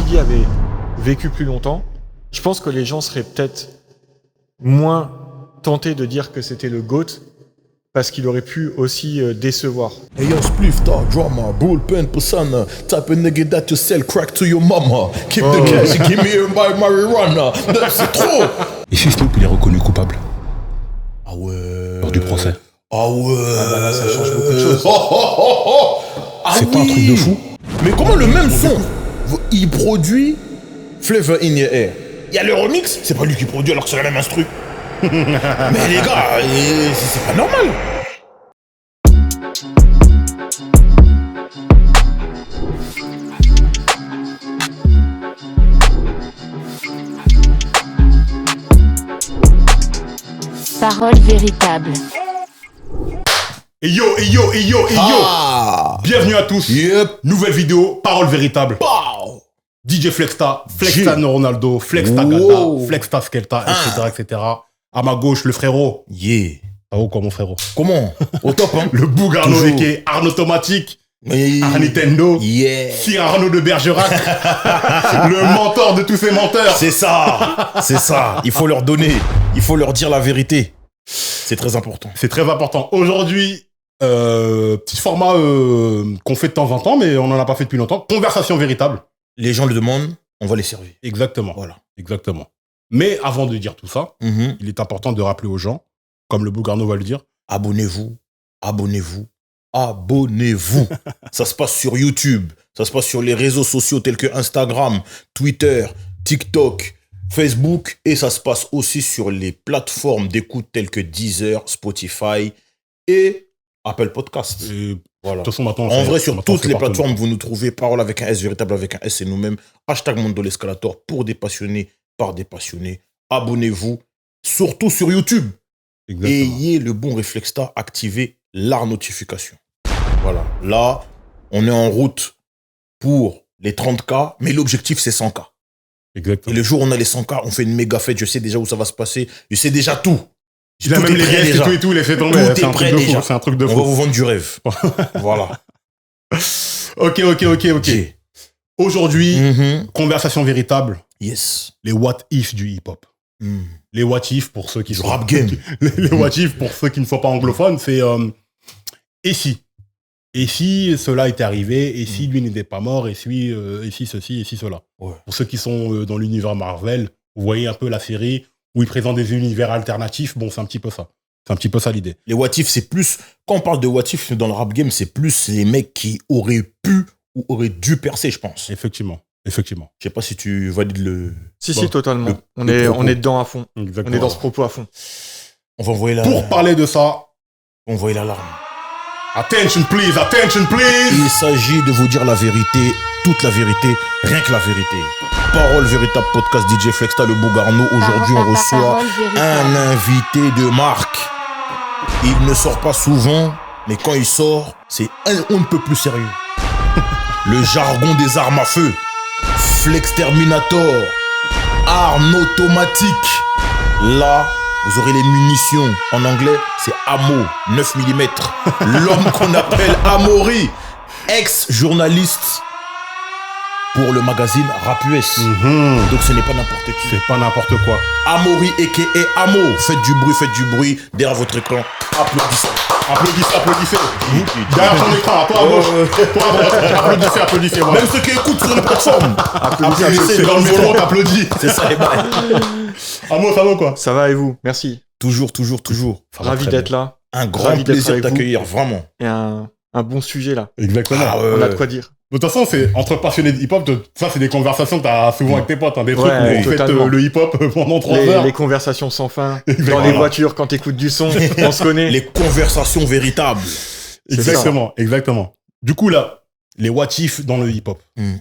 Biggie avait vécu plus longtemps, je pense que les gens seraient peut-être moins tentés de dire que c'était le GOAT parce qu'il aurait pu aussi décevoir. Hey yo, spliff, dog, drama, bullpen, persona, type of nigga that you sell crack to your mama. Keep the cash, give me my marijuana. C'est trop. Et 50 Hoop, il est reconnu coupable Ah ouais. lors du procès. Ah ouais. Ah bah là, ça change beaucoup de choses. Ah C'est pas un truc de fou? Mais comment le même son, il produit Flavor in Your Air? Il y a le remix, c'est pas lui qui produit alors que c'est la même instru. Mais les gars, c'est pas normal. Parole véritable. Et yo, bienvenue à tous. Yep. Nouvelle vidéo, parole véritable. Pow. DJ Flexta, G. Flextano Ronaldo, Flexta Gata, Wow. Flexta Skelta, etc. À ma gauche, le frérot. Yeah. Ça vaut quoi, mon frérot? Comment? Au top, hein? Le Bougarno, Toujours. qui est Arnaud Automatique, Yeah. Nintendo, Yeah. Sir Arnaud de Bergerac, le mentor de tous ces menteurs. C'est ça. C'est ça. Il faut leur donner. Il faut leur dire la vérité. C'est très important. C'est très important. Aujourd'hui, petit format qu'on fait de temps en temps, mais on n'en a pas fait depuis longtemps. Conversation véritable. Les gens le demandent, on va les servir. Exactement. Voilà. Exactement. Mais avant de dire tout ça, Mhm. il est important de rappeler aux gens, comme le Bougarno va le dire, Abonnez-vous. Abonnez-vous. Abonnez-vous. Ça se passe sur YouTube. Ça se passe sur les réseaux sociaux tels que Instagram, Twitter, TikTok, Facebook. Et ça se passe aussi sur les plateformes d'écoute telles que Deezer, Spotify et Apple Podcast. et, Voilà. de toute façon, maintenant, En vrai, sur maintenant, toutes c'est les partout. plateformes, vous nous trouvez Parole avec un S, Véritable avec un S, c'est nous-mêmes. Hashtag Mondo l'Escalator pour des passionnés, par des passionnés. Abonnez-vous, surtout sur YouTube. Exactement. Ayez le bon réflexe là, activez la notification. Voilà. Là, on est en route pour les 30K, mais l'objectif, c'est 100K. Et Exactement. le jour où on a les 100K, on fait une méga fête. Je sais déjà où ça va se passer. Je sais déjà tout. Il a Tout même est les prêt restes et déjà. tout et tout, laissez tomber. Tout C'est est un prêt truc de fou. déjà. C'est un truc de On va fou. vous vendre du rêve. Voilà. Ok. Ok. Aujourd'hui, Mhm. conversation véritable, Yes. les what if du hip-hop. Mm. Les what if, pour ceux qui Du sont... rap game. les what if, pour ceux qui ne sont pas anglophones, c'est et si? Et si cela était arrivé? Et si lui n'était pas mort? Et si ceci? Et si cela? Ouais. Pour ceux qui sont dans l'univers Marvel, vous voyez un peu la série où ils présentent des univers alternatifs. Bon, c'est un petit peu ça. C'est un petit peu ça l'idée. Les what if, c'est plus... Quand on parle de what if dans le rap game, c'est plus les mecs qui auraient pu ou auraient dû percer, je pense. Effectivement. Je sais pas si tu valides le... Si, Bon, si, totalement. On le est propos. dedans à fond. Exactement. On est dans ce propos à fond. On va envoyer la... Pour parler de ça, On va envoyer l'alarme. attention please. Il s'agit de vous dire la vérité, toute la vérité, rien que la vérité. Parole véritable podcast DJ Flexta le Bougarno. Aujourd'hui, on reçoit Parole véritable. un invité de marque. Il ne sort pas souvent, mais quand il sort, c'est on ne peut plus sérieux. Le jargon des armes à feu. Flex Terminator. Arme automatique. Là, vous aurez les munitions. En anglais, c'est Ammo, 9 mm. L'homme qu'on appelle Amaury, ex-journaliste pour le magazine Rap US. Donc ce n'est pas n'importe qui. C'est pas n'importe quoi. Amaury a.k.a. Amo. Faites du bruit derrière votre écran. Applaudissez. Applaudissez. Derrière ton écran, toi à gauche. Toi à droite. Applaudissez. Voilà. Même ceux qui écoutent sur une plateforme. Applaudissez. Dans le métro, t'applaudis. C'est ça les bails. Amo, ça va quoi? Ça va et vous? Merci. Toujours. Ça va Ravi très d'être bien. là. Un grand Ravi d'être plaisir avec vous. d'accueillir, vraiment. Et un bon sujet là. Exactement. Ah ouais. On a de quoi dire. De toute façon, c'est entre passionnés de hip-hop, ça c'est des conversations que t'as souvent avec tes potes, hein, des trucs Ouais, où vous faites totalement. le hip-hop pendant 3 heures. Les conversations sans fin. Dans Exactement. les voitures, quand t'écoutes du son, on se connaît. Les conversations véritables. C'est ça. Exactement. Du coup là, les what if dans le hip-hop. Mm.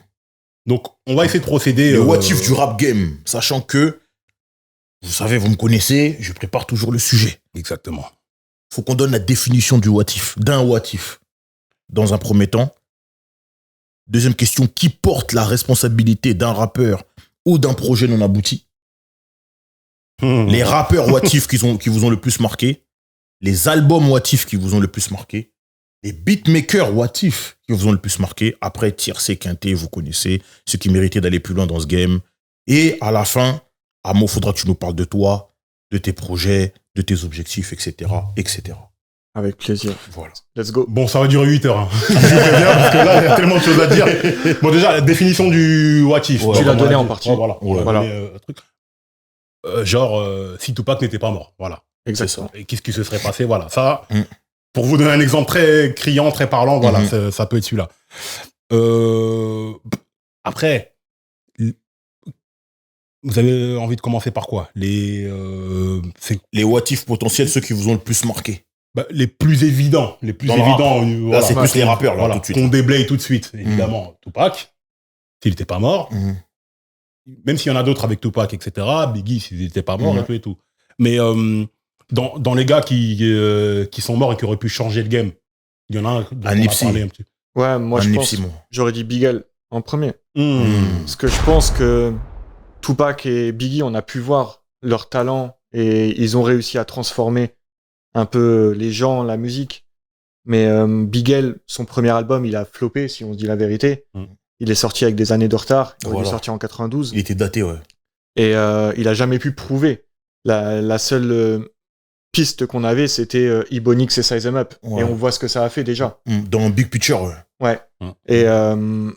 Donc on va essayer de procéder. Le what if du rap game. Sachant que, vous savez, vous me connaissez, je prépare toujours le sujet. Exactement. Faut qu'on donne la définition du what if, d'un what if. Dans un premier temps. Deuxième question, qui porte la responsabilité d'un rappeur ou d'un projet non abouti? Les rappeurs what if qui vous ont le plus marqué, les albums what if qui vous ont le plus marqué, Les beatmakers What If qui vous ont le plus marqué. Après, Tiercé, Quinté, vous connaissez. Ceux qui méritaient d'aller plus loin dans ce game. Et à la fin, Amo, faudra que tu nous parles de toi, de tes projets, de tes objectifs, etc. etc. Avec plaisir. Voilà. Let's go. Bon, ça va durer 8 heures. Hein. Je vous préviens, parce que là, il y a tellement de choses à dire. Bon, déjà, la définition du what if. Ouais, tu l'as donné on a en dit- partie. ouais, voilà. Ouais. Voilà. Un truc. Si Tupac n'était pas mort. Voilà. Exactement. Et qu'est-ce qui se serait passé? Voilà. Ça, Mm. pour vous donner un exemple très criant, très parlant, voilà, Mhm. ça peut être celui-là. Après, vous avez envie de commencer par quoi? Les What If potentiels, ceux qui vous ont le plus marqué. les plus évidents. Les plus Dans le évidents. Là, c'est plus les rappeurs, là, voilà, tout de suite. qu'on déblaye tout de suite. Évidemment, Tupac, s'il n'était pas mort, Mhm. même s'il y en a d'autres avec Tupac, etc., Biggie, s'il n'était pas mort, Mhm. et tout. Mais dans les gars qui sont morts et qui auraient pu changer le game, il y en a un dont on a Nipsey. parlé un petit peu. Ouais, moi je pense, Nipsey, moi. j'aurais dit Big L en premier. Mmh. Parce que je pense que Tupac et Biggie, on a pu voir leur talent et ils ont réussi à transformer un peu les gens, la musique. Mais Big L, son premier album, il a floppé, si on se dit la vérité. Mm. Il est sorti avec des années de retard. Il Voilà. est sorti en 92. Il était daté, ouais. Et il a jamais pu prouver. La seule piste qu'on avait, c'était Ebonix et Size 'Em Up. Ouais. Et on voit ce que ça a fait déjà. Dans Big Picture, ouais. Ouais.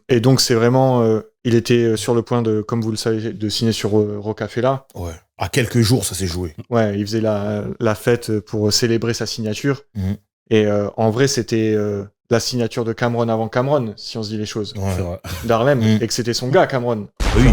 Et donc, c'est vraiment... il était sur le point de, comme vous le savez, de signer sur Rocafella. Ouais. À quelques jours, ça s'est joué. Ouais, il faisait la fête pour célébrer sa signature. Mhm. Et en vrai, c'était la signature de Cameron avant Cameron, si on se dit les choses. Ouais. C'est vrai. D'Harlem. Mhm. Et que c'était son gars, Cameron. Oui.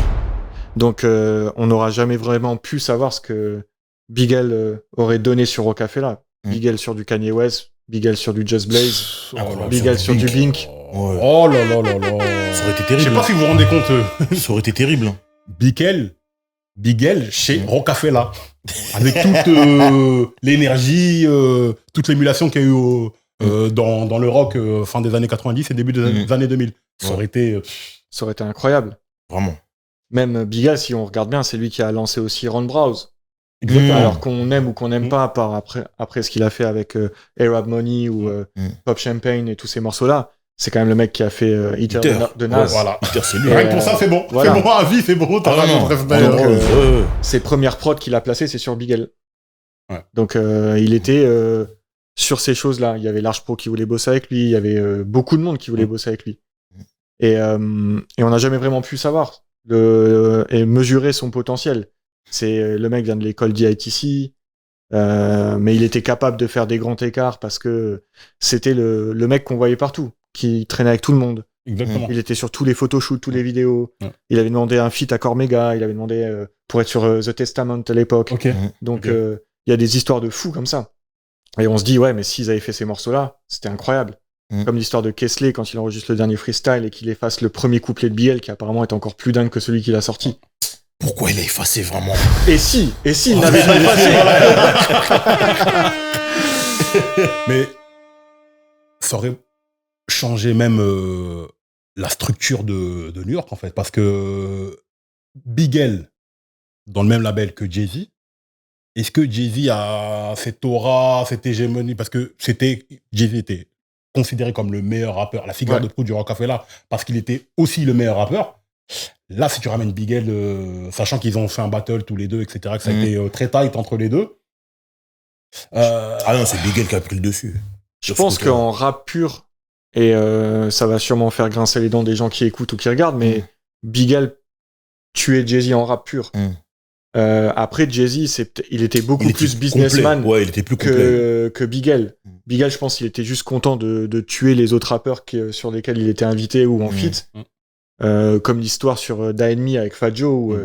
Donc, on n'aura jamais vraiment pu savoir ce que Big L aurait donné sur Rocafella. Mhm. Big L sur du Kanye West, Big L sur du Just Blaze, Incroyable. Big L sur du Blink. Ouais. Oh là là là là. Ça aurait été Je terrible. sais pas si vous vous rendez compte, Ça aurait été terrible. hein. Big L chez Rocafella. Avec toute l'énergie, toute l'émulation qu'il y a eu dans le rock fin des années 90 et début des années 2000. Ça aurait été... Ça aurait été incroyable. Vraiment. Même Big L, si on regarde bien, c'est lui qui a lancé aussi Ron Browse. Exactement. Alors qu'on aime ou qu'on n'aime pas, à part après ce qu'il a fait avec Arab Money ou Pop Champagne et tous ces morceaux-là, c'est quand même le mec qui a fait Hitter de Nas. Ouais, Voilà. Hitter, c'est lui. Rien que pour ça, c'est bon. Voilà. C'est bon, à vie, c'est bon. T'as Ah, raison, non. bref, Donc, d'ailleurs. ouais. Ses premières prods qu'il a placées, c'est sur Big L. Ouais. Donc il était sur ces choses-là. Il y avait Large Pro qui voulait bosser avec lui, il y avait beaucoup de monde qui voulait bosser avec lui. Et on n'a jamais vraiment pu savoir et mesurer son potentiel. C'est le mec vient de l'école d'ITC, mais il était capable de faire des grands écarts parce que c'était le mec qu'on voyait partout, qui traînait avec tout le monde. Exactement. Il était sur tous les photoshoots, tous les vidéos. Ouais. Il avait demandé un feat à Cormega, il avait demandé pour être sur The Testament à l'époque. Ok. Donc Ok. il y a des histoires de fous comme ça. Et on se dit, ouais, mais s'ils avaient fait ces morceaux-là, c'était incroyable. Comme l'histoire de Kesley quand il enregistre le dernier freestyle et qu'il efface le premier couplet de BL qui apparemment est encore plus dingue que celui qu'il a sorti. Pourquoi il a effacé vraiment? Et si il n'avait pas effacé. Mais ça aurait changé même la structure de New York, en fait. Parce que Big L, dans le même label que Jay-Z, est-ce que Jay-Z a cette aura, cette hégémonie? Parce que Jay-Z était considéré comme le meilleur rappeur, la figure Ouais. de proue du Rocafella, parce qu'il était aussi le meilleur rappeur. Là, si tu ramènes Big L, sachant qu'ils ont fait un battle tous les deux, etc., que ça a été très tight entre les deux. Ah non, c'est Big L qui a pris le dessus. Je pense qu'en rap pur, et ça va sûrement faire grincer les dents des gens qui écoutent ou qui regardent, mais Big L tuait Jay-Z en rap pur. Après, Jay-Z, il était beaucoup plus businessman Ouais, il était plus complet. que Big L. Big L, je pense qu'il était juste content de tuer les autres rappeurs sur lesquels il était invité ou en feat. Comme l'histoire sur Da Enemy avec Fat Joe, où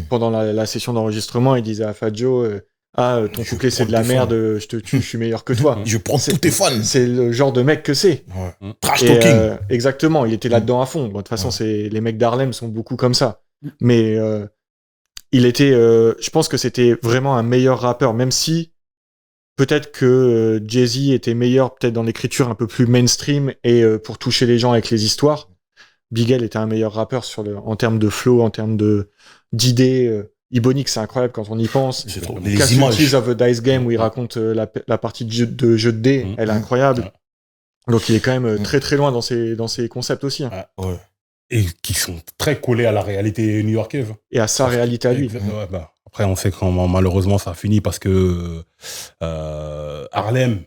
pendant la session d'enregistrement, il disait à Fat Joe ton couplet c'est de la merde, je te tue, je suis meilleur que toi. Je prends tous tes fans. C'est le genre de mec que c'est. Ouais. Trash Et, talking. exactement, il était là-dedans à fond. Bon, de toute façon, les mecs d'Harlem sont beaucoup comme ça. Mais il était, je pense que c'était vraiment un meilleur rappeur, même si peut-être que Jay-Z était meilleur peut-être dans l'écriture un peu plus mainstream et pour toucher les gens avec les histoires. Big L était un meilleur rappeur en termes de flow, en termes d'idées. Ebonix, c'est incroyable quand on y pense. C'est trop. Les Casualties images. of a Dice Game où il raconte la partie de jeu de dés, elle est incroyable. Donc il est quand même très très loin dans ses concepts aussi. Hein. Ouais. Et qui sont très collés à la réalité new-yorkaise. Et à sa réalité à lui. Ouais, bah, après, on sait comment malheureusement ça a fini parce que Harlem,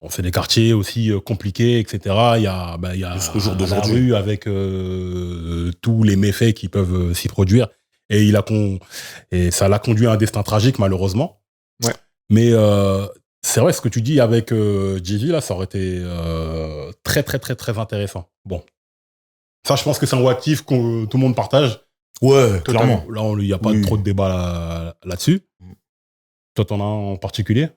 on fait des quartiers aussi compliqués, etc. Il y a Jusqu'au jour la d'aujourd'hui. rue avec tous les méfaits qui peuvent s'y produire. Et ça l'a conduit à un destin tragique, malheureusement. Ouais. Mais c'est vrai, ce que tu dis avec Jay-Z, là, ça aurait été très, très, très, très intéressant. Bon. Ça, je pense que c'est un what-if que tout le monde partage. Ouais, clairement. Là, il n'y a pas trop de débat là-dessus. Toi, t'en as un en particulier?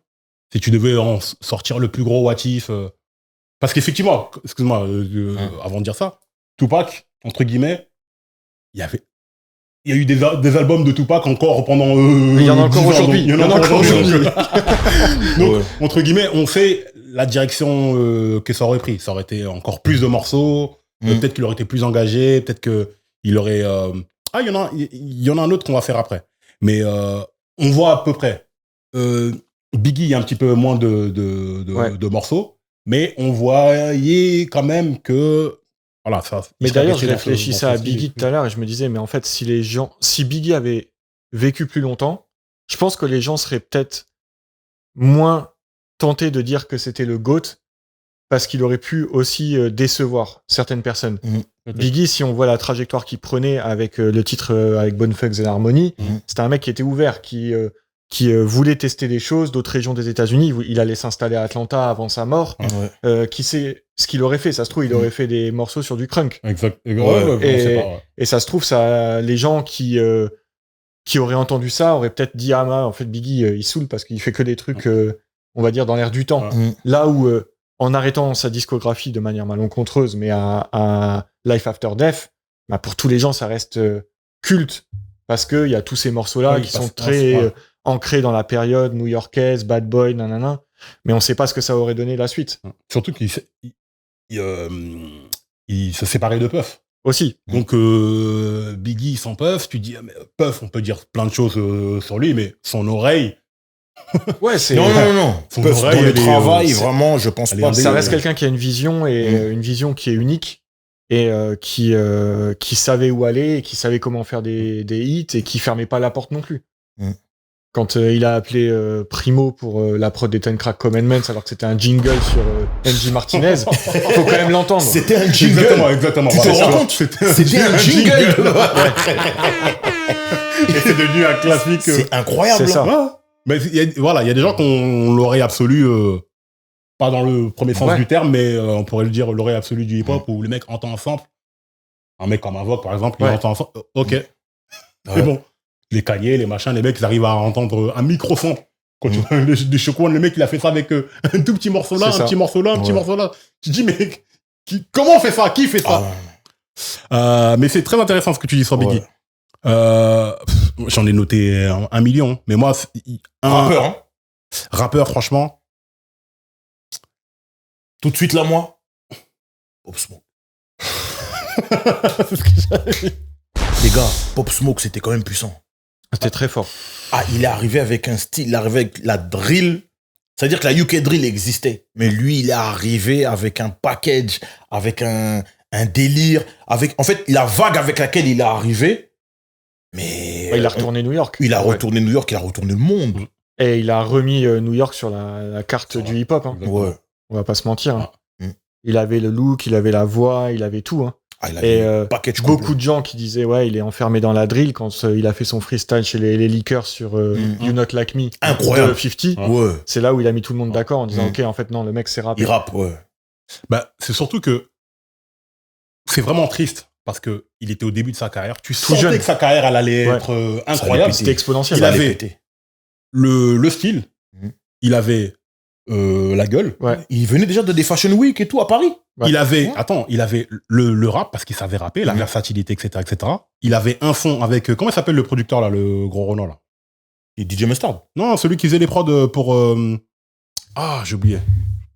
Si tu devais en sortir le plus gros what-if... Parce qu'effectivement, excuse-moi, avant de dire ça, Tupac, entre guillemets, il y a eu des albums de Tupac encore pendant... il y en a encore aujourd'hui. Il y en a encore aujourd'hui. Donc, Ouais. entre guillemets, on sait la direction que ça aurait pris. Ça aurait été encore plus de morceaux. Peut-être qu'il aurait été plus engagé. Peut-être qu'il aurait... il y en a un autre qu'on va faire après. Mais on voit à peu près. Biggie, il y a un petit peu moins de morceaux. Mais on voyait quand même que... Voilà, ça, mais d'ailleurs, je réfléchissais à Biggie tout à l'heure et je me disais, mais en fait, si Biggie avait vécu plus longtemps, je pense que les gens seraient peut-être moins tentés de dire que c'était le GOAT parce qu'il aurait pu aussi décevoir certaines personnes. Biggie, si on voit la trajectoire qu'il prenait avec le titre avec Bone Thugs and Harmony, c'était un mec qui était ouvert, qui voulait tester des choses, d'autres régions des États-Unis. Il allait s'installer à Atlanta avant sa mort. Qui sait ce qu'il aurait fait? Ça se trouve, il aurait fait des morceaux sur du crunk. Exact. Et ça se trouve, les gens qui auraient entendu ça auraient peut-être dit en fait, Biggie, il saoule parce qu'il fait que des trucs, on va dire, dans l'air du temps. Là où, en arrêtant sa discographie de manière malencontreuse, mais à Life After Death, bah, pour tous les gens, ça reste culte parce qu'il y a tous ces morceaux-là qui sont très ancrés dans la période new-yorkaise, Bad Boy, nanana. Mais on sait pas ce que ça aurait donné la suite. Surtout qu'il se séparait de Puff. Aussi. Donc, Biggie sans Puff, tu dis, mais Puff, on peut dire plein de choses sur lui, mais son oreille... Ouais, c'est... Non. Son Puff, oreille, dans le elle est, travail, vraiment, je pense pas. Ça reste quelqu'un qui a une vision, et une vision qui est unique, et qui savait où aller, et qui savait comment faire des hits, et qui fermait pas la porte non plus. Quand il a appelé Primo pour la prod des Ten Crack Commandments, alors que c'était un jingle sur NJ Martinez, faut quand même l'entendre. C'était un jingle. Exactement. Tu te rends compte? C'était un jingle. Et c'est devenu un classique. C'est incroyable. C'est ça. Ouais. Mais il y a des gens qu'on l'aurait absolu, pas dans le premier sens du terme, mais on pourrait le dire l'aurait absolu du hip-hop, où le mec entend un sample. Un mec comme Avoc, par exemple, il entend un sample. Ok. C'est bon. Les Kanye, les machins, les mecs, ils arrivent à entendre un micro-son. Quand tu vois des Choco One, le mec, il a fait ça avec un tout petit morceau là, un petit morceau là, un petit morceau là. Tu te dis, mais comment on fait ça? Qui fait ça? Mais c'est très intéressant ce que tu dis sur Biggie. J'en ai noté 1 million. Mais moi, Rappeur, hein? Rappeur, franchement. Tout de suite là, moi. Pop Smoke. C'est ce que j'avais dit. Les gars, Pop Smoke, c'était quand même puissant. C'était très fort. Ah, il est arrivé avec un style, il est arrivé avec la drill. C'est-à-dire que la UK drill existait. Mais lui, il est arrivé avec un package, avec un délire, avec, en fait, la vague avec laquelle il est arrivé. Mais. Il a retourné New York. Il a retourné New York, il a retourné le monde. Et il a remis New York sur la carte du hip-hop. Hein. Ouais. On va pas se mentir. Hein. Il avait le look, il avait la voix, il avait tout. Hein. Ah, il avait un package complet. Beaucoup de gens qui disaient il est enfermé dans la drill quand il a fait son freestyle chez les Liquors sur You Not Like Me. Incroyable. De 50. Ouais. C'est là où il a mis tout le monde d'accord en disant ok, en fait non, le mec c'est rappé. Il rappe, ouais. Bah, c'est surtout que c'est vraiment triste parce que il était au début de sa carrière. Tu sentais que sa carrière elle allait être incroyable. C'était exponentiel. Il avait le style, il avait la gueule. Ouais. Il venait déjà de des Fashion Week et tout à Paris. Ouais. Il avait, il avait le rap parce qu'il savait rapper, la versatilité, etc., etc. Il avait un fond avec, comment il s'appelle le producteur là, le gros Renault là? Et DJ Mustard. Non, celui qui faisait les prods pour, j'ai oublié.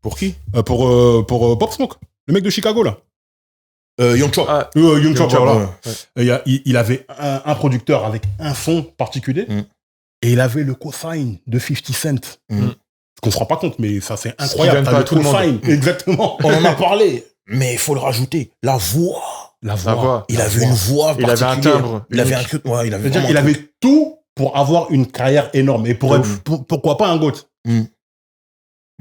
Pour qui? Pour Pop Smoke, le mec de Chicago là. Young Chop. Young Chop, voilà. Ouais. Il avait un producteur avec un fond particulier et il avait le cosign de 50 Cent. qu'on se rend pas compte, mais ça, c'est incroyable. donne T'as pas le à tout le monde. co-sign. Exactement. On en a parlé, mais il faut le rajouter. La voix. La La voix. Il avait une voix Il avait un particulière. timbre. Il avait un... unique. Ouais, il avait C'est-à-dire vraiment qu'il un truc. avait tout pour avoir une carrière énorme. Et pour De être, ouf. pourquoi pas un GOAT. Ouais,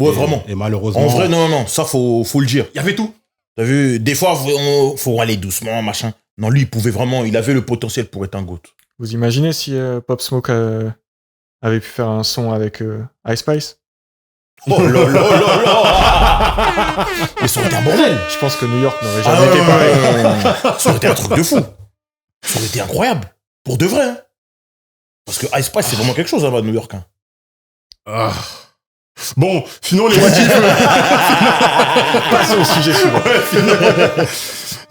Et- vraiment. Et malheureusement. En vrai, non, ça, faut le dire. il y avait tout. T'as vu, des fois, faut aller doucement, machin. Non, lui, il pouvait vraiment, il avait le potentiel pour être un GOAT. Vous imaginez si Pop Smoke avait pu faire un son avec Ice Spice? Oh là là là là. Mais ça aurait été un bordel. Je pense que New York n'aurait Ah jamais été ouais, pareil. ouais. Ça aurait été un truc de fou. Ça aurait été incroyable. Pour de vrai. Hein. Parce que Ice Spice, c'est vraiment quelque chose là-bas, New York. Hein. Ah. Bon, sinon les motifs. Passons au sujet suivant.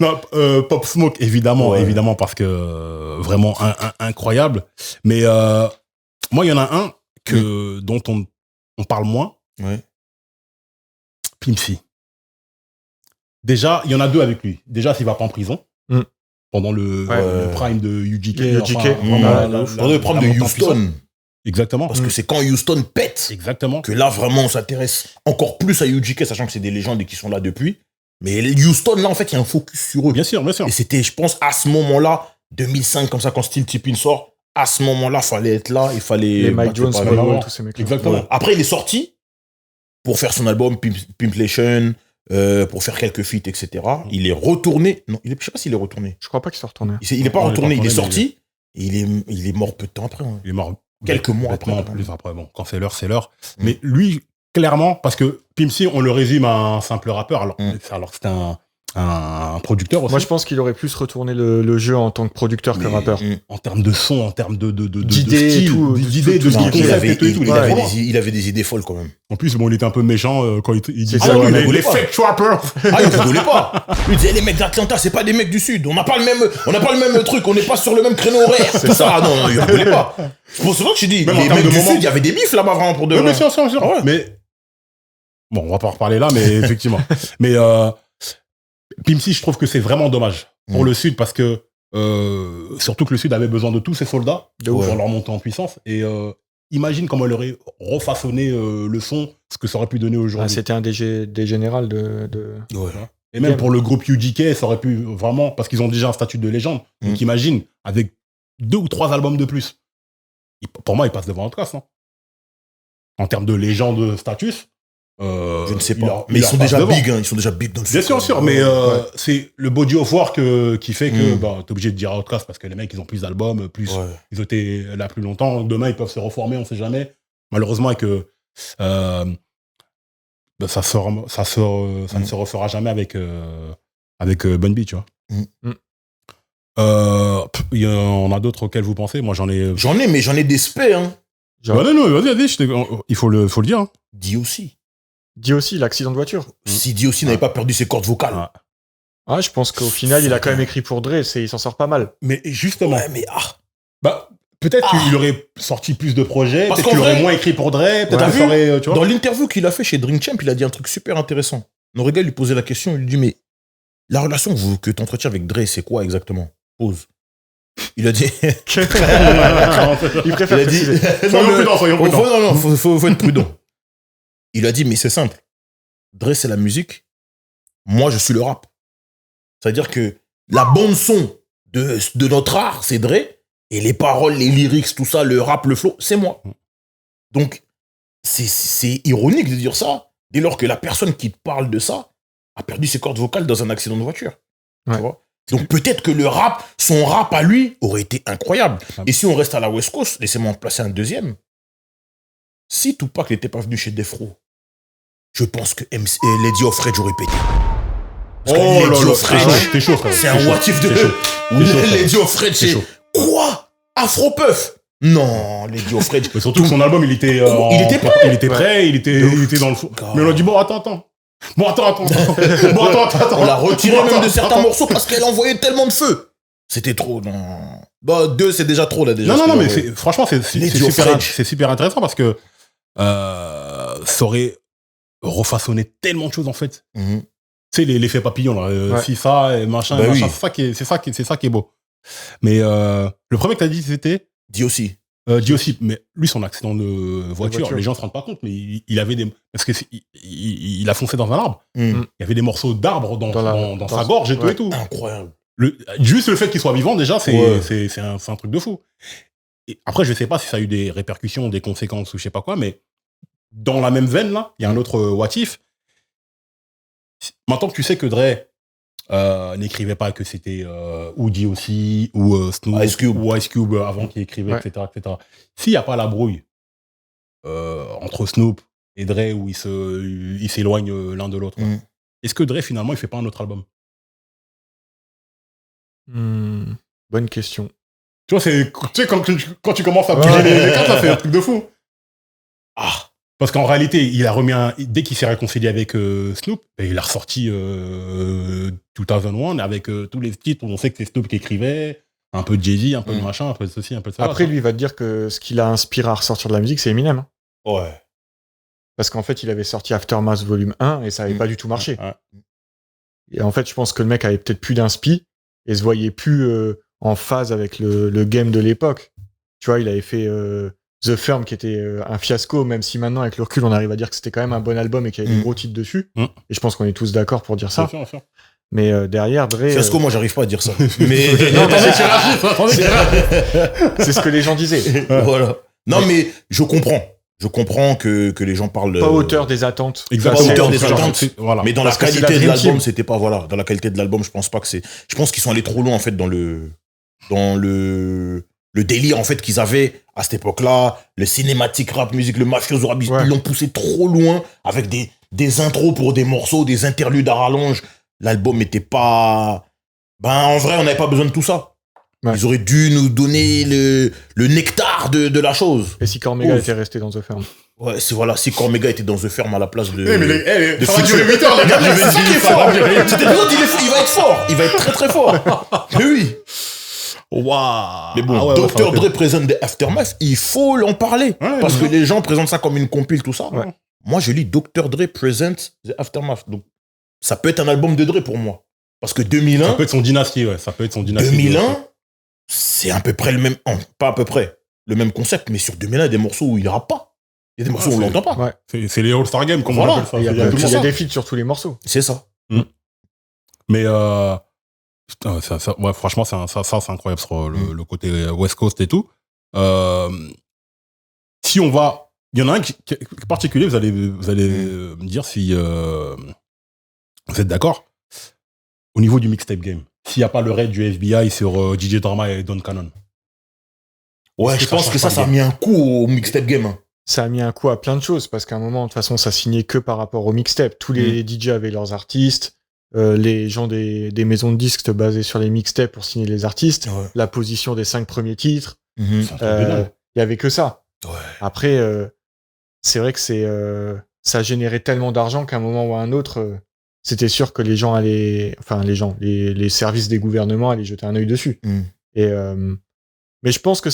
Non, Pop Smoke, évidemment, Ouais. évidemment, parce que vraiment incroyable. Mais moi, il y en a un dont on parle moins. Ouais. Pimp C. Déjà, il y en a deux avec lui. Déjà, s'il va pas en prison. Mm. Pendant le prime de UGK. UGK. Dans le problème de montée en puissance. Houston. Exactement. Parce que c'est quand Houston pète Exactement. que là, vraiment, on s'intéresse encore plus à UGK, sachant que c'est des légendes et qui sont là depuis. Mais Houston, là, en fait, il y a un focus sur eux. Bien sûr, bien sûr. Et c'était, je pense, à ce moment-là, 2005, comme ça, quand Steel Tippin sort, à ce moment-là, fallait être là, il fallait... Les Mike battre Jones, pas Mike avec. vraiment. Wall, tous ces mecs. Exactement. Ouais. Après, il est sorti pour faire son album Pimplation, pour faire quelques feats, etc. Il est retourné... Non, je sais pas s'il est retourné. Je crois pas qu'il soit retourné. Il est pas Non, retourné, il est retourné, sorti. Et il est mort peu de temps après. Hein. Il est mort Quelques mois bêtement après. en plus après. Bon, quand c'est l'heure, c'est l'heure. Mais lui, clairement, parce que Pimp C, on le résume à un simple rappeur, alors que c'était un producteur aussi. Moi, je pense qu'il aurait plus retourné le jeu en tant que producteur que rappeur. En termes de son, en termes de D'idées et style, tout, d'idées, de tout ce son qu'il Il concept avait, et tout. il avait des idées folles quand même. En plus, bon, il était un peu méchant quand il disait ça, ouais, il les rigolait pas. fake trappers. Ah, il rigolait pas. Il disait, les mecs d'Atlanta, c'est pas des mecs du Sud. On n'a pas le même truc. On n'est pas sur le même créneau horaire. C'est ça. Ah non, il rigolait pas. C'est pour ça que je dis, Même en les termes mecs de du moment. Sud, il y avait des bifs là-bas vraiment pour de Oui, vrai. bien sûr. Ah ouais. Mais bon, on va pas en reparler là, mais effectivement. Mais Pimp C, je trouve que c'est vraiment dommage pour le Sud parce que surtout que le Sud avait besoin de tous ses soldats pour leur monter en puissance. Et imagine comment il aurait refaçonné le son, ce que ça aurait pu donner Ah, aujourd'hui. c'était un des générales de... Ouais. Et même pour le groupe UGK, ça aurait pu vraiment, parce qu'ils ont déjà un statut de légende. Donc imagine, avec 2 ou 3 albums de plus, pour moi, il passe devant Outkast. Hein. En termes de légende status, Je ne sais pas. Mais ils sont déjà big, hein. Ils sont déjà big dans le Bien Sud. sûr, mais c'est le body of work qui fait que t'es obligé de dire Outkast parce que les mecs, ils ont plus d'albums, ils ont été là plus longtemps. Demain, ils peuvent se reformer, on sait jamais. Malheureusement, et que ça ne se refera jamais avec Bun B, tu vois. On a d'autres auxquels vous pensez? Moi, j'en ai. J'en ai des spé, hein. Genre, non, vas-y, il faut le dire. Hein. Dis aussi. Dis aussi l'accident de voiture. Si Dis aussi n'avait pas perdu ses cordes vocales. Ah. Ah, je pense qu'au final, il a quand même écrit pour Dre, il s'en sort pas mal. Mais justement, Ouais, mais peut-être qu'il aurait sorti plus de projets, Parce peut-être qu'il qu'en aurait vrai, moins écrit pour Dre, peut-être t'as qu'il vu, aurait, tu vois. dans l'interview qu'il a fait chez Drink Champ, il a dit un truc super intéressant. Noriega lui posait la question, il lui dit, mais la relation que tu entretiens avec Dre, c'est quoi exactement? Pause. Il a dit... Il préfère Il a dit... préciser. Soyons prudents. Faut être prudent. Il a dit, mais c'est simple. Dre, c'est la musique. Moi, je suis le rap. C'est-à-dire que la bande-son de notre art, c'est Dre. Et les paroles, les lyrics, tout ça, le rap, le flow, c'est moi. Donc, c'est ironique de dire ça, dès lors que la personne qui te parle de ça a perdu ses cordes vocales dans un accident de voiture. Ouais. Tu vois? Donc peut-être que le rap, son rap à lui, aurait été incroyable. Et si on reste à la West Coast, laissez-moi en placer un deuxième. Si Tupac n'était pas venu chez Defro, je pense que Lady of Rage aurait pété. Parce que Lady of Rage, t'es chaud, frère. c'est un what if de... T'es chaud. Lady of Rage, T'es c'est... chaud. Quoi? Afro-Puff? Non, Lady of Rage. Mais surtout que son album, il était prêt. Il était prêt, il était dans le fond. Mais on a dit, bon, attends. On l'a retiré même de certains morceaux parce qu'elle envoyait tellement de feu. C'était trop, non. Bah, 2, c'est déjà trop, là, déjà. Non, mais franchement, c'est Lady of Rage. super intéressant parce que ça aurait reffaçonné tellement de choses, en fait. Mhm. Tu sais, l'effet papillon, là, si ça, et machin, Bah machin, oui. c'est ça qui est beau. Mais le premier que t'as dit, c'était Dis aussi. Diosip, mais lui, son accident de voiture, voiture. les gens se rendent pas compte, mais il avait des. Parce qu'il a foncé dans un arbre. Mm. Il y avait des morceaux d'arbre dans sa gorge et tout ouais. et tout. Incroyable. Juste le fait qu'il soit vivant, déjà, c'est Ouais. c'est un truc de fou. Et après, je sais pas si ça a eu des répercussions, des conséquences ou je sais pas quoi, mais dans la même veine, là, il y a un autre what if. Maintenant que tu sais que Dre n'écrivait pas, que c'était Woody aussi, ou Snoop, Ice Cube. ou Ice Cube avant qu'il écrivait, Ouais. etc. S'il n'y a pas la brouille entre Snoop et Dre où ils s'éloignent l'un de l'autre, Mm. est-ce que Dre, finalement, il fait pas un autre album? Bonne question. Tu vois, quand tu commences à piler les cartes, ça fait un truc de fou. Ah. Parce qu'en réalité, il a remis dès qu'il s'est réconcilié avec Snoop, et il a ressorti 2001 avec tous les titres où on sait que c'est Snoop qui écrivait, un peu de Jay-Z, un peu de machin, un peu de ceci, un peu de ça. Après, lui, il va te dire que ce qui l'a inspiré à ressortir de la musique, c'est Eminem. Hein. Ouais. Parce qu'en fait, il avait sorti Aftermath Volume 1 et ça avait pas du tout marché. Ouais. Et en fait, je pense que le mec avait peut-être plus d'inspi et se voyait plus en phase avec le game de l'époque. Tu vois, il avait fait The Firm qui était un fiasco, même si maintenant, avec le recul, on arrive à dire que c'était quand même un bon album et qu'il y avait des gros titres dessus. Et je pense qu'on est tous d'accord pour dire ça. Bien sûr. Mais derrière, Dre... Fiasco, moi, j'arrive pas à dire ça. Mais Non, c'est ce que les gens disaient. voilà. Non, mais je comprends. Je comprends que les gens parlent. Pas à hauteur des attentes. Exactement. Pas à hauteur des C'est genre- attentes. Voilà. Mais dans la Parce que c'est qualité la de Dream Team. l'album, c'était pas, voilà. Dans la qualité de l'album, je pense pas que c'est. Je pense qu'ils sont allés trop loin, en fait, dans le délire, en fait, qu'ils avaient à cette époque-là. Le cinématique rap musique, le mafioso rap, Ouais. ils l'ont poussé trop loin avec des intros pour des morceaux, des interludes à rallonge. L'album était pas. En vrai, on n'avait pas besoin de tout ça. Ouais. Ils auraient dû nous donner le nectar de la chose. Et si Cormega Ouf. était resté dans The Firm. Ouais, c'est voilà, si Cormega était dans The Firm à la place de. ça va Future. durer 8 heures, les gars. Mais c'est ça qui est fort. C'était bien dit, il va être fort. Il va être très très fort. Mais oui. Waouh. Mais bon, Ah ouais, Dr. ça va Dre présente des Aftermath, il faut en parler. Ouais, parce que bien sûr. les gens présentent ça comme une compile, tout ça. Ouais. Moi, je lis Dr. Dre present the Aftermath. Donc, ça peut être un album de Dre pour moi. Parce que Ça 2001, peut être son dynastie, ouais. Ça peut être son dynastie. 2001, c'est à peu près le même. Pas à peu près le même concept, mais sur 2001, il y a des morceaux où il rappe pas. Il y a des morceaux où on l'entend pas. Ouais. C'est les All-Star Games, comme on Voilà. appelle ça. Et il y a, Il y a tout puis le il y a monde. des feats sur tous les morceaux. C'est ça. Mais putain, ouais, franchement, ça c'est incroyable sur le côté West Coast et tout. Si on va, il y en a un qui est particulier. Vous allez me dire si vous êtes d'accord. Au niveau du mixtape game, s'il n'y a pas le raid du FBI sur DJ Drama et Don Cannon. Ouais, je pense que ça a mis un coup au mixtape game. Hein. Ça a mis un coup à plein de choses parce qu'à un moment, de toute façon, ça signait que par rapport au mixtape. Tous les DJ avaient leurs artistes. Les gens des maisons de disques se basaient sur les mixtapes pour signer les artistes. Ouais. La position des 5 premiers titres. Mhm. C'est un truc de dingue. Il y avait que ça. Ouais. Après, c'est vrai que ça générait tellement d'argent qu'à un moment ou à un autre, c'était sûr que les gens allaient, enfin les services des gouvernements allaient jeter un œil dessus. Mhm. Et mais je pense que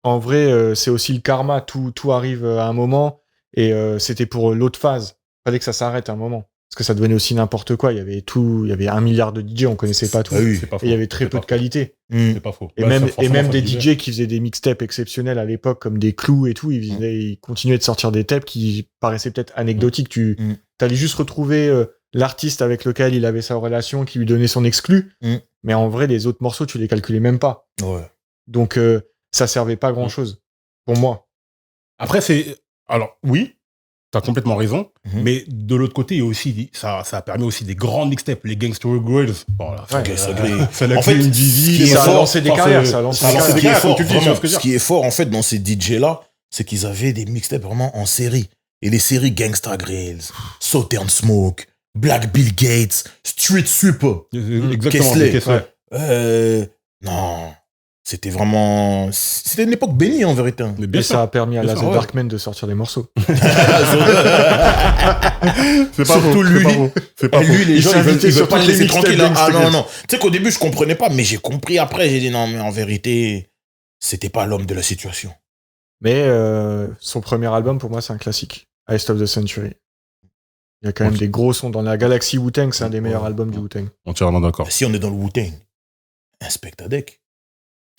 en vrai, c'est aussi le karma. Tout arrive à un moment et c'était pour l'autre phase. Fallait que ça s'arrête à un moment parce que ça devenait aussi n'importe quoi. Il y avait 1 milliard de DJ, on connaissait pas tout. Ah oui. C'est pas faux. Et il y avait très C'est peu pas de qualité. Mhm. C'est pas faux. Et Ouais, même, ça, et forcément, même ça des disait. DJ qui faisaient des mixtapes exceptionnels à l'époque, comme des Clous et tout, ils continuaient de sortir des tapes qui paraissaient peut-être anecdotiques. Tu allais juste retrouver l'artiste avec lequel il avait sa relation, qui lui donnait son exclu. Mais en vrai, les autres morceaux, tu les calculais même pas. Ouais. Donc, ça servait pas à grand-chose, pour moi. Après, alors, oui, t'as complètement raison, Mhm. mais de l'autre côté, il y a aussi, ça a permis aussi des grands mixtapes, les Gangsta Grills. Voilà, Gangsta Grills. c'est la En fait, Queen ce Dizzy, qui est Ça a fort, lancé des carrières, ça a lancé ça a des lancé Ce des qui est carrières, fort, comme tu dis, vraiment, tu vois ce que je veux ce qui est fort en fait dans ces DJ-là, c'est qu'ils avaient des mixtapes vraiment en série. Et les séries Gangsta Grills, Southern Smoke, Black Bill Gates, Street Super. Exactement, Kessler. Kessler. Non, c'était vraiment... C'était une époque bénie en vérité. hein. Mais bien Et sûr. ça a permis à Bien la The sûr, ouais. Darkman de sortir des morceaux. C'est pas Surtout faux, lui. c'est pas faux, c'est pas Et faux. lui, les Il gens, s'est ils veulent, invité ils veulent sur pas le toutes les laisser mixtapes tranquille. Ah Gangsta non, non. Tu sais qu'au début, je comprenais pas, mais j'ai compris après. J'ai dit non, mais en vérité, c'était pas l'homme de la situation. Mais son premier album, pour moi, c'est un classique. Highest of the Century. Il y a quand même Ok. des gros sons dans la galaxie Wu-Tang, c'est un des meilleurs Ouais. albums du Wu-Tang. Entièrement d'accord. Si on est dans le Wu-Tang, Inspectah Deck.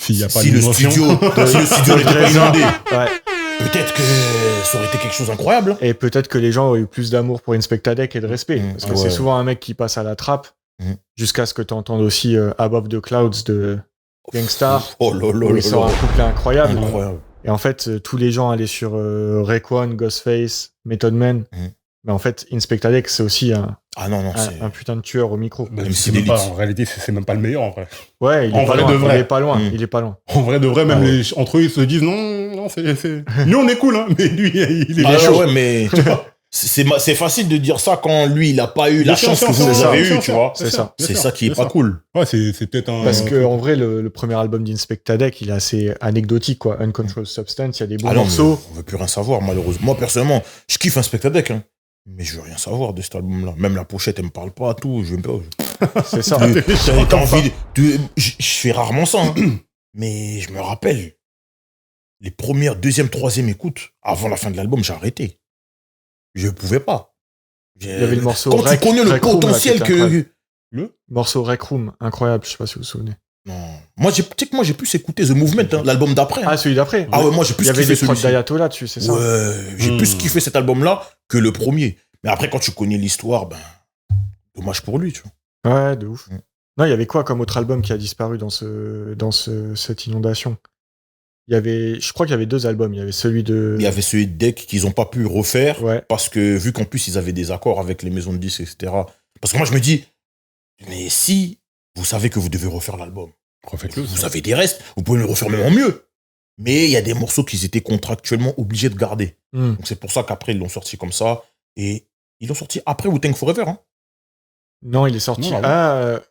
S'il n'y a pas si le d'émotion. studio n'était pas inondé, Ouais. peut-être que ça aurait été quelque chose d'incroyable. Et peut-être que les gens auraient eu plus d'amour pour Inspectah Deck et de respect. Parce que Ouais. c'est souvent un mec qui passe à la trappe, jusqu'à ce que tu entendes aussi Above the Clouds de Gangstar, Oh là là où il là sort là. un couplet incroyable. Incroyable. Et en fait, tous les gens allaient sur Raekwon, Ghostface, Method Man. Mais en fait, Inspectah Deck, c'est aussi Ah non, c'est... un putain de tueur au micro. Bah, Même c'est si même pas, l'élite. en réalité, c'est même pas le meilleur, en vrai. Ouais, il En est pas vrai loin. de vrai. Il est pas loin. Mm. Il est pas loin. En vrai de vrai, même Ah ouais. entre eux, ils se disent non, c'est... Nous, on est cool, hein, mais lui, il est Ah chaud. ouais, mais c'est facile de dire ça quand lui, il a pas eu la Bien sûr, chance que bien vous sûr, avez bien eu, sûr, tu vois. C'est ça. bien C'est sûr, ça qui est bien pas sûr. cool. Ouais, c'est peut-être un... Parce que en vrai, le premier album d'Inspectah Deck, il est assez anecdotique, quoi. Uncontrolled Substance, il y a des bons Ah non, mais morceaux. on veut plus rien savoir, malheureusement. Moi, personnellement, je kiffe Inspectah Deck, hein. Mais je veux rien savoir de cet album-là. Même la pochette, elle me parle pas, tout. Je veux pas. C'est ça. T'as envie je fais rarement ça, hein. Mais je me rappelle, les premières, deuxième, troisième écoutes, avant la fin de l'album, j'ai arrêté. Je pouvais pas. Il y avait le morceau Quand tu connais le Rec Room, là, potentiel qui était que... incroyable. Le Morceau Rec Room, incroyable, je sais pas si vous vous souvenez. Non. Moi, tu sais que moi, j'ai plus écouté The Movement, hein, l'album d'après. hein. Ah, celui d'après. Ah ouais, moi, j'ai Il plus y avait kiffé des prods celui-ci. d'Ayatollah dessus, c'est ça? Ouais, j'ai plus kiffé cet album-là que le premier. Mais après, quand tu connais l'histoire, ben, dommage pour lui, tu vois. Ouais, de ouf. Non, il y avait quoi comme autre album qui a disparu dans cette inondation? Je crois qu'il y avait 2 albums. Il y avait celui de. Il y avait ce deck qu'ils n'ont pas pu refaire Ouais. parce que, vu qu'en plus, ils avaient des accords avec les maisons de disques, etc. Parce que moi, je me dis, mais si vous savez que vous devez refaire l'album, Refaites-le. vous avez des restes, vous pouvez le refaire même en mieux. Mais il y a des morceaux qu'ils étaient contractuellement obligés de garder. Hmm. Donc c'est pour ça qu'après, ils l'ont sorti comme ça. Et ils l'ont sorti après Wu-Tang Forever. Hein. Non, il est sorti. Non,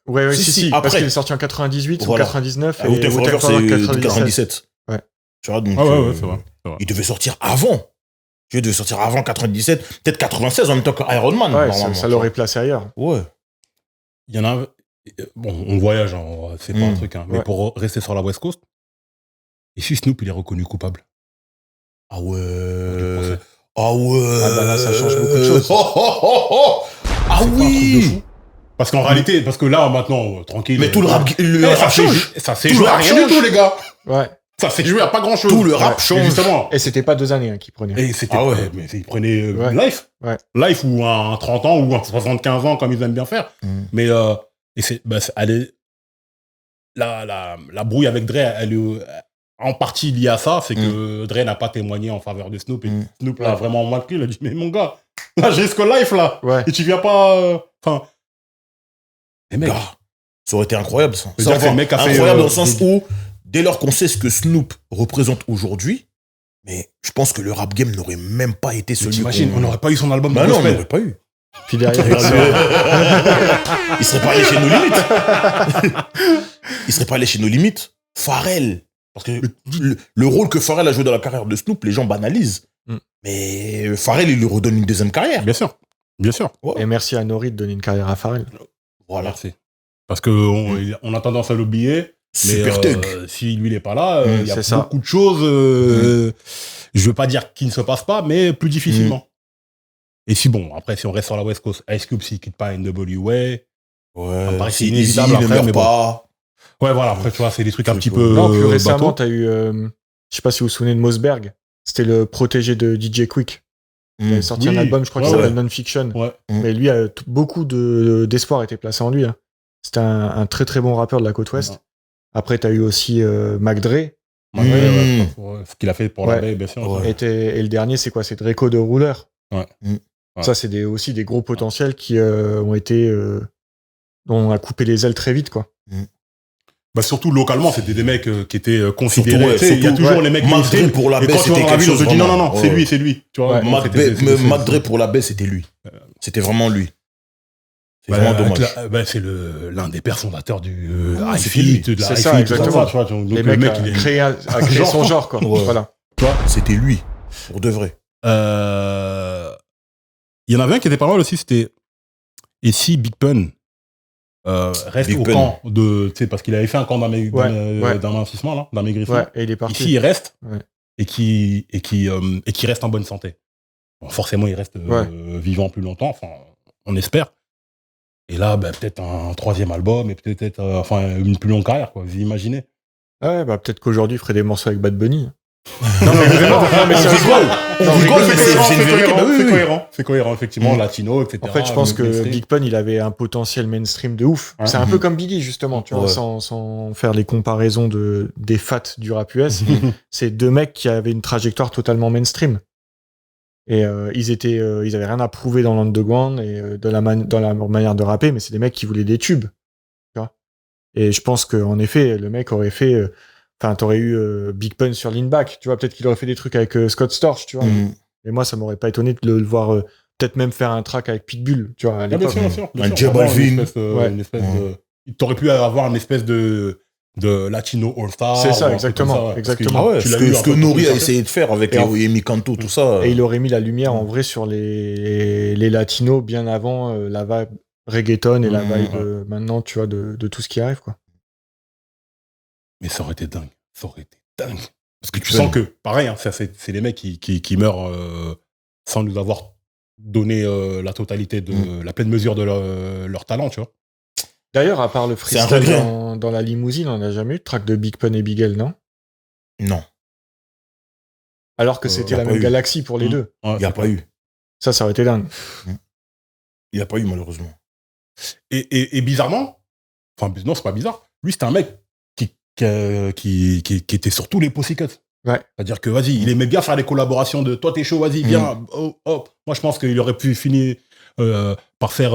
Ouais, Si, si. après. Parce qu'il est sorti en 98 Voilà. ou 99 et Wu-Tang Forever, c'est 97. 97. Ouais. Tu vois, donc, Ah ouais, c'est vrai. il devait sortir avant. Il devait sortir avant 97, peut-être 96 en même temps que Iron Man. Ouais, normalement, ça tu l'aurait placé ailleurs. vois. Ouais. Il y en a... Bon, on voyage, hein, c'est pas un truc, hein, mais Ouais. pour rester sur la West Coast, et si Snoop, il est reconnu coupable Ah du ouais. procès. Ah ouais. Ah bah là, ça change beaucoup de choses. Ah C'est pas un truc de oui. fou. Parce qu'en réalité, parce que là, maintenant, tranquille. Mais tout le rap, ça change. s'est Tout joué le à rap rien du change. tout, les gars. Ouais. Ça s'est joué à pas grand-chose. Tout le rap Mais change. justement. Et c'était pas 2 années qu'il prenait. Et c'était... Ah ouais. Mais il prenait Ouais. Life. Ouais. Life ou un 30 ans ou un 75 ans, comme ils aiment bien faire. Mais et la brouille avec Dre, elle est en partie liée à ça. C'est que Dre n'a pas témoigné en faveur de Snoop. Et Snoop l'a vraiment mal pris. Il a dit, mais mon gars, là, j'ai risque Life, là. Ouais. Et tu viens pas... Enfin... les mecs... Gars, ça aurait été incroyable, ça. veux dire que le mec a fait, Incroyable dans le sens où, dès lors qu'on sait ce que Snoop représente aujourd'hui, mais je pense que le rap game n'aurait même pas été celui T'imagines, on n'aurait pas eu son album Bah de non, on gospel. n'aurait pas eu. Puis derrière, Il serait pas allé chez nos limites. Il serait pas allé chez nos limites. Pharrell. Parce que le rôle que Pharrell a joué dans la carrière de Snoop, les gens banalisent. Mais Pharrell, il lui redonne une deuxième carrière. Bien sûr. Bien sûr. Et merci à Nori de donner une carrière à Pharrell. Voilà. Merci. Parce qu'on on a tendance à l'oublier. Super mais thug. si lui n'est pas là, il y a c'est ça. beaucoup de choses. Je veux pas dire qu'il ne se passe pas, mais plus difficilement. Et si bon, après, si on reste sur la West Coast, Ice Cube s'il quitte pas NWA. Ouais. paraît que c'est Si Easy inévitable ne après, meurt mais bon. pas. Ouais, voilà. Après, tu vois, c'est des trucs un petit peu. Non, plus récemment, bateau. t'as eu. Je sais pas si vous vous souvenez de Mosberg. C'était le protégé de DJ Quick. Il a sorti Oui. un album, je crois, qui Ouais, s'appelle ouais. Non-Fiction. Ouais. Mais lui, beaucoup d'espoir était placé en lui. Hein. C'était un très très bon rappeur de la côte ouest. Ouais. Après, t'as eu aussi Mac Dre. Ouais, ce qu'il a fait pour la Ouais. baie, bien sûr. Ouais. Et le dernier, c'est quoi? C'est Draco de Ruler. Ouais. Ouais. Ça, c'est aussi des gros potentiels qui ont été. dont on a coupé les ailes très vite, quoi. Bah, surtout localement, c'était des mecs qui étaient considérés. Surtout, ouais, tu sais, il y a surtout, toujours ouais. les mecs Mac mainstream. Dre pour la Et baie, quand tu vas c'était dans la quelque ville, on chose te dit non, non, vraiment. non, Ouais. c'est lui. Tu vois, Ouais. bon, Mac c'était- Dre pour la baie, c'était lui. C'était vraiment lui. C'est Bah, vraiment avec dommage. bah, c'est l'un des pères fondateurs du Ouais, Hi-Fi, c'était lui. de la C'est Hi-Fi, ça, tout exactement. tu vois, donc Les le mecs mec, a il est... créé son genre, quoi. Ouais. Voilà. C'était lui. Pour de vrai. Il y en avait un qui était pas mal aussi, c'était... Et si Big Pun reste Big au Pun. camp de... Tu sais, parce qu'il avait fait un camp Ouais. d'amincissement, là, d'amaigrissement. Ouais, et il est Et parti. s'il reste, Ouais. et qui reste en bonne santé. Bon, forcément, il reste vivant plus longtemps, enfin, on espère. Et là, ben, peut-être un troisième album, et peut-être une plus longue carrière, quoi. Vous imaginez? Ouais, bah peut-être qu'aujourd'hui, il ferait des morceaux avec Bad Bunny. Non, mais vraiment, non, mais on sérieusement, rigole. On Non, rigole, mais mais c'est une vérité. Bah oui, c'est oui. cohérent. C'est cohérent, effectivement, Mm. latino, etc. En fait, je pense que mainstream. Big Pun, il avait un potentiel mainstream de ouf. Ouais. C'est un peu comme Biggie, justement, tu vois, Ouais. sans faire les comparaisons des fats du rap US. C'est deux mecs qui avaient une trajectoire totalement mainstream. Et ils avaient rien à prouver dans l'underground et dans la manière de rapper, mais c'est des mecs qui voulaient des tubes. Tu vois. Et je pense qu'en effet, le mec aurait fait. Enfin, t'aurais eu Big Pun sur Lean Back, tu vois, peut-être qu'il aurait fait des trucs avec Scott Storch, tu vois. Et moi, ça m'aurait pas étonné de le voir peut-être même faire un track avec Pitbull, tu vois, à Ah, bien l'époque. sûr, bien sûr. Un J Balvin. Une espèce de... T'aurais pu avoir une espèce de latino all-star. C'est ça, ou un truc comme exactement, ça, ouais. Parce que exactement. Ah ouais, tu ce l'as eu que, un ce que peu Nori a comme ça. essayé de faire avec Et en- Emi Kanto, tout ça. Et il aurait mis la lumière en vrai sur les latinos bien avant la vibe reggaeton et la vibe maintenant, tu vois, de tout ce qui arrive, quoi. Mais ça aurait été dingue. Ça aurait été dingue. Parce que tu Ouais. sens que, pareil, hein, c'est les mecs qui meurent sans nous avoir donné la totalité de la pleine mesure de leur talent, tu vois. D'ailleurs, à part le C'est un freestyle regret. dans la limousine, on n'a jamais eu de track de Big Pun et Big L, non? Non, Alors que y c'était a la pas même eu. galaxie pour les deux. Ouais, il n'y a c'est pas clair. eu. Ça aurait été dingue. Il n'y a pas eu, malheureusement. Et bizarrement, enfin, non, c'est pas bizarre. Lui, c'était un mec qui était sur tous les Pussycats. Ouais. C'est-à-dire que, vas-y, il aimait bien faire des collaborations de toi, t'es chaud, vas-y, viens. Oh, oh. Moi, je pense qu'il aurait pu finir par faire.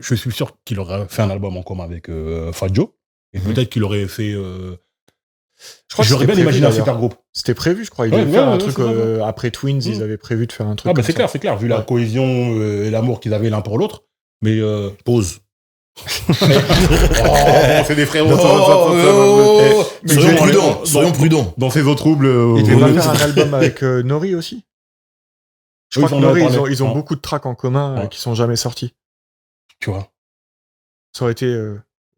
Je suis sûr qu'il aurait fait un album en commun avec Fat Joe. Et peut-être qu'il aurait fait. Je crois que J'aurais c'était bien prévu, imaginé un d'ailleurs. super groupe. C'était prévu, je crois. Ils Ouais, devaient faire ouais, un ouais, truc c'est ça. après Twins, ils avaient prévu de faire un truc. Ah, bah, comme c'est ça. clair, c'est clair, vu la Ouais. cohésion et l'amour qu'ils avaient l'un pour l'autre. Mais. Pause. Oh, c'est des frérots. Soyons prudents, soyons prudents. Dans ces eaux troubles. Ils devaient pas faire un album avec Nori aussi. Je Oui, crois ils que en avaient Nori, parlé. ils ont Ouais. beaucoup de tracks en commun Ouais. qui sont jamais sortis. Tu vois. Ça aurait été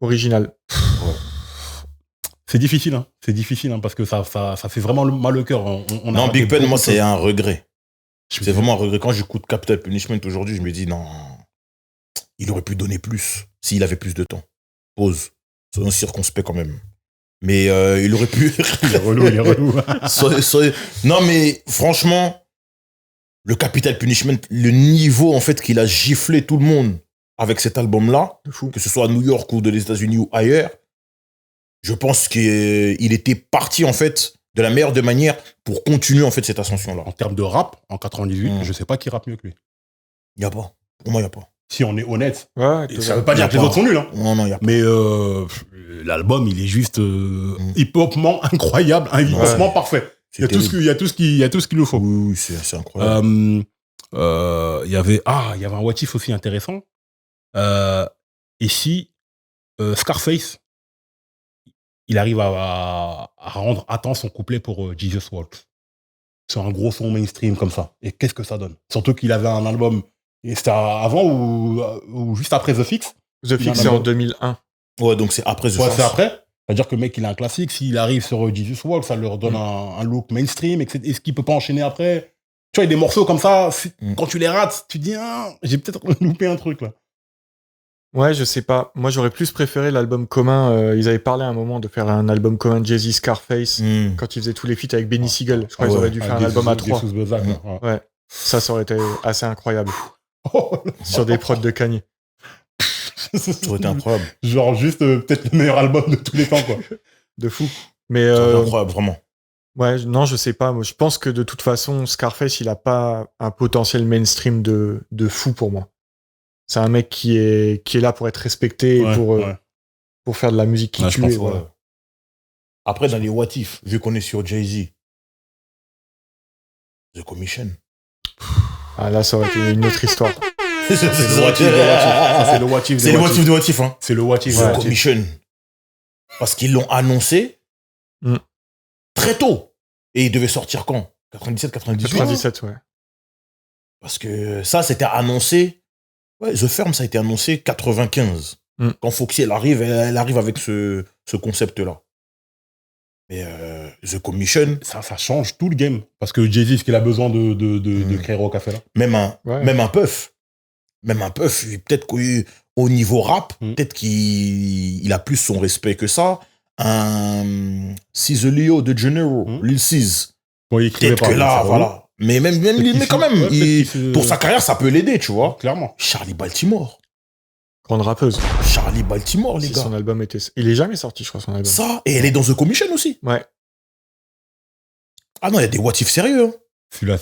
original. C'est difficile, hein. C'est difficile, hein, parce que ça fait vraiment mal au cœur. On a Non, raté Big Pun, beaucoup moi, de c'est choses. un regret. Je C'est me dis, vraiment un regret. Quand j'écoute Capital Punishment aujourd'hui, je me dis non, il aurait pu donner plus s'il avait plus de temps. Pause. Soyons circonspects quand même. Mais il aurait pu. Il est relou, il est relou. Non, mais franchement, le Capital Punishment, le niveau en fait qu'il a giflé tout le monde avec cet album-là, De fou. que ce soit à New York ou aux États-Unis ou ailleurs, je pense qu'il était parti en fait de la meilleure des manières pour continuer en fait cette ascension-là. En termes de rap, en 98, je sais pas qui rappe mieux que lui. Il n'y a pas. Pour moi, il n'y a pas. Si on est honnête, Ouais, et ça veut pas Y a dire que les pas. autres sont nuls, hein. Non, il n'y a pas. Mais l'album, il est juste hip-hopement incroyable, un hip-hopement parfait. Il y a tout ce qu'il nous faut. Oui, oui, c'est incroyable. Il y avait un what if aussi intéressant. Et si Scarface, il arrive à rendre à temps son couplet pour Jesus Walks. C'est un gros son mainstream comme ça. Et qu'est-ce que ça donne? Surtout qu'il avait un album, et c'était avant ou juste après The Fix. The Fix, c'est en 2001. Ouais, donc c'est après The Ouais, Source. c'est après. C'est-à-dire que le mec, il a un classique. S'il arrive sur Jesus Walks, ça leur donne un look mainstream. Est-ce qu'il peut pas enchaîner après? Tu vois, il y a des morceaux comme ça, quand tu les rates, tu te dis, j'ai peut-être loupé un truc là. Ouais, je sais pas. Moi, j'aurais plus préféré l'album commun. Ils avaient parlé à un moment de faire un album commun de Jay-Z Scarface quand ils faisaient tous les feats avec Benny Siegel. Je crois qu'ils auraient dû faire un album à 3. Ouais. Ça aurait été assez incroyable. Sur des prods de Kanye. Ça aurait été incroyable. Genre juste peut-être le meilleur album de tous les temps, quoi. De fou. Mais Ça aurait été incroyable, vraiment. ouais, non, je sais pas. Moi, je pense que de toute façon, Scarface, il a pas un potentiel mainstream de fou pour moi. C'est un mec qui est là pour être respecté et pour faire de la musique qui Ouais, tue. je pense, et voilà. ouais. Après, dans les What If, vu qu'on est sur Jay-Z, The Commission. Ah, là, ça aurait été une autre histoire. C'est le what if, c'est le what if. C'est le What If de What If, hein. C'est le what if. The Commission. Parce qu'ils l'ont annoncé très tôt. Et il devait sortir quand? 97, 98? 97, ouais. Parce que ça, c'était annoncé. Ouais, The Firm, ça a été annoncé 95. Quand Foxy, elle arrive avec ce concept-là. Mais The Commission. Ça change tout le game. Parce que Jay-Z, ce qu'il a besoin de créer au café là. Même un Puff. Même un Puff, peut-être qu'au niveau rap, peut-être qu'il a plus son respect que ça. un Ciselio de Janeiro, Lil Cis. Bon, il écrivait Peut-être pas. que là, voilà. Mais même mais quand même, pour sa carrière, ça peut l'aider, tu vois. Clairement. Charlie Baltimore. Grande rappeuse. Charlie Baltimore, les Si gars. son album était. Il est jamais sorti, je crois, son album. Ça, et elle est dans The Commission aussi. Ouais. Ah non, il y a des what if sérieux. Hein. Celui-là,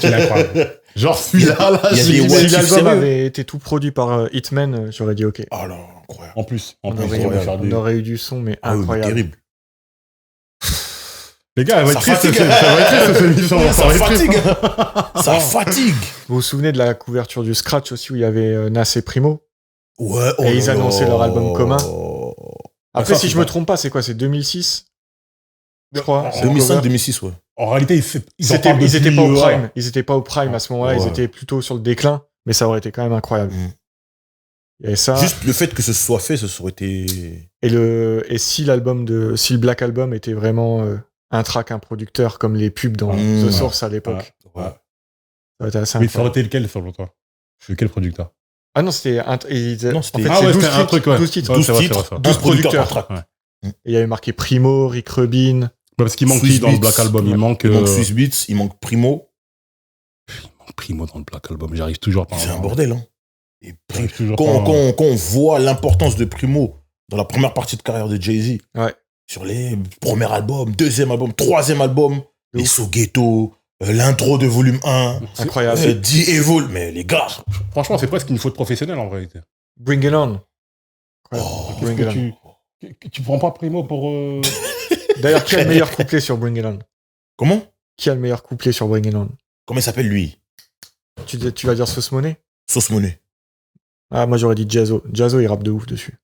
il est incroyable. Genre, celui-là, là, il y a Si des what si if l'album sérieux. avait été tout produit par Hitman, j'aurais dit ok. Ah là, incroyable. En plus, On on aurait, va faire on des... aurait eu du son, mais Ah oui, mais incroyable. terrible. Les gars, elle va être Ça triste, fatigue. ça va être triste, cette émission. Ça va être triste, fatigue. hein. Ça fatigue. Vous vous souvenez de la couverture du Scratch aussi où il y avait Nas et Primo? Ouais, oh Et ils là annonçaient là. leur album commun. Après, ça, si c'est je me pas- trompe pas, c'est quoi? C'est 2006? Je crois. C'est c'est 2005-2006, ouais. En réalité, ils en C'était, parlent ils étaient depuis, pas au voilà. prime. Ils étaient pas au prime à ce moment-là. Ils Ouais. étaient plutôt sur le déclin. Mais ça aurait été quand même incroyable. Et ça. Juste le fait que ce soit fait, ça aurait été... Et si si le Black Album était vraiment un track, un producteur, comme les pubs dans The Source à l'époque. Ouais. Ouais. Ça aurait été assez Mais ça aurait incroyable. été lequel, selon toi? Lequel producteur? Ah non, c'était Non, c'était- en fait, Ah c'est ouais, 12 c'était un titres, truc, ouais. 12 titres. Ouais, 12 c'est vrai, titres, c'est vrai. 12 producteurs producteurs. par track. Ouais. Et il y avait marqué Primo, Rick Rubin. Ouais, parce qu'il manque Swiss qui dans le Beats. Black Album? Il Ouais. manque... Il manque Swiss Beats, il manque Primo. Primo dans le Black Album, j'arrive toujours pas à C'est un voir. bordel, hein. Et J'arrive toujours quand, pas à- quand on voit l'importance de Primo dans la première partie de carrière de Jay-Z, Ouais. sur les premiers albums, deuxième album, troisième album, De les ouf. So Ghetto, l'intro de volume 1, Incroyable. D-Evol, mais les gars, Franchement, c'est presque une faute professionnelle, en réalité. Bring It On. oh, Bring It On. Tu prends pas Primo pour... D'ailleurs, qui a le meilleur couplet sur Bring It On? comment Qui a le meilleur couplet sur Bring It On? Comment il s'appelle lui Tu vas dire Sauce Money? Sauce Money. Ah, moi j'aurais dit Jazzo. Jazzo, il rappe de ouf dessus.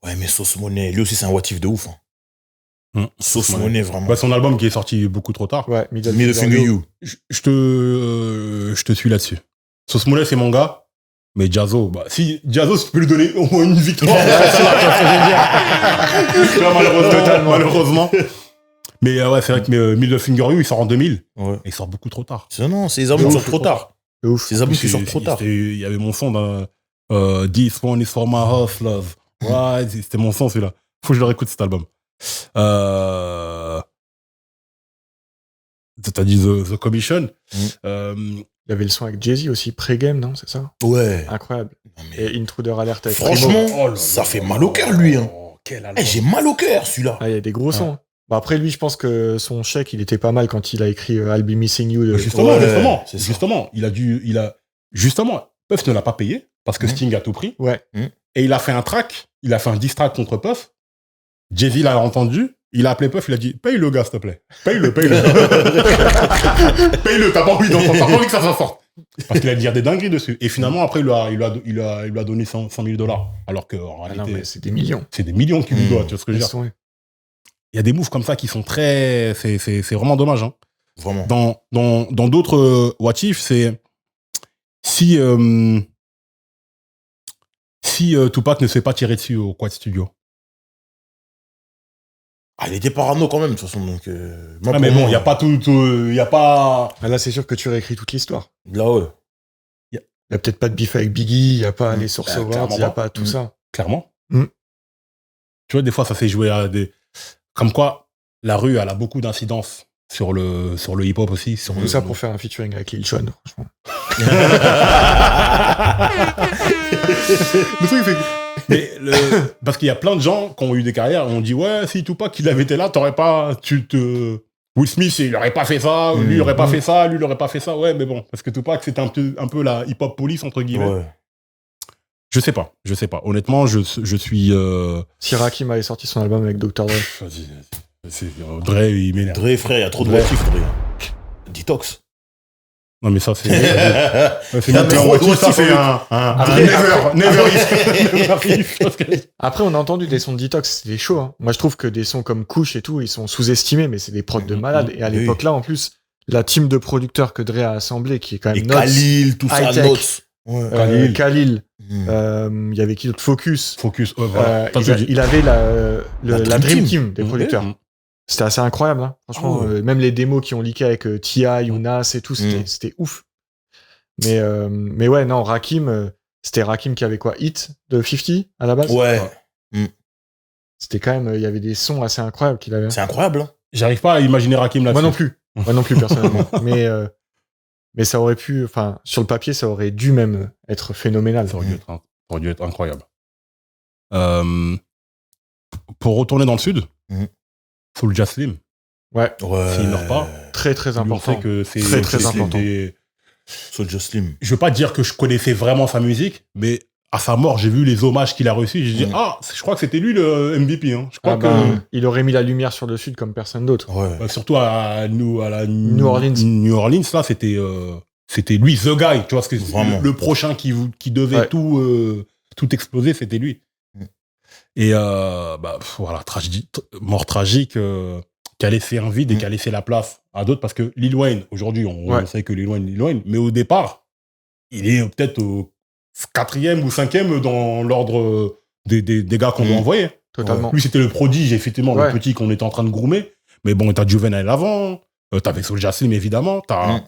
Ouais, mais Sauce Money, lui aussi c'est un what if de ouf. Hein. Sauce Money. Money, vraiment. Bah, son album qui est sorti beaucoup trop tard. Ouais, Middle Finger You. Je te suis là-dessus. Sauce Money, c'est mon gars. Mais Jazzo, bah, si Jazzo, tu peux lui donner au moins une victoire. Tu vois, malheureusement. Mais ouais, c'est vrai que Middle Finger You, il sort en 2000. Ouais. Et il sort beaucoup trop tard. Non, ces albums De sont ouf. trop tard. De ouf. Ces albums qui sortent trop tard. Il y avait mon son dans This One is for my hustlers. Ouais, c'était mon son celui-là. Faut que je le réécoute cet album. T'as dit The Commission. Il y avait le son avec Jay-Z aussi, Pre-Game, non? C'est ça? Ouais. Incroyable. Non, mais Et Intruder Alert avec franchement, Primo. ça fait mal au cœur, lui. Hein. Quel album. J'ai mal au cœur, celui-là. Ah, il y a des gros sons. Bah, après, lui, je pense que son chèque, il était pas mal quand il a écrit I'll Be Missing You. De... Justement, Ouais, c'est ça. Justement, Puff ne l'a pas payé parce que Sting a tout pris. Ouais. Et il a fait un track, il a fait un diss track contre Puff. Jay-Z l'a entendu, il a appelé Puff, il a dit paye le gars, s'il te plaît. Paye-le. Paye-le, t'as pas envie d'entendre, t'as pas envie que ça s'en sorte. Parce qu'il a dit des dingueries dessus. Et finalement, après, il lui a donné 100 000 $. Alors que, en Ah réalité, non, mais c'est des millions. c'est des millions qu'il lui doit, tu vois ce que je veux Laisse dire. tomber. Il y a des moves comme ça qui sont très. C'est vraiment dommage. Hein. Vraiment. Dans d'autres what if, c'est si Tupac ne s'est pas tiré dessus au Quad Studio. Ah, il était parano quand même, de toute façon. Donc, moi, Ah, mais pour bon, moi, il n'y a pas tout. Il n'y a pas. Ah, là, c'est sûr que tu réécris toute l'histoire. Là, ouais. Il y a peut-être pas de beef avec Biggie, il y a pas les Source Bah, Awards, clairement il y a pas. pas tout ça. Clairement. Mm. Tu vois, des fois, ça fait jouer à des. Comme quoi, la rue, elle a beaucoup d'incidence sur le hip-hop aussi. Sur Tout ça pour faire un featuring avec Lil Jon, franchement. Le truc, c'est que- Mais parce qu'il y a plein de gens qui ont eu des carrières, on dit ouais, si Tupac il avait été là, t'aurais pas, Will Smith il aurait pas fait ça, lui il aurait pas fait ça, lui il aurait pas fait ça, ouais, mais bon, parce que Tupac c'était un peu la hip hop police entre guillemets. Ouais. Je sais pas. Honnêtement, je suis. Si Rakim avait sorti son album avec Dr. Dre. Vas-y. Dre il m'énerve. Dre, frère, il y a trop de Dre. what if, Dre. Detox. Non mais ça c'est. C'est Non, même mais pas un what if, ça, c'est un never if. Parce que- Après, on a entendu des sons de Detox, c'était chaud. Hein. Moi, je trouve que des sons comme Couche et tout, ils sont sous-estimés, mais c'est des prods de malades. Et à Oui. l'époque-là, en plus, la team de producteurs que Dre a assemblée, qui est quand Et même Notes, Khalil, tout ça, High-Tech. Notes. Ouais. Khalil, Mm. il y avait qui d'autre? Focus. Focus. Voilà. T'as tout dit. Il avait la La Dream Dream Team des Mm. producteurs. Mm. C'était assez incroyable, hein. Franchement. Ah ouais. Même les démos qui ont leaké avec T.I. ou Nas et tout, c'était ouf. Mais ouais, non, Rakim, c'était Rakim qui avait quoi? Hit de 50 à la base? Ouais. c'était quand même, il y avait des sons assez incroyables qu'il avait. C'est incroyable. Hein. J'arrive pas à imaginer Rakim là-dessus. Moi non plus personnellement. Mais ça aurait pu, enfin, sur le papier, ça aurait dû même être phénoménal. Ça aurait dû être incroyable. Pour retourner dans le sud, Soulja Slim, Ouais, s'il meurt pas, très très lui important. montrer que c'est Très important. Soulja Slim. Je veux pas dire que je connaissais vraiment sa musique, mais à sa mort, j'ai vu les hommages qu'il a reçus. J'ai dit, je crois que c'était lui le MVP. Hein. Je crois il aurait mis la lumière sur le sud comme personne d'autre. Ouais. surtout à New Orleans. New Orleans, là, c'était lui, the guy. Tu vois, parce que Vraiment. le prochain qui devait tout exploser, c'était lui. Et voilà, mort tragique, qui a laissé un vide et qui a laissé la place à d'autres, parce que Lil Wayne, aujourd'hui, on sait que Lil Wayne, mais au départ, il est peut-être au 4e ou 5e dans l'ordre des gars qu'on doit envoyer. Totalement. Lui, c'était le prodige, effectivement, le petit qu'on était en train de groomer. Mais bon, t'as Juvenile avant, t'avais Soulja Slim, évidemment, t'as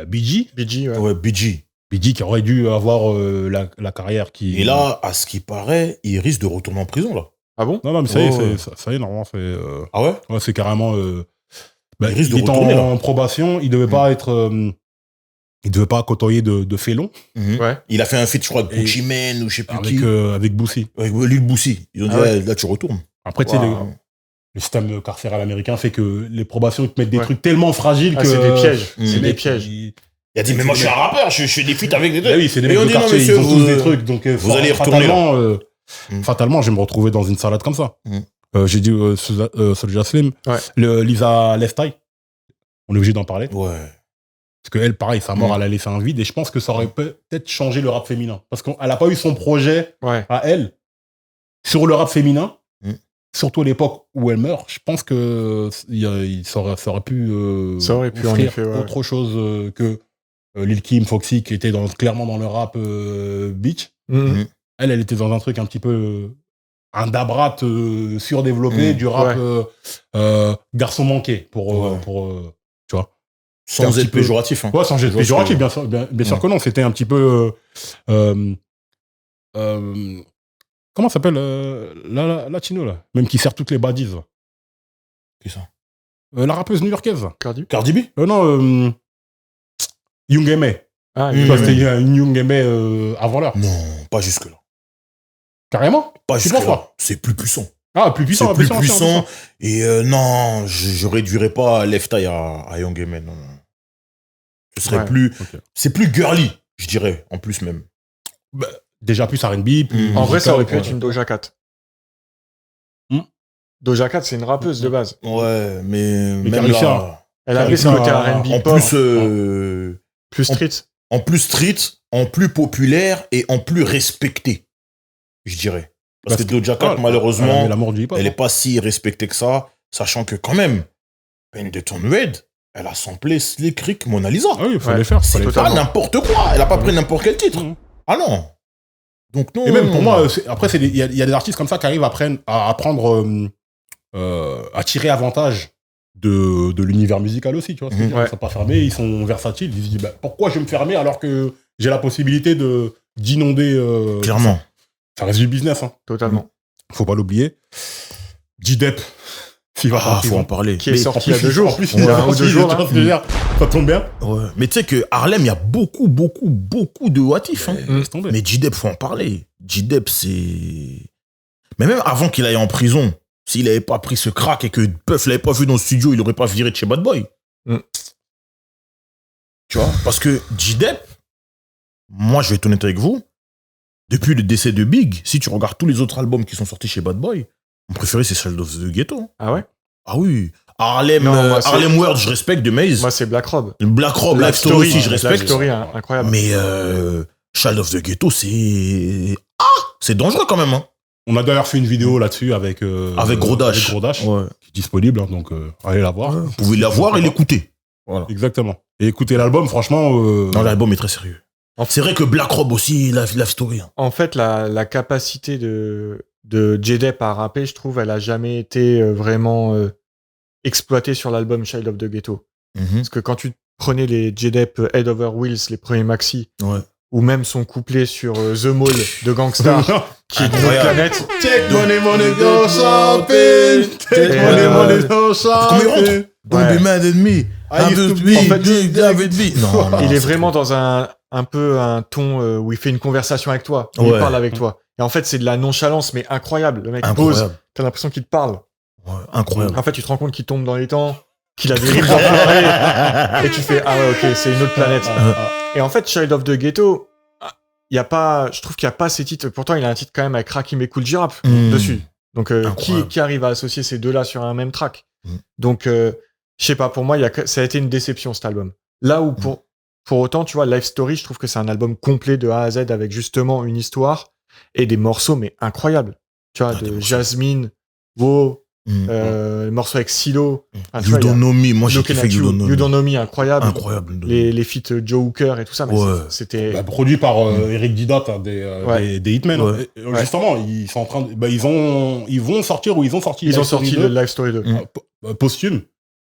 BG. Ouais, BG. BG qui aurait dû avoir la carrière qui... Et là, à ce qui paraît, il risque de retourner en prison, là. Ah bon? Non, mais ça y est, ça y est, normalement, c'est... Ah ouais? Ouais, c'est carrément... il risque de était retourner, en là. probation, il devait pas être... il devait pas côtoyer de félons. Ouais. Il a fait un feat, je crois, avec Gucci Mane ou je sais plus qui. Avec Boosie. Avec Lil Boosie. Ils ont dit, là, tu retournes. Après, tu sais, le système carcéral américain fait que les probations, ils te mettent des trucs tellement fragiles que... C'est des pièges. C'est des pièges. Il a dit, mais moi, je suis un rappeur, je fais des feats avec des deux. Oui, c'est des Et mecs on de dit, quartier, non, monsieur, ils ont tous des trucs. Donc, vous allez retourner, là. Fatalement, je vais me retrouver dans une salade comme ça. J'ai dit Soulja Slim. Lisa Left Eye. On est obligé d'en parler. Ouais. Parce qu'elle, pareil, sa mort, elle a laissé un vide. Et je pense que ça aurait peut-être changé le rap féminin. Parce qu'elle n'a pas eu son projet à elle sur le rap féminin. Surtout à l'époque où elle meurt. Je pense que ça aurait pu en effet, autre chose que Lil Kim, Foxy, qui était clairement dans le rap beach. Elle était dans un truc un petit peu... un dabrat surdéveloppé, du rap garçon manqué, pour tu vois. Sans être péjoratif. Hein. Ouais, sans être péjoratif, bien sûr que non. C'était un petit peu... comment s'appelle la Latino, là? Même qui sert toutes les baddies. Qui ça? La rappeuse new-yorkaise. Cardi B? Non, Young M.A. Ah, c'était une Young M.A. avant l'heure. Non, pas jusque-là. Carrément? Pas jusque-là. C'est plus puissant. Ah, plus puissant. C'est plus puissant. Et non, je réduirais pas Left Eye à Young M.A. Non. Ce serait plus... Okay. C'est plus girly, je dirais, en plus même. Bah, déjà plus R&B. En vrai, ça aurait pu être une Doja Cat. Doja Cat, c'est une rappeuse de base. Ouais, mais même là... Elle avait ce côté R&B en pop. Plus street. En plus street, en plus populaire et en plus respecté, je dirais. Parce que Doja Cat, malheureusement, elle n'est pas si respectée que ça, sachant que quand même, Pendleton Red, elle a samplé Slick Rick Mona Lisa. Ah oui, il fallait faire. C'est pas n'importe quoi. Elle a pas pris n'importe quel titre. Ah non. Donc non. Et même pour moi, après, il y a des artistes comme ça qui arrivent à prendre, à tirer avantage de l'univers musical aussi, tu vois. Ils ne sont pas fermés, ils sont versatiles. Ils se disent, pourquoi je vais me fermer alors que j'ai la possibilité d'inonder. Clairement. Ça reste du business. Hein. Totalement. Faut pas l'oublier. J-Dep. Faut en parler. Qui est sorti il y a 2 jours. En plus, il y a 2 jours. Ça tombe bien. Ouais. Mais tu sais que Harlem, il y a beaucoup de watifs. Hein. Mais J-Dep, faut en parler. J-Dep, c'est... Mais même avant qu'il aille en prison, s'il n'avait pas pris ce crack et que Puff l'avait pas vu dans le studio, il n'aurait pas viré de chez Bad Boy. Tu vois? Parce que J-Dep, moi, je vais être honnête avec vous, depuis le décès de Big, si tu regardes tous les autres albums qui sont sortis chez Bad Boy, mon préféré, c'est Child of the Ghetto. Ah ouais? Ah oui. Harlem World, je respecte, de Maze. Moi, c'est Black Rob. Black Rob, Life Story aussi, je respecte. Life Story, incroyable. Mais Child of the Ghetto, c'est... c'est dangereux quand même. Hein. On a d'ailleurs fait une vidéo là-dessus avec Gros Dash. Qui est disponible, hein, donc allez la voir. Vous pouvez la voir et l'écouter. Voilà. Exactement. Et écouter l'album, franchement... Non, l'album est très sérieux. C'est vrai que Black Rob aussi, Life Story. Hein. En fait, la capacité de J-Dep à rapper, je trouve, elle a jamais été vraiment exploitée sur l'album Child of the Ghetto. Parce que quand tu prenais les J-Dep Head Over Wheels, les premiers maxi, ou même son couplet sur The Mall de Gangstar, qui est d'une autre Incroyable. planète. Take money, go shopping. Take money, go Comment il rentre? shopping. Don't be mad at me. I used to be en fait, David B. Non, Il est c'est vraiment dans un peu un ton où il fait une conversation avec toi, où il Ouais. parle avec toi. Et en fait, c'est de la nonchalance, mais incroyable. Le mec pose, incroyable. t'as l'impression qu'il te parle. Ouais, incroyable. En fait, tu te rends compte qu'il tombe dans les temps, qu'il a des rimes d'enfoirés, et tu fais ah ouais, ok, c'est une autre planète. Et en fait, Child of the Ghetto, il y a pas, je trouve qu'il y a pas ces titres. Pourtant, il a un titre quand même avec Rakim et Cool J-Rap dessus. Donc, Incroyable. qui arrive à associer ces deux-là sur un même track? Mm. Donc, je sais pas, pour moi, ça a été une déception cet album. Là où, pour autant, tu vois, Life Story, je trouve que c'est un album complet de A à Z avec justement une histoire et des morceaux, mais incroyables. Tu vois, Ah, des de morceaux. Jasmine, Wo, le morceau avec Silo. Enfin, tu You vois, il y a Don't Know Me. Moi, j'ai Look kiffé at You Don't Know You Me. Don't Know Me, incroyable. Incroyable. Les feats Joe Hooker et tout ça, mais Ouais. c'était. Bah, produit par Eric Didat, hein, des Hitmen. Ouais. Et, justement, ils sont en train de, ils vont sortir ou ils ont sorti. Ils ont Life Story sorti 2, le Life Story 2. posthume.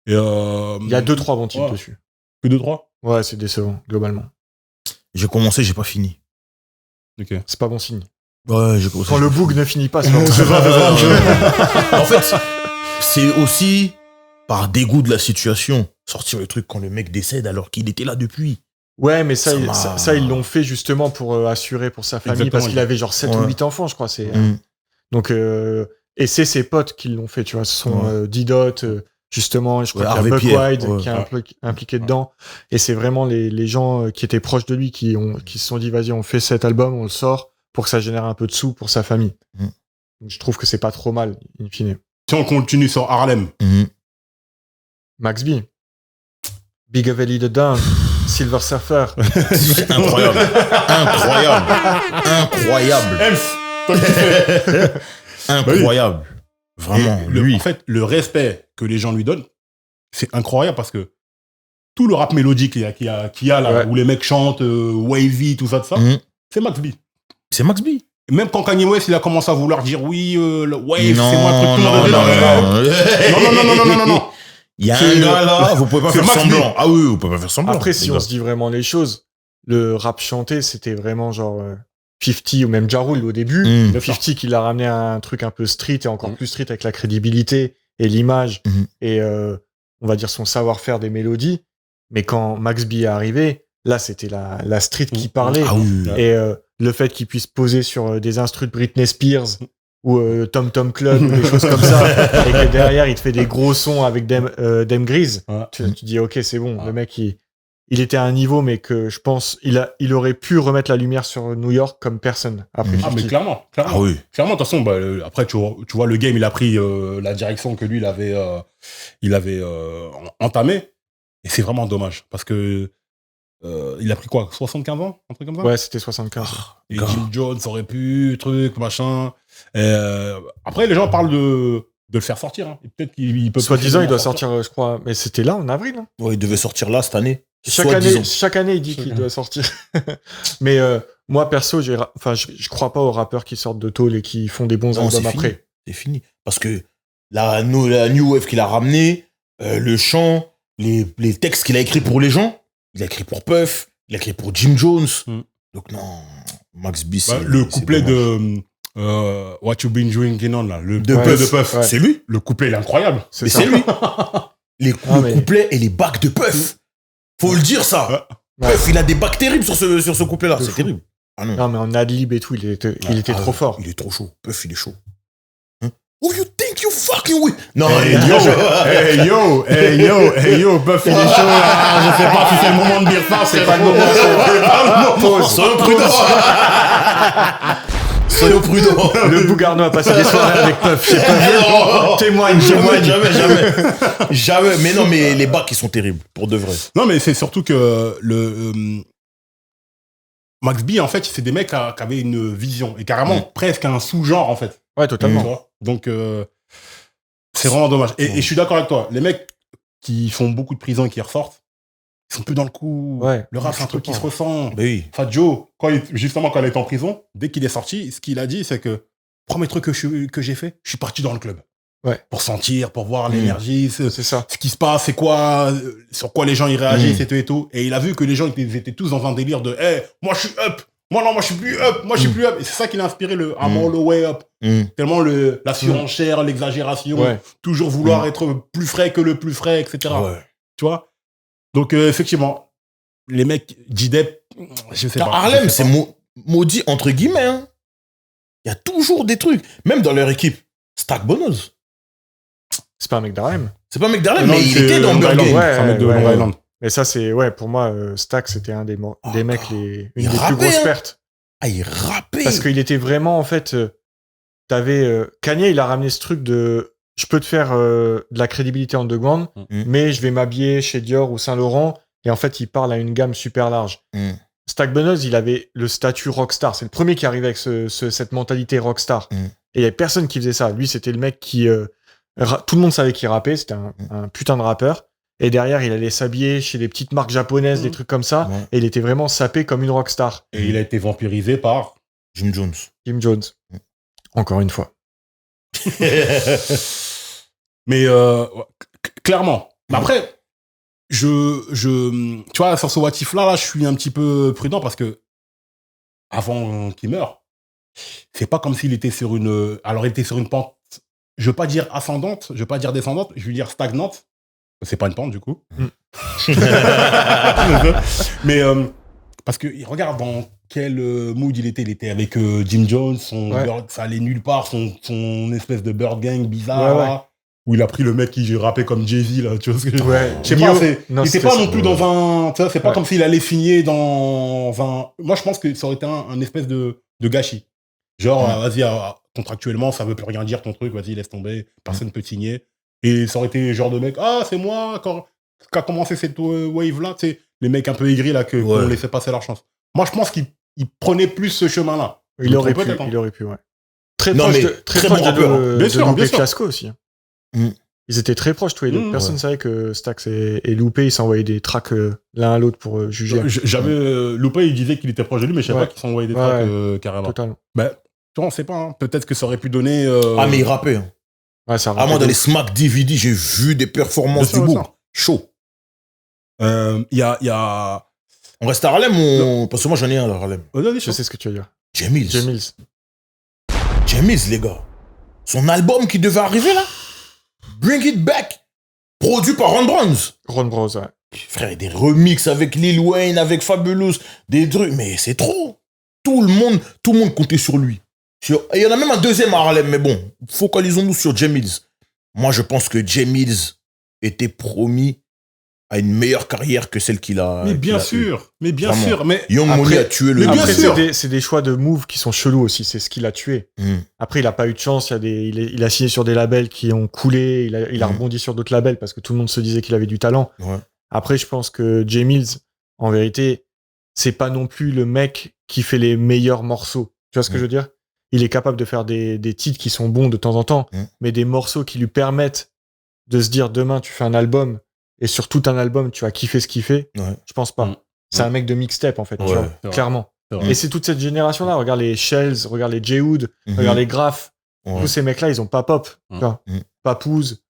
Et Il y a 2-3 bons titres Ouais. dessus. Que 2-3. Ouais, c'est décevant, globalement. J'ai commencé, j'ai pas fini. Ok. C'est pas bon signe. Ouais, j'ai commencé. Quand le book ne finit pas, c'est pas bon signe. En fait, c'est aussi par dégoût de la situation. Sortir le truc quand le mec décède alors qu'il était là depuis. Ouais, mais ça, Ça m'a- ça, ils l'ont fait justement pour assurer pour sa famille, Exactement, parce qu'il avait genre 7 ou Ouais. 8 enfants, je crois. C'est, Mm. Donc, et c'est ses potes qui l'ont fait, tu vois. Ce sont Didot, justement, et je crois Ouais, qu'il y a Harvey Buck Pierre, White ouais. qui est impliqué dedans. Et c'est vraiment les gens qui étaient proches de lui qui se sont dit, vas-y, on fait cet album, on le sort pour que ça génère un peu de sous pour sa famille. Mm. Donc, je trouve que c'est pas trop mal, in fine. Si on continue sur Harlem. Mhm. Max B. Big Valley the Down. Silver Surfer. C'est incroyable. Incroyable. Incroyable. Elf. Toi qui fais. Incroyable. Vraiment, Et lui. En fait, le respect que les gens lui donnent, c'est incroyable parce que tout le rap mélodique qu'il y a là, Ouais. où les mecs chantent, wavy, tout ça, Mhm. c'est Max B. C'est Max B. Et même quand Kanye West, il a commencé à vouloir dire oui, le wave, c'est Non, moi le truc, tout le non, monde non, dit, non. non. Il y a C'est un le- gars là, vous pouvez pas c'est faire Max B. semblant. Ah oui, vous pouvez pas faire semblant. Après, si les on gars. se dit vraiment les choses, le rap chanté, c'était vraiment genre 50 ou même Ja Rule au début. Mm. Le 50 qui l'a ramené à un truc un peu street et encore plus street avec la crédibilité et l'image Mhm. et on va dire son savoir-faire des mélodies. Mais quand Max B est arrivé, là, c'était la street qui parlait. Ah oui. Et le fait qu'il puisse poser sur des instrus de Britney Spears ou Tom Tom Club ou des choses comme ça, et que derrière il te fait des gros sons avec Dem Grise, Ouais. tu dis ok, c'est bon, le mec il était à un niveau, mais que je pense il aurait pu remettre la lumière sur New York comme personne après Ah, mais 50. clairement. Ah oui. Clairement, de toute façon, bah, après, tu vois, le game, il a pris la direction que lui, il avait entamé. Et c'est vraiment dommage. Parce que il a pris quoi, 75 ans? Un truc comme ça? Ouais, c'était 75. Et Jim Jones aurait pu, truc, machin. Après, les gens parlent de le faire sortir. Hein. Et peut-être qu'il peut. Soi-disant, il doit sortir, je crois, mais c'était là en avril. Hein. Ouais, il devait sortir là cette année. Chaque Soi-disant. année, il dit qu'il doit sortir. Mais moi, perso, je crois pas aux rappeurs qui sortent de tôle et qui font des bons Non, albums c'est fini. après. C'est fini. Parce que la New Wave qu'il a ramené, le chant, les textes qu'il a écrits pour les gens, il a écrit pour Puff, il a écrit pour Jim Jones. Mm. Donc non, Max B, Bah, c'est le c'est couplet dommage. de What You Been Drinking On, là. Le de couplet Puff. de Puff. Ouais. C'est lui. Le couplet, il est incroyable. Mais ça. c'est lui. Le mais- couplet et les bacs de Puff. Faut le dire ça. Ouais. Puff, il a des bacs terribles sur ce couplet-là. De C'est fou. terrible. Ah non. Non, mais en adlib et tout, il était Ah trop ouais, fort. Il est trop chaud. Puff, il est chaud. Hein? Who you think you fucking with? Non, Hey yo, Puff, il est chaud, là. Je sais pas si c'est le moment de dire ça, c'est pas le moment. Pause. Soyons prudents. Soyons prudents. Le Bougarno a passé des soirées avec Puff. Je sais pas. Non. Témoigne. Jamais. Mais non, mais les bacs, ils sont terribles, pour de vrai. Non, mais c'est surtout que Max B, en fait, c'est des mecs qui avaient une vision et carrément presque un sous-genre, en fait. Ouais, Tu totalement. vois. Donc, c'est vraiment dommage. Et je suis d'accord avec toi. Les mecs qui font beaucoup de prison et qui ressortent, ils sont plus dans le coup. Ouais. Le rap, c'est un truc qui se ressent. Mais oui. Fat Joe, justement, quand il est en prison, dès qu'il est sorti, ce qu'il a dit, c'est que premier truc que j'ai fait, je suis parti dans le club. Ouais. Pour sentir, pour voir l'énergie, C'est ça. ce qui se passe, c'est quoi, sur quoi les gens ils réagissent et tout. Et il a vu que les gens ils étaient tous dans un délire de moi je suis up, moi je suis plus up, moi je suis plus up. Et c'est ça qui l'a inspiré le I'm all the way up. Tellement la surenchère, l'exagération, toujours vouloir être plus frais que le plus frais, etc. Ouais. Tu vois. Donc effectivement, les mecs, J-Dep, je sais pas. Harlem, c'est maudit entre guillemets. Hein. Il y a toujours des trucs, même dans leur équipe. Stack Bonos. C'est pas un mec d'Harlem. C'est pas un mec d'Harlem, Non, mais il c'est était dans Long Burger Island. King. C'est un mec de Long Island. Mais ça, c'est, pour moi, Stack, c'était un des mecs, une Il des rappait, plus grosses hein. pertes. Ah, il rappait. Parce qu'il était vraiment, en fait, t'avais, Kanye, il a ramené ce truc de, je peux te faire de la crédibilité underground, mais je vais m'habiller chez Dior ou Saint-Laurent, et en fait, il parle à une gamme super large. Stack Buzz, il avait le statut rockstar. C'est le premier qui arrivait avec cette mentalité rockstar. Et il y avait personne qui faisait ça. Lui, c'était le mec qui... tout le monde savait qu'il rappait. C'était un putain de rappeur. Et derrière, il allait s'habiller chez des petites marques japonaises, des trucs comme ça. Et il était vraiment sapé comme une rockstar. Et il a été vampirisé par Jim Jones. Jim Jones. Encore une fois. Mais clairement. Mais après, tu vois, sur ce what if là, je suis un petit peu prudent parce que avant qu'il meure, c'est pas comme s'il était sur une... Alors, il était sur une pente, je veux pas dire ascendante, je veux pas dire descendante, je veux dire stagnante. C'est pas une pente, du coup. Mais parce que regarde dans quel mood il était. Il était avec Jim Jones, ça allait nulle part, son espèce de Bird Gang bizarre, là, où il a pris le mec qui rappait comme Jay-Z, là, tu vois ce que je veux dire. Je sais pas, il était pas non plus dans un... Tu vois, c'est pas comme s'il allait finir dans un... Moi, je pense que ça aurait été un espèce de gâchis. Genre, vas-y, contractuellement, ça veut plus rien dire ton truc, vas-y, laisse tomber, personne ne peut te signer. Et ça aurait été le genre de mec, c'est moi qui a commencé cette wave-là, tu sais, les mecs un peu aigris, là, qu'on laissait passer leur chance. Moi, je pense qu'il prenait plus ce chemin-là. Il aurait pu, ouais. Très proche de Lupe Fiasco aussi. Ils étaient très proches, tous les deux. Personne ne savait que Stax et Lupe, ils s'envoyaient des tracks l'un à l'autre pour juger. J'avais Lupe, il disait qu'il était proche de lui, mais je sais pas qu'ils s'envoyaient des tracks carrément. Totalement. Ben, tu vois, on sait pas, hein. Peut-être que ça aurait pu donner... Ah, mais il rappait, hein. Ouais, ça moi, dans les Smack DVD, j'ai vu des performances du bout. Chaud. Il y a... On reste à Harlem parce que moi, j'en ai un à Harlem. Je sais ce que tu veux dire. Jamils, les gars. Son album qui devait arriver, là. Bring It Back. Produit par Ron Browns. Ron Browns, ouais. Frère, des remixes avec Lil Wayne, avec Fabulous, des trucs. Mais c'est trop. Tout le monde comptait sur lui. Il y en a même un deuxième à Harlem, mais bon, focalisons-nous sur Jamils. Moi, je pense que Jamils était promis à une meilleure carrière que celle qu'il a. Mais bien sûr. Mais Young Money a tué le. Après, c'est des choix de move qui sont chelous aussi. C'est ce qu'il a tué. Après, il a pas eu de chance. Il a signé sur des labels qui ont coulé. Il a rebondi sur d'autres labels parce que tout le monde se disait qu'il avait du talent. Ouais. Après, je pense que Jamils, en vérité, c'est pas non plus le mec qui fait les meilleurs morceaux. Tu vois ce que je veux dire? Il est capable de faire des titres qui sont bons de temps en temps, mais des morceaux qui lui permettent de se dire demain tu fais un album et sur tout un album tu vas kiffer ce qu'il fait. Je pense pas. C'est un mec de mixtape en fait, tu vois, clairement. Et c'est toute cette génération-là. Regarde les Shells, regarde les J-Wood, regarde les Graph. Tous ces mecs-là, ils ont pas pop. Papouze.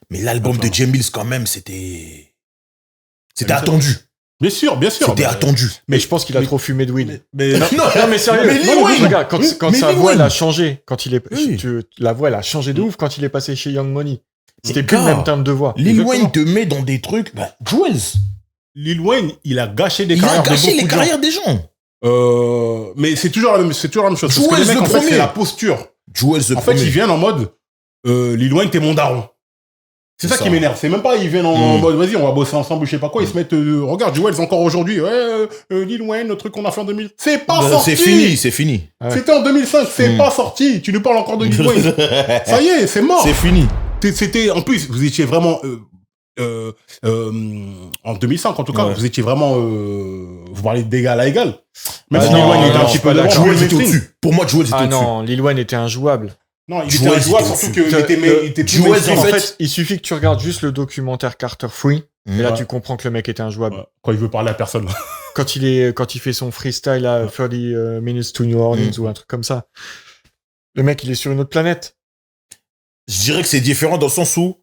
Mais l'album de Jamils, quand même, c'était attendu. Bien sûr. C'était attendu. Mais je pense qu'il a trop fumé de weed. Mais non, mais sérieux. Regarde, quand sa voix elle a changé, la voix elle a changé de ouf quand il est passé chez Young Money. C'était plus le même timbre de voix. Lil Wayne te met dans des trucs. Jules. Lil Wayne, il a gâché les carrières des gens. Mais c'est toujours la même chose. Parce que les mecs, en fait, c'est la posture. En fait, ils viennent en mode Lil Wayne, t'es mon daron. C'est ça qui m'énerve. C'est même pas, ils viennent en mode, vas-y, on va bosser ensemble, je sais pas quoi. Ils se mettent, regarde, Jewels encore aujourd'hui. Lil Wayne, le truc qu'on a fait en 2000. C'est pas sorti. C'est fini. C'était en 2005, c'est pas sorti. Tu nous parles encore de Lil Wayne. Ça y est, c'est mort. C'est fini. C'était, en plus, vous étiez vraiment, en 2005, en tout cas, vous étiez vraiment, vous parlez d'égal à égal. Même si Lil Wayne était un petit peu devant. Jewels était au-dessus. Pour moi, Jewels était au-dessus. Ah non, Lil Wayne était injouable. Non, il était injouable, surtout qu'il était plus mainstream. En fait, il suffit que tu regardes juste le documentaire Carter Free, et là, tu comprends que le mec était injouable. Quand il veut parler à personne. Quand il fait son freestyle à 30 Minutes to New Orleans ou un truc comme ça. Le mec, il est sur une autre planète. je dirais que c'est différent dans le sens où,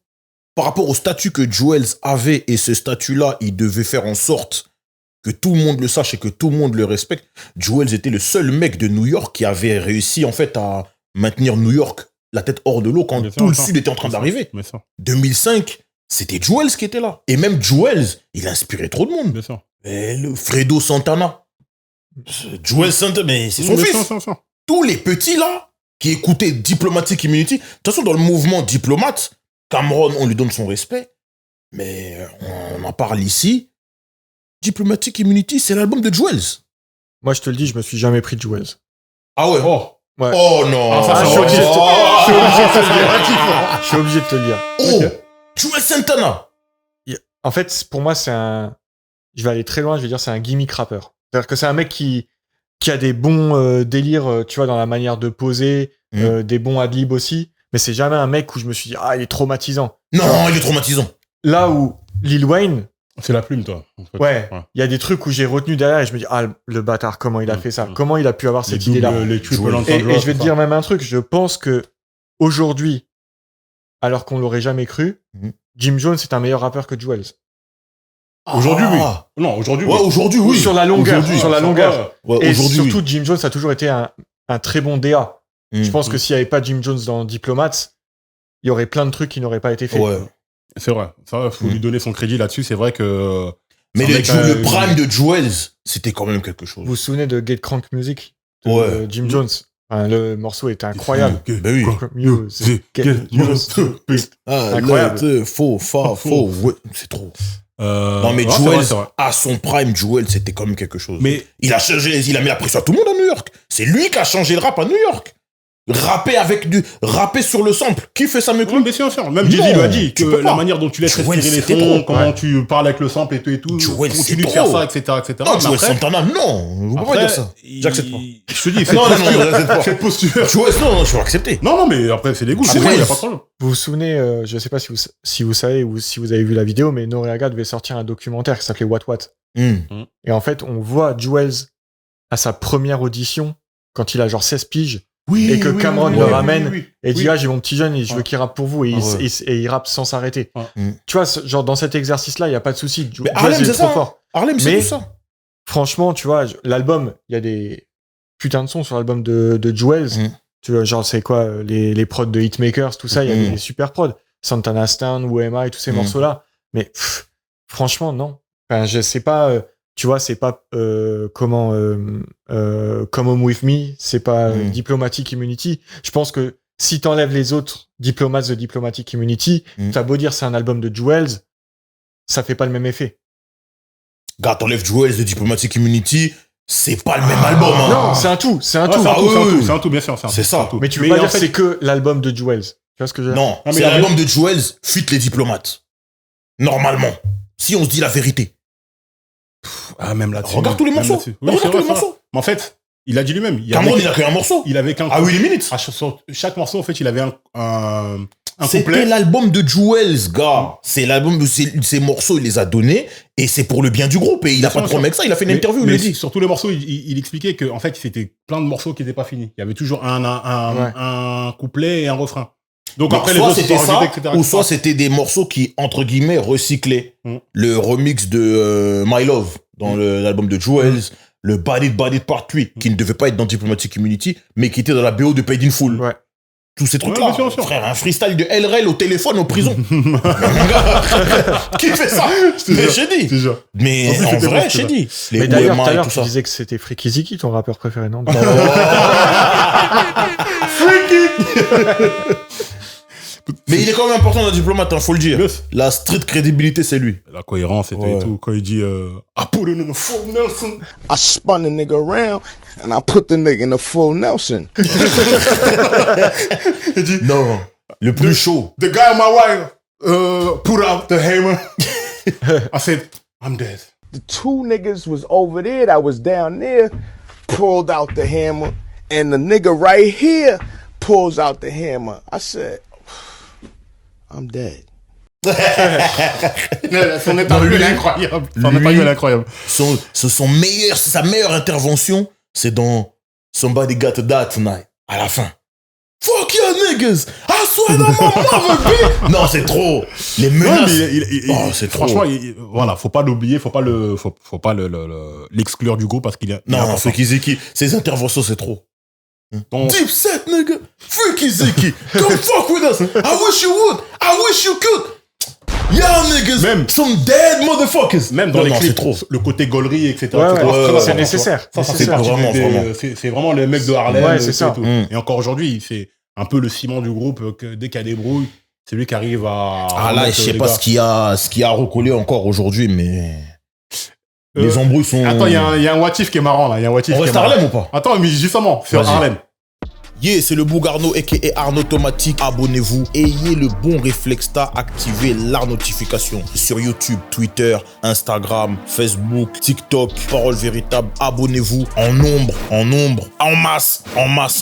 par rapport au statut que Jewels avait, et ce statut-là, il devait faire en sorte que tout le monde le sache et que tout le monde le respecte. Jewels était le seul mec de New York qui avait réussi, en fait, à maintenir New York la tête hors de l'eau quand tout le Sud était en train d'arriver. 2005, c'était Jewels qui était là. Et même Jewels, il a inspiré trop de monde. Bien sûr. Et le Fredo Santana. Jewels Santana, mais c'est son fils. Tous les petits là, qui écoutaient Diplomatic Immunity. De toute façon, dans le mouvement diplomate, Cameron, on lui donne son respect. Mais on en parle ici. Diplomatic Immunity, c'est l'album de Jewels. Moi, je te le dis, je me suis jamais pris de Jewels. Ah ouais? Ouais. Oh non! Je suis obligé de te le dire. Oh! Jewels Santana! En fait, pour moi, c'est un... Je vais aller très loin, je vais dire c'est un gimmick rappeur. C'est-à-dire que c'est un mec qui a des bons délires, tu vois, dans la manière de poser, des bons adlibs aussi, mais c'est jamais un mec où je me suis dit, ah, il est traumatisant. Non, il est traumatisant. Là où Lil Wayne... C'est la plume, toi. En fait. Ouais, il y a des trucs où j'ai retenu derrière et je me dis, ah, le bâtard, comment il a fait ça? Comment il a pu avoir cette idée-là? Les triple et je vais te dire même un truc, je pense que aujourd'hui, alors qu'on l'aurait jamais cru, Jim Jones est un meilleur rappeur que Jewels. Aujourd'hui, oui. Non, aujourd'hui, oui. Ouais, aujourd'hui, oui. Sur la longueur. Sur la longueur. Ouais, et aujourd'hui, surtout, Jim Jones a toujours été un très bon DA. Je pense que s'il n'y avait pas Jim Jones dans Diplomats, il y aurait plein de trucs qui n'auraient pas été faits. Ouais. C'est vrai. Ça, faut lui donner son crédit là-dessus. C'est vrai que... Mais le prime de Jewels, c'était quand même quelque chose. Vous vous souvenez de Get Crank Music de Jim Jones? Enfin, le morceau était incroyable. Ben oui. Incroyable. Faux. Ouais, c'est trop. Non, mais Jewels, à son prime, Jewels, c'était quand même quelque chose. Mais il a changé, il a mis la pression à tout le monde à New York. C'est lui qui a changé le rap à New York. Rapper sur le sample. Qui fait ça mieux que lui? Bien sûr. Même Jay-Z lui a dit que la manière dont tu laisses respirer les sons, comment tu parles avec le sample et tout, continue de faire ça, etc. Non, Jewels Santana, non. Vous pouvez pas dire ça. J'accepte pas. Je te dis, cette posture. Jewels, non, je vais accepter. Non, mais après, c'est des goûts. Il n'y a pas de problème. Vous vous souvenez, je sais pas si vous savez ou si vous avez vu la vidéo, mais Noreaga devait sortir un documentaire qui s'appelait What What. Et en fait, on voit Jewels à sa première audition, quand il a genre 16 piges, et que Cameron le ramène et dit, ah, j'ai mon petit jeune et je veux qu'il rappe pour vous, et il rappe sans s'arrêter. Tu vois, genre dans cet exercice-là, il n'y a pas de souci. Mais Harlem, c'est trop fort. Harlem, c'est tout ça. Franchement, tu vois, l'album, il y a des putains de sons sur l'album de Jewels. Tu vois, genre, c'est quoi, les prods de Hitmakers, tout ça, il y a des super prods. Santana Stone, Who Am I, tous ces morceaux-là. Mais franchement, non. Enfin, je sais pas, tu vois, c'est pas Come Home With Me, c'est pas Diplomatic Immunity. Je pense que si t'enlèves les autres diplomats de Diplomatic Immunity, t'as beau dire c'est un album de Jewels, ça fait pas le même effet. Gars, t'enlèves Jewels de Diplomatic Immunity, c'est pas le même album. Hein. Non, c'est un tout. C'est un tout, bien sûr. C'est ça. Mais tu peux pas dire que c'est que l'album de Jewels. Tu vois ce que je veux dire? Non, c'est l'album de Jewels, fuite les diplomates. Normalement. Si on se dit la vérité. Ah, même là-dessus. Regarde tous les morceaux. Regarde tous les morceaux. Mais en fait, il a dit lui-même. Cameron, il a qu'un morceau. Il avait qu'un. Ah oui, les minutes. Chaque morceau, en fait, il avait un c'était l'album de Jewels, gars. C'est l'album de ces morceaux, il les a donnés et c'est pour le bien du groupe. Et il a pas de problème avec ça. Il a fait une interview, il l'a dit. Sur tous les morceaux, il expliquait que, en fait, c'était plein de morceaux qui n'étaient pas finis. Il y avait toujours un couplet et un refrain. Donc après, soit c'était ça, ou soit c'était des morceaux qui, entre guillemets, recyclaient. Le remix de My Love dans l'album de Jewels, le Bad It Part 3, qui ne devait pas être dans Diplomatic Immunity, mais qui était dans la BO de Paid in Full. Ouais. Tous ces trucs-là. Frère, un freestyle de LRL au téléphone en prison. Qui fait ça? Mais j'ai dit. Mais en vrai, j'ai dit. Mais d'ailleurs, tout à l'heure, tu disais que c'était Freaky Ziki, ton rappeur préféré, non? Freaky. Mais il est quand même important dans Diplomate, hein, faut le dire. La street crédibilité, c'est lui. La cohérence, c'était tout. Quand il dit I put it in a full Nelson. I spun the nigga around and I put the nigga in a full Nelson. Il dit non, le plus chaud. The guy on my wife put out the hammer. I said, I'm dead. The two niggas was over there that was down there, pulled out the hammer, and the nigga right here pulls out the hammer. I said, I'm dead. Son interview est incroyable. Sa meilleure intervention, c'est dans Somebody Got That Tonight, à la fin. Fuck your niggas! I swear to my mother, bitch! Non, c'est trop. Les menaces. Oh, c'est trop. Franchement, voilà, faut pas l'oublier, faut pas l'exclure du groupe parce qu'il est. Non, Freaky Zeki, ses interventions, c'est trop. Donc, Deep set, nigga. Freaky Zeki. Come fuck with us. I wish you would. I wish you could. Y'all niggas. Même- some dead motherfuckers. même dans Non, les non, clips, c'est trop. le côté gaulerie, etc. Ouais, etc., ouais, très c'est important, nécessaire. Ça, c'est nécessaire. parti Vraiment, vraiment. c'est vraiment les mecs de Harlem. Ouais, c'est et ça. tout. Mm. Et encore aujourd'hui, c'est un peu le ciment du groupe que dès qu'il y a des brouilles, c'est lui qui arrive à. Ah là, remettre je sais les pas gars. ce qui a recollé encore aujourd'hui, mais les Euh, embrouilles sont. Attends, il y a un what if qui est marrant là. Il y a un what if On qui est reste à marrant. Harlem ou pas? Attends, mais justement, sur Vas-y. Harlem. Yeah, c'est le Bougarno aka Arnaud Automatique. Abonnez-vous. Ayez le bon réflexe activez la notification sur YouTube, Twitter, Instagram, Facebook, TikTok. Parole véritable. Abonnez-vous en nombre, en masse.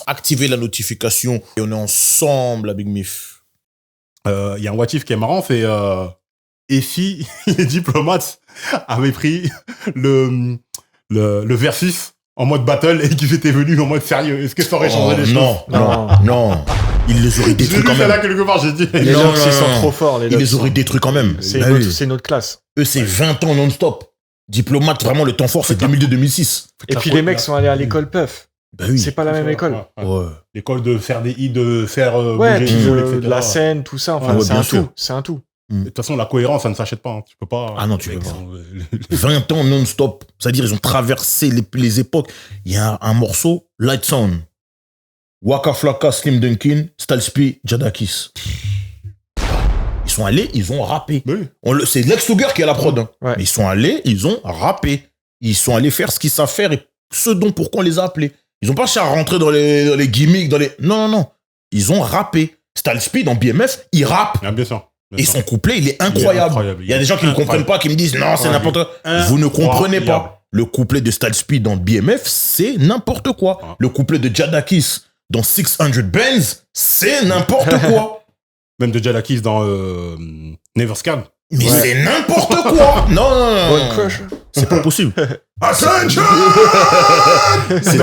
Activez la notification et on est ensemble, la Big Mif. Il y a un what if qui est marrant, c'est et si les diplomates avaient pris le versus en mode battle et qu'ils étaient venus en mode sérieux, est-ce que ça aurait changé les choses? Non. Ils les auraient J'ai détruits lu quand celle-là même. quelque part, j'ai dit. Les Non, Locks, non, ils sont non. trop forts, les Ils Locks. les auraient détruits quand même. C'est Bah notre, oui. c'est notre classe. Eux, c'est 20 ans non-stop. Diplomate, vraiment, le temps fort, c'est 2002-2006. Et puis les mecs sont allés à l'école Puff. Bah oui. C'est pas la même école. Ouais. Ouais. L'école de faire des hits, de faire Ouais, bouger puis les foules, de etc. la scène, tout ça. Enfin, Ouais, c'est bien un sûr. tout. C'est un tout. De toute façon, la cohérence, ça ne s'achète pas. Hein. Tu peux pas. Ah non, tu les peux mecs pas. sont- 20 ans non-stop. C'est-à-dire, ils ont traversé les époques. Il y a un morceau, Light Sound. Waka Flocka, Slim Dunkin, Styles P, Jadakis. Ils sont allés, ils ont rappé. Oui. C'est Lex Luger qui a la prod. Hein. Ouais. Mais ils sont allés, ils ont rappé. Ils sont allés faire ce qu'ils savent faire et ce dont pourquoi on les a appelés. Ils ont pas cherché à rentrer dans les gimmicks, dans les... Non. Ils ont rappé. Styles P, dans BMF, il rappe. Ah, bien sûr. Bien Et sûr. son couplet, il est incroyable. Il y a des gens qui ne comprennent pas, qui me disent non, c'est n'importe quoi. Vous ne comprenez pas. Le couplet de Styles P dans BMF, c'est n'importe quoi. Ouais. Le couplet de Jadakis dans 600 Bands, c'est n'importe quoi. Même de Jadakis dans Never Scam. Mais Ouais. c'est n'importe quoi. Non. One Crush. C'est pas possible. Attention. C'est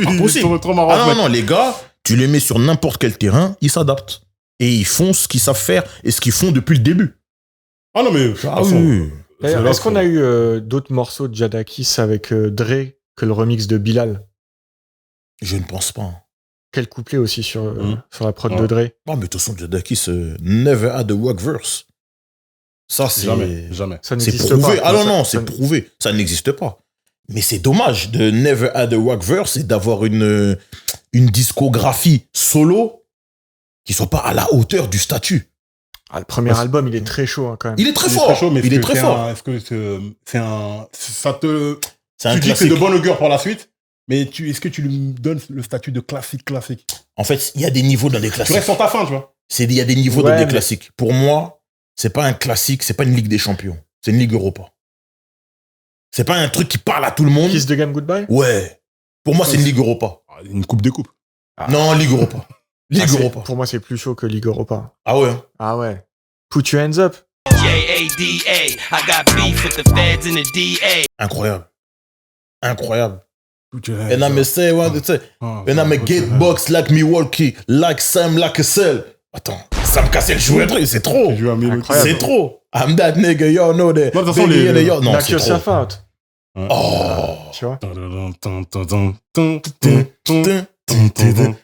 pas possible. Trop marrant. Ah non, les gars, tu les mets sur n'importe quel terrain, ils s'adaptent. Et ils font ce qu'ils savent faire et ce qu'ils font depuis le début. Ah non, mais. Ah oui. D'ailleurs, est-ce qu'on a eu d'autres morceaux de Jadakis avec Dre que le remix de Bilal? Je ne pense pas. Quel couplet aussi sur la prod Ouais. de Dre? Non, mais de toute façon, Jadakis never had a work verse. Ça, c'est... Jamais. Ça C'est n'existe prouvé. pas. Ah non, Ça- non, ça- c'est prouvé. Ça n'existe pas. Mais c'est dommage de never had a work verse et d'avoir une discographie solo qui soit pas à la hauteur du statut. Ah, le premier album, il est très chaud hein, quand même. Il est très Il est fort. très chaud, mais Il est très fort. Est-ce que c'est un. Ça te. C'est un Tu dis que c'est classique. de bonne augure pour la suite, mais est-ce que tu lui donnes le statut de classique? En fait, il y a des niveaux dans des Tu classiques. restes sur ta fin, tu vois. Il y a des niveaux Ouais, dans des mais- classiques. Pour moi, c'est pas un classique, c'est pas une Ligue des Champions. C'est une Ligue Europa. C'est pas un truc qui parle à tout le monde. Kiss the Game Goodbye? Ouais. Pour moi, c'est une Ligue Europa. Ah, Une coupe des coupes. Ah. Non, Ligue Europa. Ligue Ah, c'est- Europa. Pour moi, c'est plus chaud que Ligue Europa. Ah ouais. Hein. Ah ouais. Put your hands up. J-A-D-A. I got beef with the feds and the DA. Incroyable. Incroyable. Et And I'm say what to say. And I'm a get box like Milwaukee, like Sam, like a cell. Attends, Sam Cassell joue un truc, c'est trop. Incroyable. C'est trop. I'm that nigga, y'all know that. Non, de toute façon, Baby les- and the y'all- Non, Knock c'est yourself trop. out. Oh. Tu vois? C'est trop.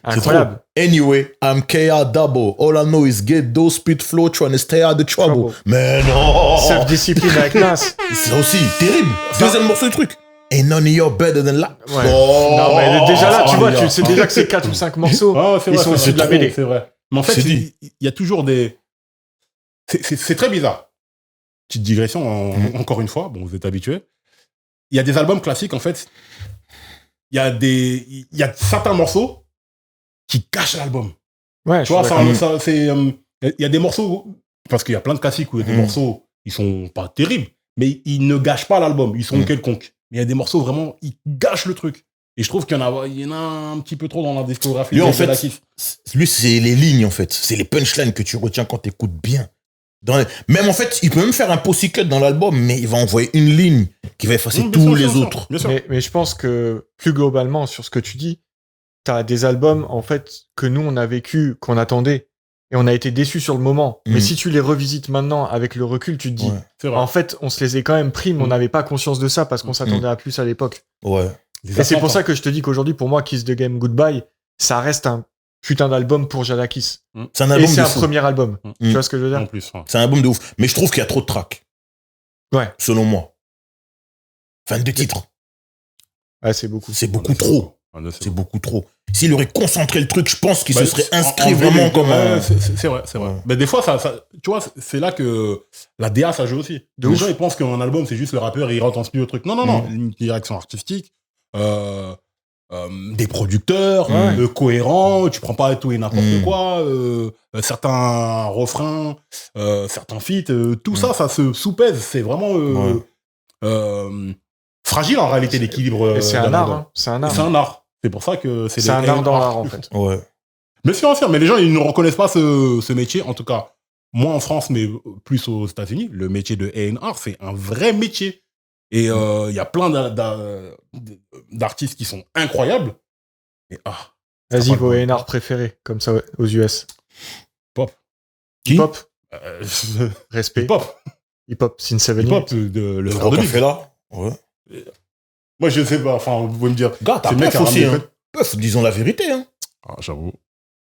Incroyable. Anyway, I'm KR Double. All I know is get those speed flow trying to stay out of trouble. Trouble. Mais non. Self-discipline avec Nas. C'est aussi terrible. Deuxième morceau du truc. Ain't none of you better than that. Ouais. Oh. Non, mais déjà là, tu vois, tu sais déjà que c'est 4 ou 5 morceaux. Ah, c'est Ils vrai, sont c'est issus de la trop, BD. C'est vrai. Mais en fait, C'est dit. il y a toujours des. C'est très bizarre. Petite digression, encore une fois, bon, vous êtes habitués. Il y a des albums classiques, en fait. Il y a certains morceaux qui cachent l'album. Ouais, Tu vois, je suis d'accord. il y a des morceaux, parce qu'il y a plein de classiques où il y a des morceaux, ils sont pas terribles, mais ils ne gâchent pas l'album, ils sont quelconques. Mais il y a des morceaux vraiment, ils gâchent le truc. Et je trouve qu'il y en a un petit peu trop dans la discographie. Lui, de en fait, Jadakis. lui, c'est les lignes, en fait. C'est les punchlines que tu retiens quand tu écoutes bien. Même, en fait, il peut même faire un post cut dans l'album, mais il va envoyer une ligne qui va effacer Bien tous sûr, les bien sûr, autres. bien sûr. Mais je pense que plus globalement sur ce que tu dis, t'as des albums, en fait, que nous, on a vécu, qu'on attendait, et on a été déçus sur le moment. Mais si tu les revisites maintenant, avec le recul, tu te dis, C'est vrai. en fait, on se les est quand même pris, mais on n'avait pas conscience de ça parce qu'on s'attendait à plus à l'époque. Ouais. Et c'est pour ça que je te dis qu'aujourd'hui, pour moi, Kiss the Game Goodbye, ça reste un putain d'album pour Jadakiss. C'est un Et album c'est de un fou. premier album. Tu vois ce que je veux dire? En plus, ouais. C'est un album de ouf. Mais je trouve qu'il y a trop de tracks. Ouais. Selon moi. 22 titres. Ouais, c'est beaucoup. C'est beaucoup trop. C'est beaucoup trop. S'il aurait concentré le truc, je pense qu'il Bah, se serait inscrit en vraiment vrai, comme un... C'est vrai, c'est vrai. Ouais. Mais des fois, ça, tu vois, c'est là que la DA, ça joue aussi. De Les ouf. gens, ils pensent qu'un album, c'est juste le rappeur et il rentre en studio, le truc. Non, non, non. Une direction artistique, des producteurs, cohérents, tu prends pas tout et n'importe quoi, certains refrains, certains feats, tout ça, ça se sous-pèse. C'est vraiment fragile en réalité l'équilibre. Et c'est un art, hein. C'est un art. C'est un art. C'est pour ça que c'est un art dans l'art, en fait. Ouais. Mais sûr, mais les gens, ils ne reconnaissent pas ce métier. En tout cas, moi en France, mais plus aux États-Unis, le métier de A&R, c'est un vrai métier. Et il y a plein d'artistes qui sont incroyables. Et Vas-y, vos A&R préférés, comme ça, aux US. Pop. Qui? Pop. Respect. Pop. Hip-hop, Sin 7 Pop, le Rock a fait là. Ouais. Moi, je sais pas. Enfin, vous pouvez me dire. Gars, t'as c'est le mec Puff qui a aussi. ramené Hein. Puff, disons la vérité. Hein. Ah, j'avoue.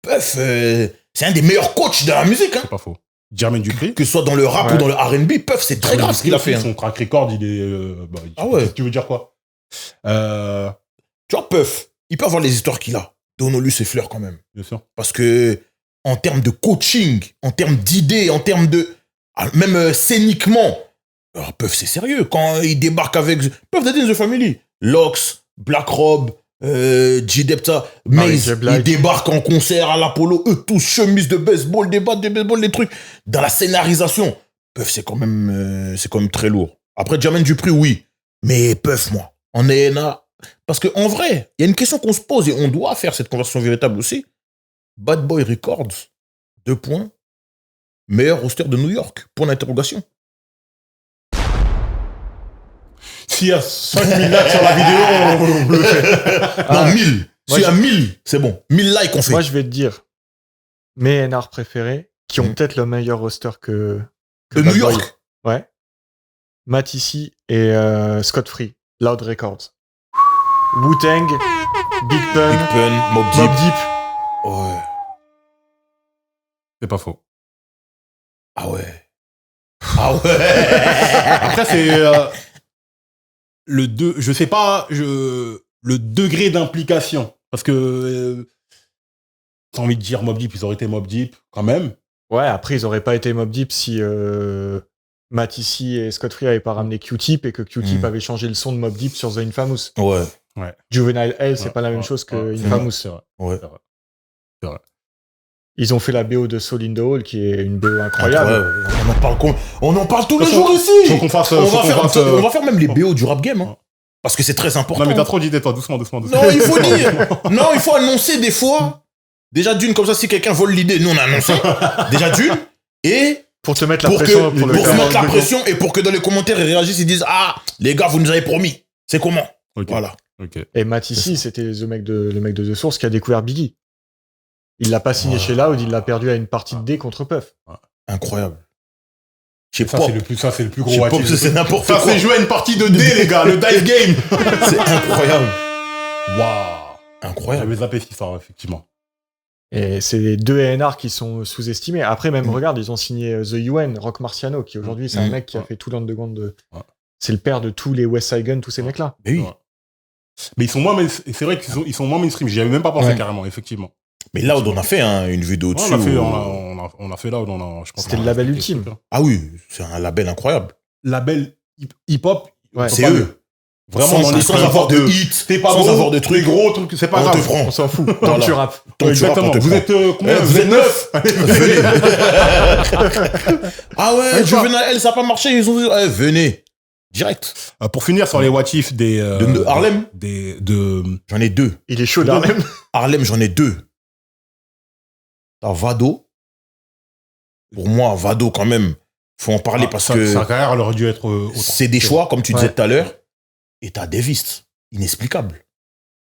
Puff, c'est un des meilleurs coachs de la musique. Hein. C'est pas faux. Jermaine Dupri. Que ce soit dans le rap ou dans le R&B, Puff, c'est très grave ce qu'il a fait. Hein. Son track record, il est. Ah ouais. Tu veux dire quoi Tu vois, Puff, il peut avoir les histoires qu'il a. Donnons-lui ses fleurs quand même. Bien sûr. Parce que, en termes de coaching, en termes d'idées, en termes de. Même scéniquement, alors Puff, c'est sérieux. Quand il débarque avec. Puff Daddy in the Family, Lox, Black Rob, G-Depta, Maze, ils débarquent en concert à l'Apollo, eux tous chemise de baseball, des battes de baseball, des trucs. Dans la scénarisation, Puff, c'est quand même très lourd. Après, Jermaine Dupri, oui. Mais Puff, moi, en A&R. Parce qu'en vrai, il y a une question qu'on se pose et on doit faire cette conversation véritable aussi. Bad Boy Records, 2 points. Meilleur roster de New York, point d'interrogation. S'il y a 5000 likes sur la vidéo, on le fait. Non, 1000. S'il y a 1000, c'est bon. 1000 likes, on fait. Moi, je vais te dire mes A&R préférés qui ont peut-être le meilleur roster que de Bad New Boy. York. Ouais. Matissi et Scott Free, Loud Records. Wu-Tang, Big Pun, Big Pun, Mobb Deep. Mobb Deep. Ouais. C'est pas faux. Ah ouais. Ah ouais. Après, c'est je sais pas, le degré d'implication. Parce que t'as envie de dire Mobb Deep, ils auraient été Mobb Deep quand même. Ouais, après, ils auraient pas été Mobb Deep si Matissi et Scott Free avaient pas ramené Q-Tip et que Q-Tip avait changé le son de Mobb Deep sur The Infamous. Ouais. Juvenile Hell, c'est pas la même chose que Infamous. C'est vrai. Ouais. C'est vrai. Ils ont fait la BO de Soul in the Hall, qui est une BO incroyable. On en parle tous les Faut jours ici. Faut qu'on fasse. On va faire même les BO du rap game. Hein. Parce que c'est très important. Non, mais t'as trop d'idées, toi. Doucement. Non, il faut dire. Non, il faut annoncer des fois. Déjà d'une, comme ça, si quelqu'un vole l'idée, nous on a annoncé. Déjà d'une. Et pour te mettre la pression. Pour se mettre la pression et pour que dans les commentaires, ils réagissent, ils disent ah, les gars, vous nous avez promis. C'est comment? Voilà. Okay. Et Matissi, c'était le mec de The Source qui a découvert Biggie. Il l'a pas signé chez Loud, il l'a perdu à une partie de D contre Puff. Incroyable. Ça, c'est le plus gros Pop, c'est n'importe quoi. Ça, c'est jouer à une partie de D, les gars, le dive game. C'est incroyable. Waouh. Incroyable. J'avais zappé cette histoire, effectivement. Et c'est les deux A&R qui sont sous-estimés. Après, même, regarde, ils ont signé The UN, Rock Marciano, qui aujourd'hui, c'est un mec qui a fait tout l'underground de... C'est le père de tous les West Side Gun, tous ces mecs-là. Mais oui. Mais ils sont moins... C'est vrai qu'ils sont moins mainstream. J'y avais même pas pensé carrément, effectivement. Mais là, on a fait une vidéo dessus. On a fait là, je pense. C'était le label ultime. Ah oui, c'est un label incroyable. Label hip-hop, c'est eux. Vraiment, sans avoir de hits, sans avoir de trucs gros, trucs, c'est pas grave. On s'en fout. Tant que tu rappes. Exactement. Vous êtes combien? Vous êtes 9. Ah ouais, Juvenile Hell, ça n'a pas marché. Ils ont dit, venez. Direct. Pour finir sur les what if de Harlem. J'en ai 2. Il est chaud d'Harlem. Harlem, j'en ai 2. T'as Vado. Pour moi, Vado, quand même, faut en parler parce que sa carrière, elle aurait dû être autre. C'est des choix, comme tu disais tout à l'heure. Et t'as Davis, inexplicable.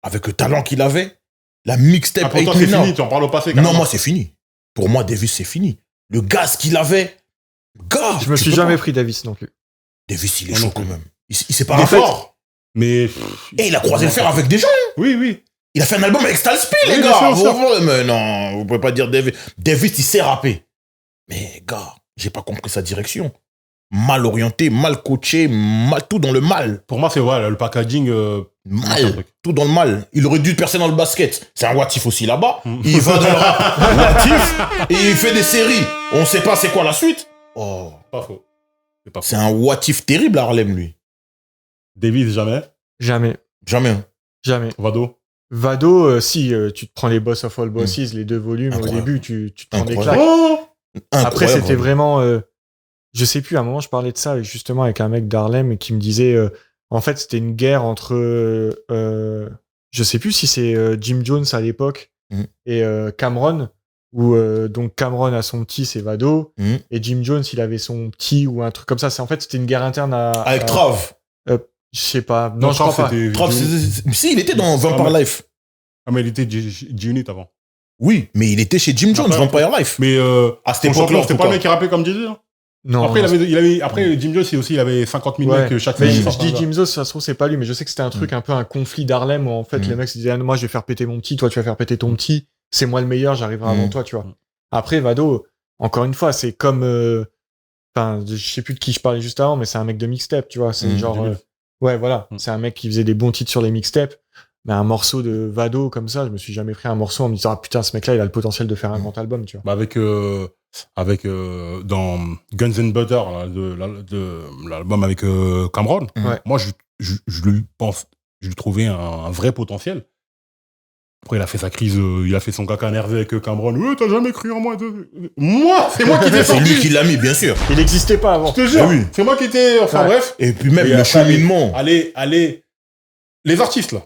Avec le talent qu'il avait, La mixtape Pour toi, Hate c'est Me Now. fini, tu en parles au passé. Non, carrément. moi, c'est fini. Pour moi, Davis, c'est fini. Le gaz qu'il avait. Gars, Je me tu suis peux jamais pas. pris Davis non plus. Davis, il est Moi chaud non quand plus. même. Il s'est pas Il est rappelé. fort. Mais. Et il a croisé le fer avec des gens. Oui, oui. Il a fait un album avec Stalspi, Oui, les bien gars. sûr, bien sûr. Mais non, vous pouvez pas dire Davis. Davis, il sait rapper. Mais gars, j'ai pas compris sa direction. Mal orienté, mal coaché, tout dans le mal. Pour moi, c'est voilà, le packaging. c'est un Mal. truc. Tout dans le mal. Il aurait dû percer dans le basket. C'est un Watif aussi là-bas. Mm. Il va dans le rap. Watif. Et il fait des séries. On sait pas c'est quoi la suite. Oh. Pas faux. C'est pas faux. C'est un Watif terrible à Harlem, lui. Davis, jamais. Jamais. Jamais. Hein. Jamais. Vado. Vado, si tu te prends les Boss of All Bosses, les 2 volumes, Incroyable. au début, tu te prends des Incroyable. claques. Oh Après, Incroyable, c'était vraiment. Je sais plus, à un moment, je parlais de ça justement avec un mec d'Harlem qui me disait. En fait, c'était une guerre entre. Je sais plus si c'est Jim Jones à l'époque et Cameron, où donc Cameron a son petit, c'est Vado, et Jim Jones, il avait son petit ou un truc comme ça. En fait, c'était une guerre interne Avec Trav. Je sais pas. Non, je crois pas. Trav, si, il était dans Vampire Life. Ah, mais il était G-Unit avant. Oui, mais il était chez Jim Jones, Après, Vampire Life. Mais À cette son champion, époque-là, en c'était tout pas le cas. mec qui rappelait comme Jay-Z. Hein. Non. Après, non, après, Jim Jones, il avait 50 000 Ouais. mecs chaque Mais semaine. je dis Jim Jones, ça se trouve, c'est pas lui, mais je sais que c'était un truc un peu un conflit d'Harlem où en fait les mecs se disaient ah, moi je vais faire péter mon petit, toi tu vas faire péter ton petit, c'est moi le meilleur, j'arriverai avant toi, tu vois. Après Vado, encore une fois, c'est comme enfin, je sais plus de qui je parlais juste avant, mais c'est un mec de mixtape, tu vois, c'est genre ouais, voilà, c'est un mec qui faisait des bons titres sur les mixtapes, mais un morceau de Vado comme ça, je me suis jamais pris un morceau en me disant ah putain, ce mec-là, il a le potentiel de faire un grand album, tu vois. Bah avec dans Guns and Butter, là, de l'album avec Cameron, Ouais. moi je lui trouvais un vrai potentiel. Après, il a fait sa crise, il a fait son caca nerveux avec Cameron. Ouais, t'as jamais cru en moi. Moi, c'est moi qui t'ai C'est sorti. lui qui l'a mis, bien sûr. Il n'existait pas avant. Je te jure, Ah oui. c'est moi qui t'ai. Enfin Ouais. bref. Et puis même Et le après, cheminement. Allez. Les artistes, là.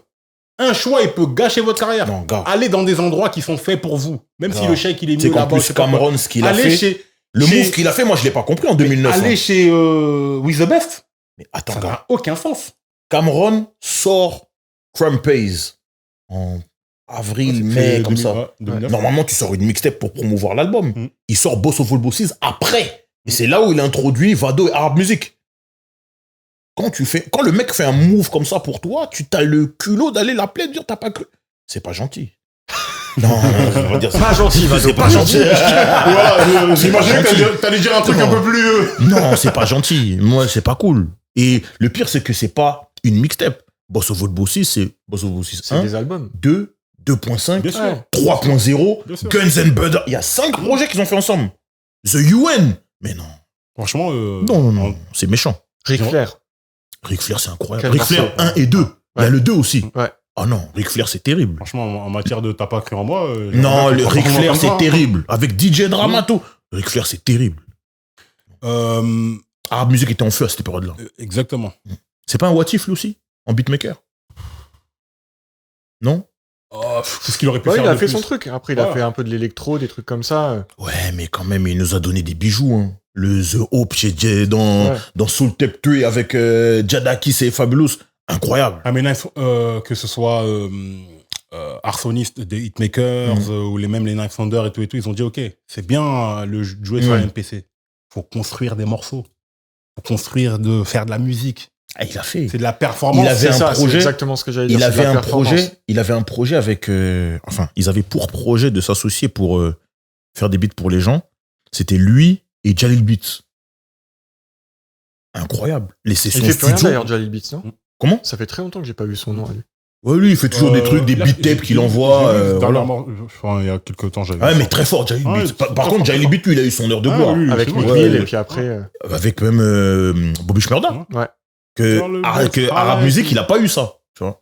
Un choix, il peut gâcher votre carrière. Non, gars. Allez dans des endroits qui sont faits pour vous. Même si Non. le chèque, il est Tu sais mieux qu'en là-bas. je plus, sais pas quoi. Cameron, ce qu'il a Allez fait. Le move qu'il a fait, moi, je l'ai pas compris en 2009. Allez hein. chez With the Best. Mais attends, Ça gars. n'a aucun sens. Cameron sort Crumpaze en avril, mai, comme ça. Normalement, tu sors une mixtape pour promouvoir l'album. Mm. Il sort Boss of All Bosses après. Et c'est là où il introduit Vado et Arab Music. Quand le mec fait un move comme ça pour toi, tu t'as le culot d'aller l'appeler et de dire t'as pas cru. C'est pas gentil. Non, je veux dire, Pas gentil, Vado, c'est pas gentil. J'imaginais que t'allais dire un truc Non. un peu plus. Non, c'est pas gentil. Moi, c'est pas cool. Et le pire, c'est que c'est pas une mixtape. Boss of All Bosses, c'est Boss of All Bosses C'est 1, des albums. 2, 2.5, Bien sûr. Ouais. 3.0, Bien sûr. Guns and Butter. Il y a 5 projets qu'ils ont fait ensemble. The UN. Mais non. Franchement. Non, c'est méchant. Ric Flair. Ric Flair, c'est incroyable. Quel Ric Flair morceau. 1 et 2. Il y a le 2 aussi. Ouais. Ah non, Ric Flair, c'est terrible. Franchement, en matière de t'as pas cru en moi. Non, le Ric Flair, c'est terrible. terrible. Avec DJ Dramato. Ric Flair, c'est terrible. Arab Music était en feu à cette période-là. Exactement. C'est pas un What If, lui aussi en beatmaker? Non? C'est ce qu'il aurait pu Ouais, faire. il a de fait plus. son truc. Après, il a Voilà. fait un peu de l'électro, des trucs comme ça. Ouais, mais quand même, il nous a donné des bijoux. Hein. Le The Hope dans Soul Tape 3 avec Jadakis et Fabulous. Incroyable. Ah, mais que ce soit Arsoniste des Hitmakers ou même les Knife Thunder et tout, ils ont dit ok, c'est bien le jouer sur un MPC. Faut construire des morceaux. Faut faire de la musique. Ah, il a fait. C'est de la performance. Il avait C'est un ça, c'est projet. exactement ce que j'allais dire. Il c'est de avait la un performance. projet. Il avait un projet avec. Enfin, ils avaient pour projet de s'associer pour faire des beats pour les gens. C'était lui et Jalil Beats. Incroyable. Les sessions Il fait plus rien studio. d'ailleurs, Jalil Beats, non? Comment? Ça fait très longtemps que j'ai pas vu son nom à lui. Ouais, lui, il fait toujours des trucs, des beat tapes qu'il envoie. Voilà. Il y a quelques temps, j'avais. Ouais, mais très fort, Jalil Ouais, Beats. c'est Par très contre, fort, Jalil très Beats, lui, il a eu son heure de Ah, gloire. oui, Avec c'est Meek bon. Mill, Ouais. et puis après. Avec même Bobby Shmurda. Ouais. Que Sur le Arab best, Music, ouais. il a pas eu ça. Tu vois.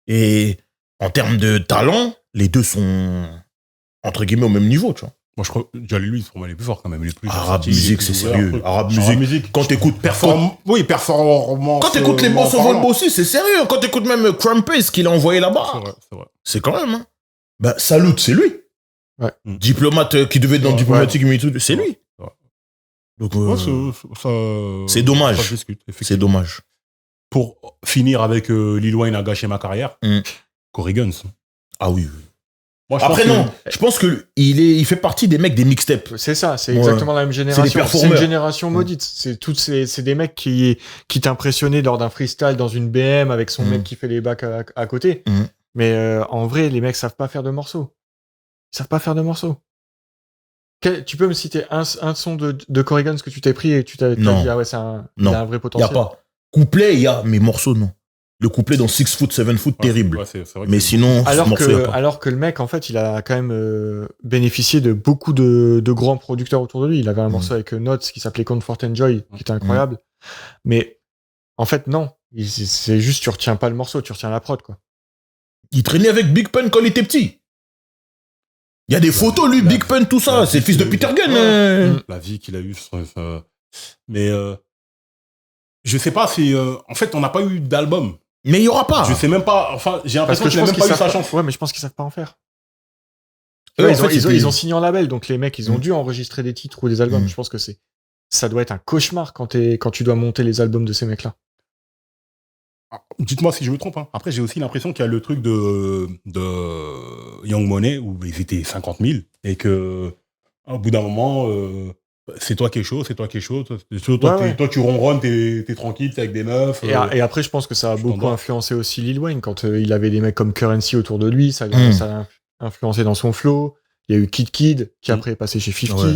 Et en termes de talent, les deux sont entre guillemets au même niveau. Tu vois. Moi, je crois que lui, pour moi, il est plus fort quand même. Il est plus Arab versatile, Music, il est c'est plus ouvert, sérieux. truc. Arab Arab Music, quand t'écoutes performance. Quand t'écoutes les Boss of All Bosses, c'est sérieux. Quand t'écoutes même Crumpace qu'il a envoyé là-bas, C'est vrai. c'est quand même. Hein. Ben, Salut, c'est lui. Ouais. Diplomate qui devait être dans Ouais. Diplomatique, mais tout, c'est lui. Ouais. Donc, C'est dommage. Ça se discute, c'est effectivement. dommage. Pour finir avec Lil Wayne a gâché ma carrière, Mm. Corey Guns. Ah oui, oui. Moi, Après, pense non. Je pense qu'il fait partie des mecs des mixtapes. C'est ça, c'est Ouais. exactement la même génération. C'est des C'est une performeurs. génération maudite. C'est des mecs qui t'impressionnaient lors d'un freestyle dans une BM avec son mec qui fait les bacs à côté. Mais en vrai, les mecs savent pas faire de morceaux. Ils savent pas faire de morceaux. Tu peux me citer un son de Corrigan que tu t'es pris et tu t'as dit Non. ah ouais, il a un vrai Il y a potentiel. pas. Couplet, il y a, mais morceaux, non. Le couplet dans 6 foot, 7 foot, terrible. Ouais, c'est vrai Mais que- sinon, Alors morceau, il y a que, pas. alors que le mec, en fait, il a quand même bénéficié de beaucoup de grands producteurs autour de lui. Il avait un morceau avec Notes qui s'appelait Comfort and Joy, qui était incroyable. Mais en fait, non. C'est juste, tu retiens pas le morceau, tu retiens la prod, quoi. Il traînait avec Big Pun quand il était petit. Il y a des photos, lui, Big Pun, tout ça. C'est le fils de Peter Gunn. La vie qu'il a eue. Mais je sais pas si... en fait, on n'a pas eu d'album. Mais il y aura pas. Je sais même pas... Enfin, j'ai Parce l'impression que qu'il je a pense même qu'ils pas eu savent sa chance. Ouais, mais je pense qu'ils savent pas en faire. Eux, en Ils ont, fait, ils ont- c'était- ils ont signé en label, donc les mecs, ils ont dû enregistrer des titres ou des albums. Je pense que ça doit être un cauchemar quand tu dois monter les albums de ces mecs-là. Dites-moi si je me trompe. Hein. Après, j'ai aussi l'impression qu'il y a le truc de Young Money où ils étaient 50 000 et que au bout d'un moment, c'est toi quelque chose, c'est toi quelque chose. Toi, tu ronronnes, t'es tranquille, t'es avec des meufs. Et après, je pense que ça a je beaucoup t'endors. influencé aussi Lil Wayne quand il avait des mecs comme Currency autour de lui. Ça a influencé dans son flow. Il y a eu Kid Kid qui après est passé chez 50. Ouais.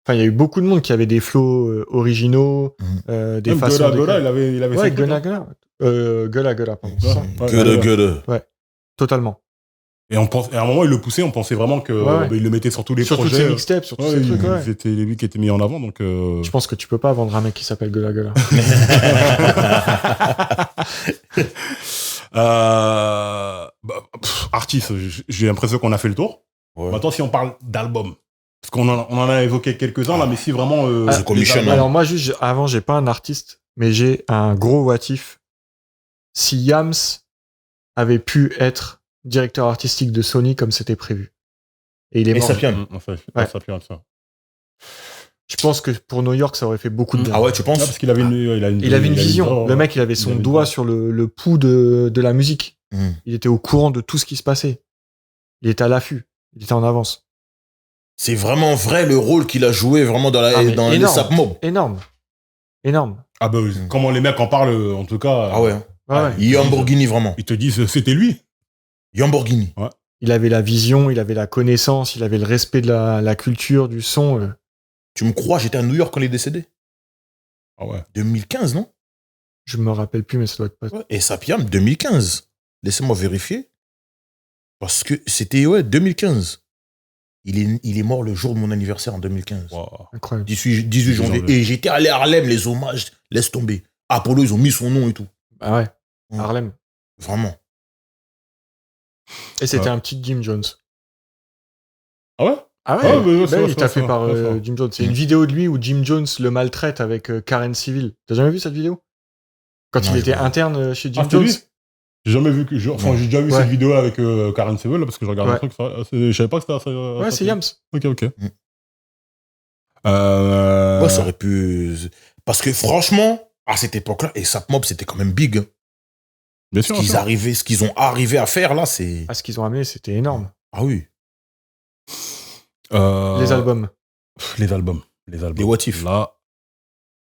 Enfin, il y a eu beaucoup de monde qui avait des flows originaux, des Même façons. Gola, il avait Ouais, son truc, Gola hein. Gola. Gola, pardon. c'est ça. Ouais, Gueule. Totalement. Et à un moment, il le poussait, on pensait vraiment que il le mettait sur tous les Sur toutes projets. ces mixtapes, sur tous Ouais, ces trucs, ouais. C'était lui qui était mis en avant, donc. Je pense que tu peux pas vendre un mec qui s'appelle Gola Gola. Artiste, j'ai l'impression qu'on a fait le tour. Ouais. Maintenant, si on parle d'album, parce qu'on en a évoqué quelques-uns là, mais si vraiment. The Commission, les albums- Alors moi, juste avant, j'ai pas un artiste, mais j'ai un gros what if. Si Yams avait pu être directeur artistique de Sony comme c'était prévu. Et il est Et mort. Sapiam. Ouais. Ça. Je pense que pour New York, ça aurait fait beaucoup de bien. Ah ouais, tu penses? Parce qu'il avait Il avait une vision. Le mec, il avait son avait une doigt vision. sur le pouls de la musique. Mm. Il était au courant de tout ce qui se passait. Il était à l'affût. Il était en avance. C'est vraiment vrai le rôle qu'il a joué vraiment dans, Ah, mais dans les énorme. Sap Mob. Énorme. Ah bah, comment les mecs en parlent, en tout cas. Ah ouais. Hein. Ouais. Lamborghini, vraiment. Ils te disent, c'était lui. Lamborghini. Il avait la vision, il avait la connaissance, il avait le respect de la culture, du son. Tu me crois, j'étais à New York quand il est décédé. Ah ouais. 2015, non? Je me rappelle plus, mais ça doit être pas. Ouais. Et Sapiam, 2015. Laissez-moi vérifier. Parce que c'était, 2015. Il est mort le jour de mon anniversaire en 2015. Wow. Incroyable. 18 janvier. janvier. Et j'étais allé à Harlem, les hommages, laisse tomber. Apollo, ils ont mis son nom et tout. Ah ouais. Mm. Harlem. Vraiment. Et c'était Ouais. un petit Jim Jones. Ah ouais? Ah Ouais, mais ouais, bah oui, c'est taffé vrai, par c'est vrai. Jim Jones. C'est une vidéo de lui où Jim Jones le maltraite avec Karen Civil. T'as jamais vu cette vidéo? Quand Non, il je était vois. interne chez Jim Ah, c'était Jones. lui? J'ai jamais vu que. Enfin, j'ai déjà vu Ouais. cette vidéo avec Karen Sevel, là, parce que je regarde Ouais. un truc. Je savais pas que c'était ça. Ouais, c'est Yams. Ok. Mm. Euh... Ouais, ça aurait pu. Parce que franchement, à cette époque-là, et Sap Mob, c'était quand même big. Hein. Bien sûr. Ce qu'ils ont arrivé à faire là, c'est. Ah, ce qu'ils ont amené, c'était énorme. Ah oui. Les albums. Les albums. Les what if. Là.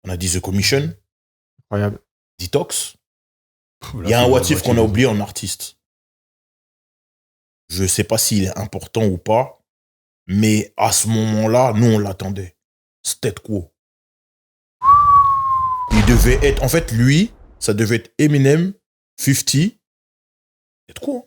On a dit The Commission, Incroyable. Detox. Là, Il y a un c'est what le if qu'on a oublié en artiste. Je sais pas s'il est important ou pas, mais à ce moment-là, nous, on l'attendait. C'était Quo. Il devait être. En fait, lui, ça devait être Eminem, 50. C'était Quo.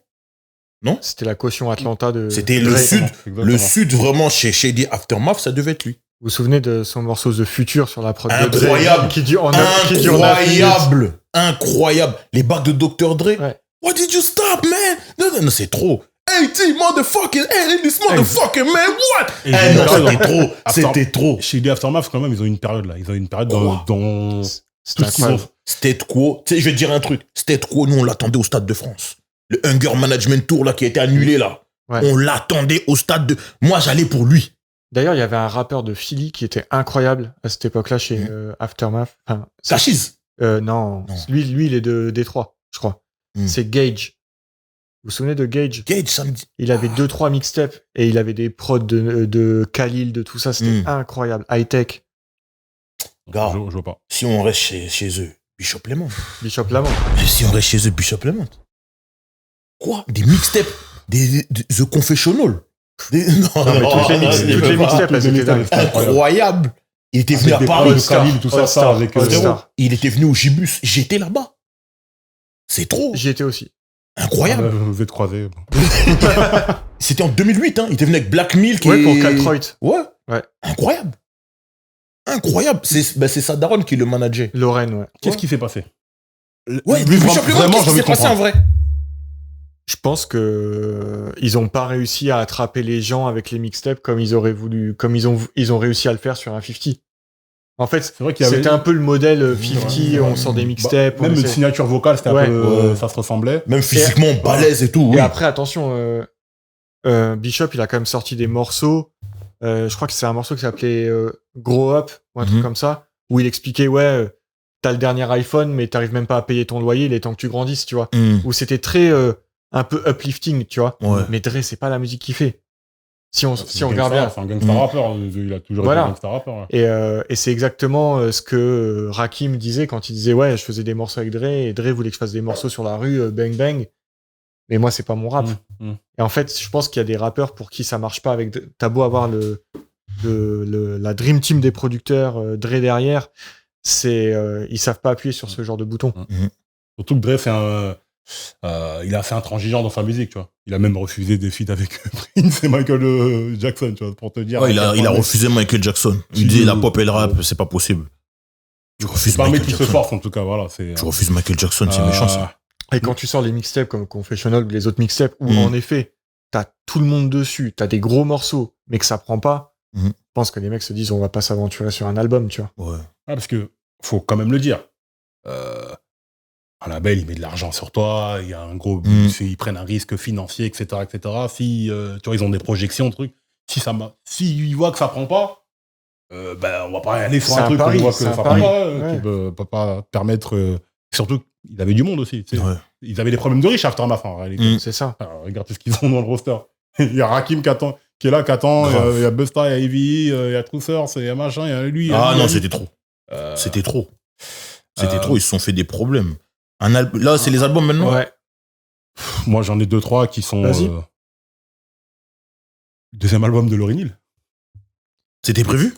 C'était la caution Atlanta de. C'était le Dre. sud. Exactement. Le sud, vraiment, chez Shady Aftermath, ça devait être lui. Vous vous souvenez de son morceau The Future sur la prod de Dre Incroyable. qui dure 9 minutes. Incroyable. Incroyable. Les bacs de Dr. Dre. Ouais. What did you stop, man? Non, c'est trop. Hey, T, motherfucking, hey, this motherfucking man, what? Et Eh, non, j'ai- c'était trop. C'était trop. Chez les Aftermath, quand même, ils ont une période là. Ils ont une période Quoi dans C'était tout ce qu'ils ont. incroyable. C'était Quo. Tu sais, je vais te dire un truc. C'était Quo, nous, on l'attendait au Stade de France. Le Hunger Management Tour, là, qui a été annulé, là. Ouais. On l'attendait au Stade de... Moi, j'allais pour lui. D'ailleurs, il y avait un rappeur de Philly qui était incroyable à cette époque-là chez Aftermath. Enfin, Cachiz. non. Non. Lui, il est de Détroit, je crois. Mm. C'est Gage. Vous vous souvenez de Gage? Gage, ça me dit. Il avait 2-3 mixtapes et il avait des prods de Khalil, de tout ça. C'était incroyable. High-tech. Gars, Je vois pas. si on reste chez eux, Bishop Lemon. Bishop Lamont. Si on reste chez eux, Bishop Lemon. Quoi? Des mixtapes, des The Confessional. Non, mais toutes les mixtapes, elles étaient dingues. Incroyable. Il était venu à Avec des Paris. prods de Khalil, tout ça, All-Star, avec All-Star. Il était venu au Gibus. J'étais là-bas. C'est trop. J'y étais aussi. Incroyable. Vous êtes croisés. C'était en 2008, hein. Il était venu avec Black Milk. Ouais, et... pour Caltroit. Ouais. Incroyable. Incroyable. C'est sa daronne qui le manageait. Lorraine, ouais. Qu'est-ce qui s'est passé? Ouais, Lui, Bishop Lemon, vraiment, qu'est-ce qui s'est passé en vrai? Je pense que ils ont pas réussi à attraper les gens avec les mixtapes comme ils auraient voulu, comme ils ont réussi à le faire sur un 50. En fait, C'est vrai qu'il y avait c'était un peu le modèle 50, on sort des mixtapes. Même on une essaie- signature vocale, c'était Ouais. un peu. Ouais. Ça se ressemblait. Même physiquement, balèze et tout. Et Oui. après, attention, Bishop, il a quand même sorti des morceaux. Je crois que c'est un morceau qui s'appelait Grow Up ou un truc Mhm. comme ça, où il expliquait t'as le dernier iPhone, mais t'arrives même pas à payer ton loyer, il est temps que tu grandisses, tu vois. Où c'était très un peu uplifting, tu vois. Ouais. Mais Dre, c'est pas la musique qu'il fait. Si on C'est un regarde bien. gangsta, c'est un gangsta rappeur. Il a toujours Voilà. été un gangsta rappeur. Ouais. Et c'est exactement ce que Rakim disait quand il disait je faisais des morceaux avec Dre et Dre voulait que je fasse des morceaux sur la rue, bang bang. Mais moi, c'est pas mon rap. Et en fait, je pense qu'il y a des rappeurs pour qui ça marche pas avec. T'as beau avoir la dream team des producteurs, Dre derrière, ils savent pas appuyer sur ce genre de bouton. Surtout que Dre, il est assez intransigeant dans sa musique, tu vois. Il a même refusé des feats avec Prince et Michael Jackson, tu vois, pour te dire. Ouais, il a refusé Michael Jackson. Il dit la pop et le rap, c'est pas possible. Je refuse C'est pas un mec Michael qui se Jackson. force, en tout cas, voilà. Je refuse Michael Jackson, c'est méchant ça. Et quand tu sors les mixtapes comme Confessional ou les autres mixtapes, où Mm. en effet, t'as tout le monde dessus, t'as des gros morceaux, mais que ça prend pas, Mm. je pense que les mecs se disent on va pas s'aventurer sur un album, tu vois. Ouais. Ah, parce que faut quand même le dire. Un label, il met de l'argent sur toi, il y a un gros Mm. ils prennent un risque financier, etc., etc. Si, tu vois, ils ont des projections, trucs. Si ils voient que ça prend pas, on va pas aller sur C'est un un truc pari, qu'on voit que c'est ça un prend pari. pas, Ouais. qui peut pas permettre. Surtout, ils avaient du monde aussi. Tu sais. Ouais. Ils avaient des problèmes de riches Aftermath en réalité. Mm. C'est ça. Alors, regarde tout ce qu'ils ont dans le roster. Il y a Rakim qui est là, qui attend. Grave. Il y a Busta, il y a Ivy, il y a Truthers, il y a machin, il y a lui. il y a Ah lui, il y non, a lui. c'était trop. C'était trop. C'était euh, trop, ils se sont fait des problèmes. Là, c'est les albums maintenant. Ouais. Moi, j'en ai 2-3 qui sont. Vas-y. Deuxième album de Lauryn Hill. C'était prévu.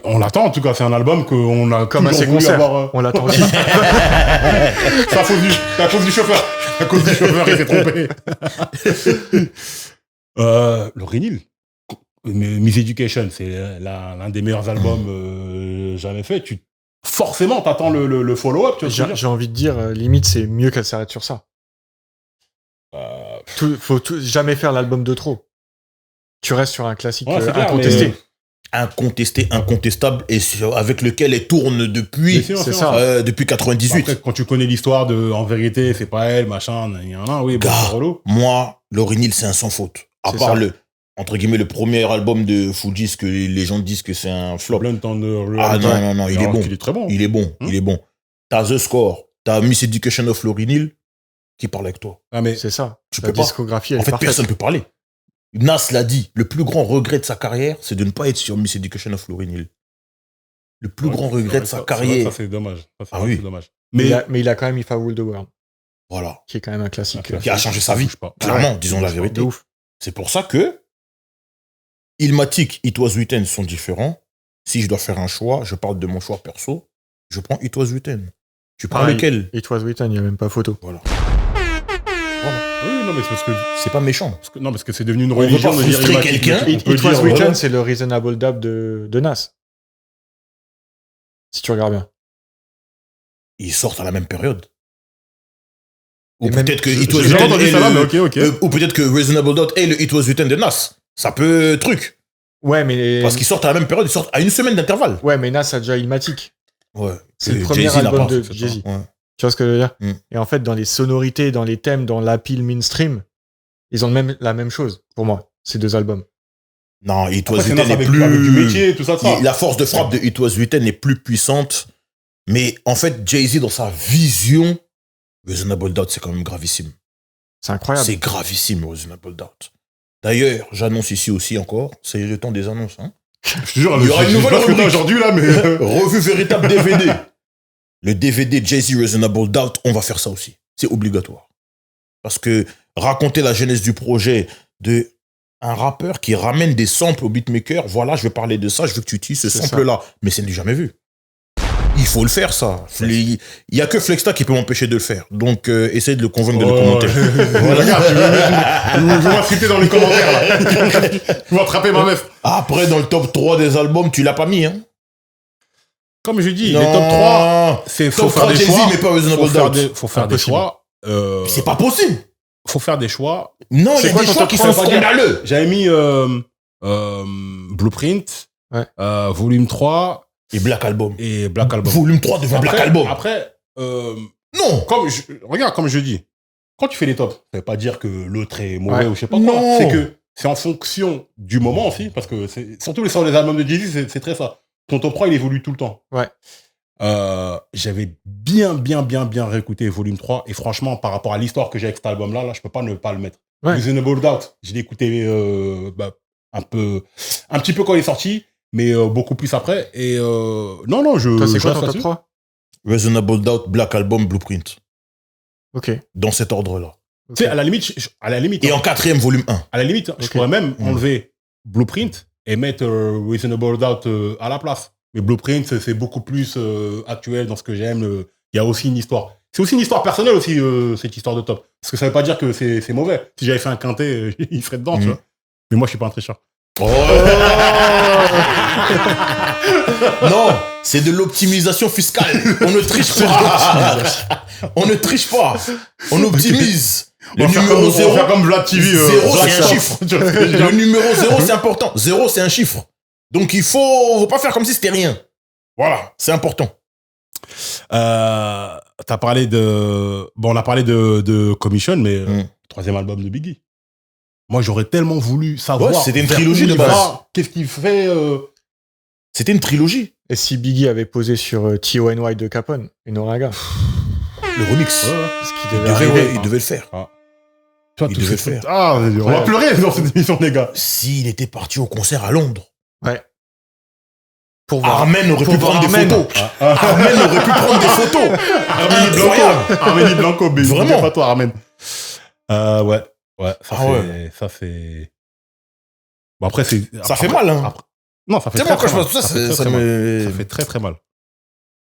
On l'attend, en tout cas. C'est un album qu'on a Comme à toujours ses voulu concerts. avoir. On l'attend aussi. C'est à cause du chauffeur. À cause du chauffeur, il s'est trompé. Lauryn Hill. Miss Education, c'est l'un des meilleurs albums jamais fait. Forcément, t'attends le follow-up. Tu vois ce que je veux dire. J'ai envie de dire, limite, c'est mieux qu'elle s'arrête sur ça. Faut jamais faire l'album de trop. Tu restes sur un classique Ouais, c'est clair, incontesté. mais- Incontesté, incontestable, et avec lequel elle tourne depuis, Bien sûr, c'est sûr. ça. depuis 98. Après, quand tu connais l'histoire de en vérité, c'est pas elle, machin, il y en a, oui, bon, Gars, c'est relou. Moi, Lauryn Hill, c'est un sans faute. À C'est part ça. entre guillemets, le premier album de Fujis que les gens disent que c'est un flop. Blunt on the Ah non, il est Alors bon. qu'il est très bon. Il est bon, il est bon. T'as The Score, t'as Miss Education of Lauryn Hill qui parle avec toi. Ah, mais C'est ça. Tu La peux pas. discographie, elle En est fait, parfaite. personne ne peut parler. Nas l'a dit, le plus grand regret de sa carrière, c'est de ne pas être sur Miss Education of Lauryn Hill. Le plus grand regret de sa carrière. Ça, c'est dommage. Ça, c'est Ah vrai, oui. c'est dommage. Mais il a quand même If I Ruled the World, Voilà. qui est quand même un classique. Qui a changé sa vie. Bouge pas. Clairement, disons la De vérité. ouf. C'est pour ça que Illmatic, It Was Written sont différents. Si je dois faire un choix, je parle de mon choix perso, je prends It Was Written. Tu prends Pareil. lequel? It Was Written, il n'y a même pas photo. Voilà. Oui, non, mais c'est C'est pas méchant. parce que c'est devenu une veut religion pas de dire frustrer Illmatic, quelqu'un. on It peut Was dire, Written, voilà. c'est le Reasonable Doubt de Nas. Si tu regardes bien. Ils sortent à la même période. Ou Et même- peut-être que J'ai It Was j'ai pas Written entendu est ça là, mais le- ok. ou peut-être que Reasonable Doubt est le It Was Written de Nas. Ça peut truc. Ouais, mais Parce qu'ils sortent à la même période, ils sortent à une semaine d'intervalle. ouais, mais Nas a déjà Illmatic. Ouais. C'est le Et premier Jay-Z n'a album pas. de c'est ça. Jay-Z. Ouais. Tu vois ce que je veux dire? Mm. Et en fait, dans les sonorités, dans les thèmes, dans l'appeal mainstream, ils ont la même chose, pour moi, ces deux albums. Non, It Was Après, c'est Written Nas est avec plus. du métier, tout ça, de ça. La force de frappe de It Was Written est plus puissante. Mais en fait, Jay-Z, dans sa vision, Reasonable Doubt, c'est quand même gravissime. C'est incroyable. C'est gravissime, Reasonable Doubt. D'ailleurs, j'annonce ici aussi encore, c'est le temps des annonces. Hein. Je te jure, Il y aura une nouvelle rubrique rubrique aujourd'hui là, mais revue véritable DVD. Le DVD Jay-Z Reasonable Doubt, on va faire ça aussi. C'est obligatoire. Parce que raconter la genèse du projet de un rappeur qui ramène des samples au beatmaker, voilà, je vais parler de ça, je veux que tu utilises ce C'est sample-là. Mais c'est du jamais vu. Il faut le faire, ça. Il y a que Flexta qui peut m'empêcher de le faire. Donc, essaye de le convaincre de le commenter. Regarde, je vais m'insulter dans les commentaires là. Je vais attraper ma meuf. Après, dans le top 3 des albums, tu l'as pas mis, hein? Comme je dis, Non. les top 3, c'est faut Top faire 3 des Jay-Z, choix. mais pas Reasonable Doubt. Faut faire des Impossible. choix. C'est pas possible. Faut faire des choix. Non, il y C'est a quoi des ton choix top qui 3? sont scandaleux. J'avais mis Blueprint, Ouais. Volume 3 Et Black Album. et Black Album. Volume 3 devant Black Album. Après, Non. regarde, comme je dis, quand tu fais les tops, ça veut pas dire que l'autre est mauvais Ouais. ou je sais pas quoi. Non. C'est que c'est en fonction du moment aussi, parce que surtout sur les albums de Jay-Z, c'est très ça. Ton top 3, il évolue tout le temps. Ouais. J'avais bien réécouté Volume 3, et franchement, par rapport à l'histoire que j'ai avec cet album-là, là, je peux pas ne pas le mettre. Ouais. Reasonable Doubt, je l'ai écouté un petit peu quand il est sorti, mais beaucoup plus après. Et non, Toi, c'est je quoi reste ton top là-dessus. 3? Reasonable Doubt, Black Album, Blueprint. Ok. Dans cet ordre-là. Ok. Tu sais, à la limite, Et en 4e, volume 1. à la limite, je Ok. pourrais même enlever Blueprint et mettre Reasonable Doubt à la place. Mais Blueprint, c'est beaucoup plus actuel dans ce que j'aime. Il y a aussi une histoire. C'est aussi une histoire personnelle aussi, cette histoire de top. Parce que ça veut pas dire que c'est mauvais. Si j'avais fait un quintet, il serait dedans, tu vois. Mais moi, je suis pas un tricheur. Oh. Non, c'est de l'optimisation fiscale. On ne triche pas. On ne triche pas. On optimise. Le numéro 0, comme Vlad TV. 0 c'est un chiffre. Le numéro 0, c'est important. 0, c'est un chiffre. Donc, il faut pas faire comme si c'était rien. Voilà, c'est important. T'as parlé de... Bon, on a parlé de Commission, mais troisième album de Biggie. Moi, j'aurais tellement voulu savoir... Ouais, c'était une vers trilogie où de il base. va, qu'est-ce qu'il fait C'était une trilogie. Et si Biggie avait posé sur T.O.N.Y. de Capone, une Oraga, Le remix. ce qui Il devait arriver. devait le faire. Toi, Il tout devait ce- le faire. Ah, on va pleurer dans cette émission, les gars. S'il était parti au concert à Londres, Ouais. Pour voir. Armen aurait Pour pu voir prendre des Armen. photos. Armen aurait pu prendre des photos. Incroyable. Armeni Blanco, mais Vraiment. pas toi, Armen. Ouais. Ouais, ça Ah fait... ouais. Ça fait... Bon, après, c'est... Ça fait mal, hein. Non, ça fait C'est très, moi, quand très je mal. pense tout ça, Ça fait très, ça très mal. me... Ça fait très très mal.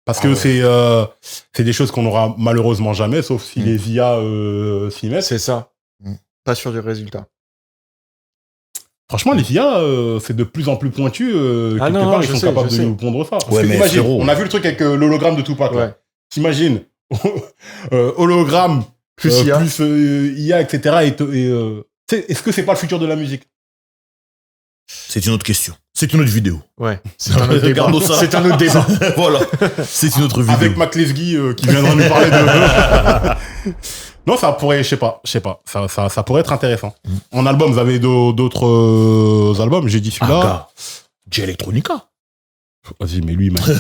Parce Ah que ouais. c'est des choses qu'on n'aura malheureusement jamais, sauf si les IA s'y mettent. C'est ça. Mm. Pas sûr du résultat. Franchement, les IA, c'est de plus en plus pointu. Ah Quelque non, part, je ils sont sais, capables je de sais. nous pondre ça. Parce Ouais, que mais t'imagines, frérot. on a vu le truc avec l'hologramme de Tupac. là. Ouais. T'imagines, hologramme, Plus IA. plus IA, etc. Est-ce que c'est pas le futur de la musique? C'est une autre question. C'est une autre vidéo. Ouais. C'est un autre débat. Regardons ça. C'est un autre débat. Voilà. C'est une autre vidéo. Avec Mac Lesguy qui viendra nous parler de... Non, ça pourrait, je sais pas. Ça pourrait être intéressant. En album, vous avez d'autres albums. J'ai dit celui-là. Aga. J-Electronica. Vas-y, mais lui, il m'énerve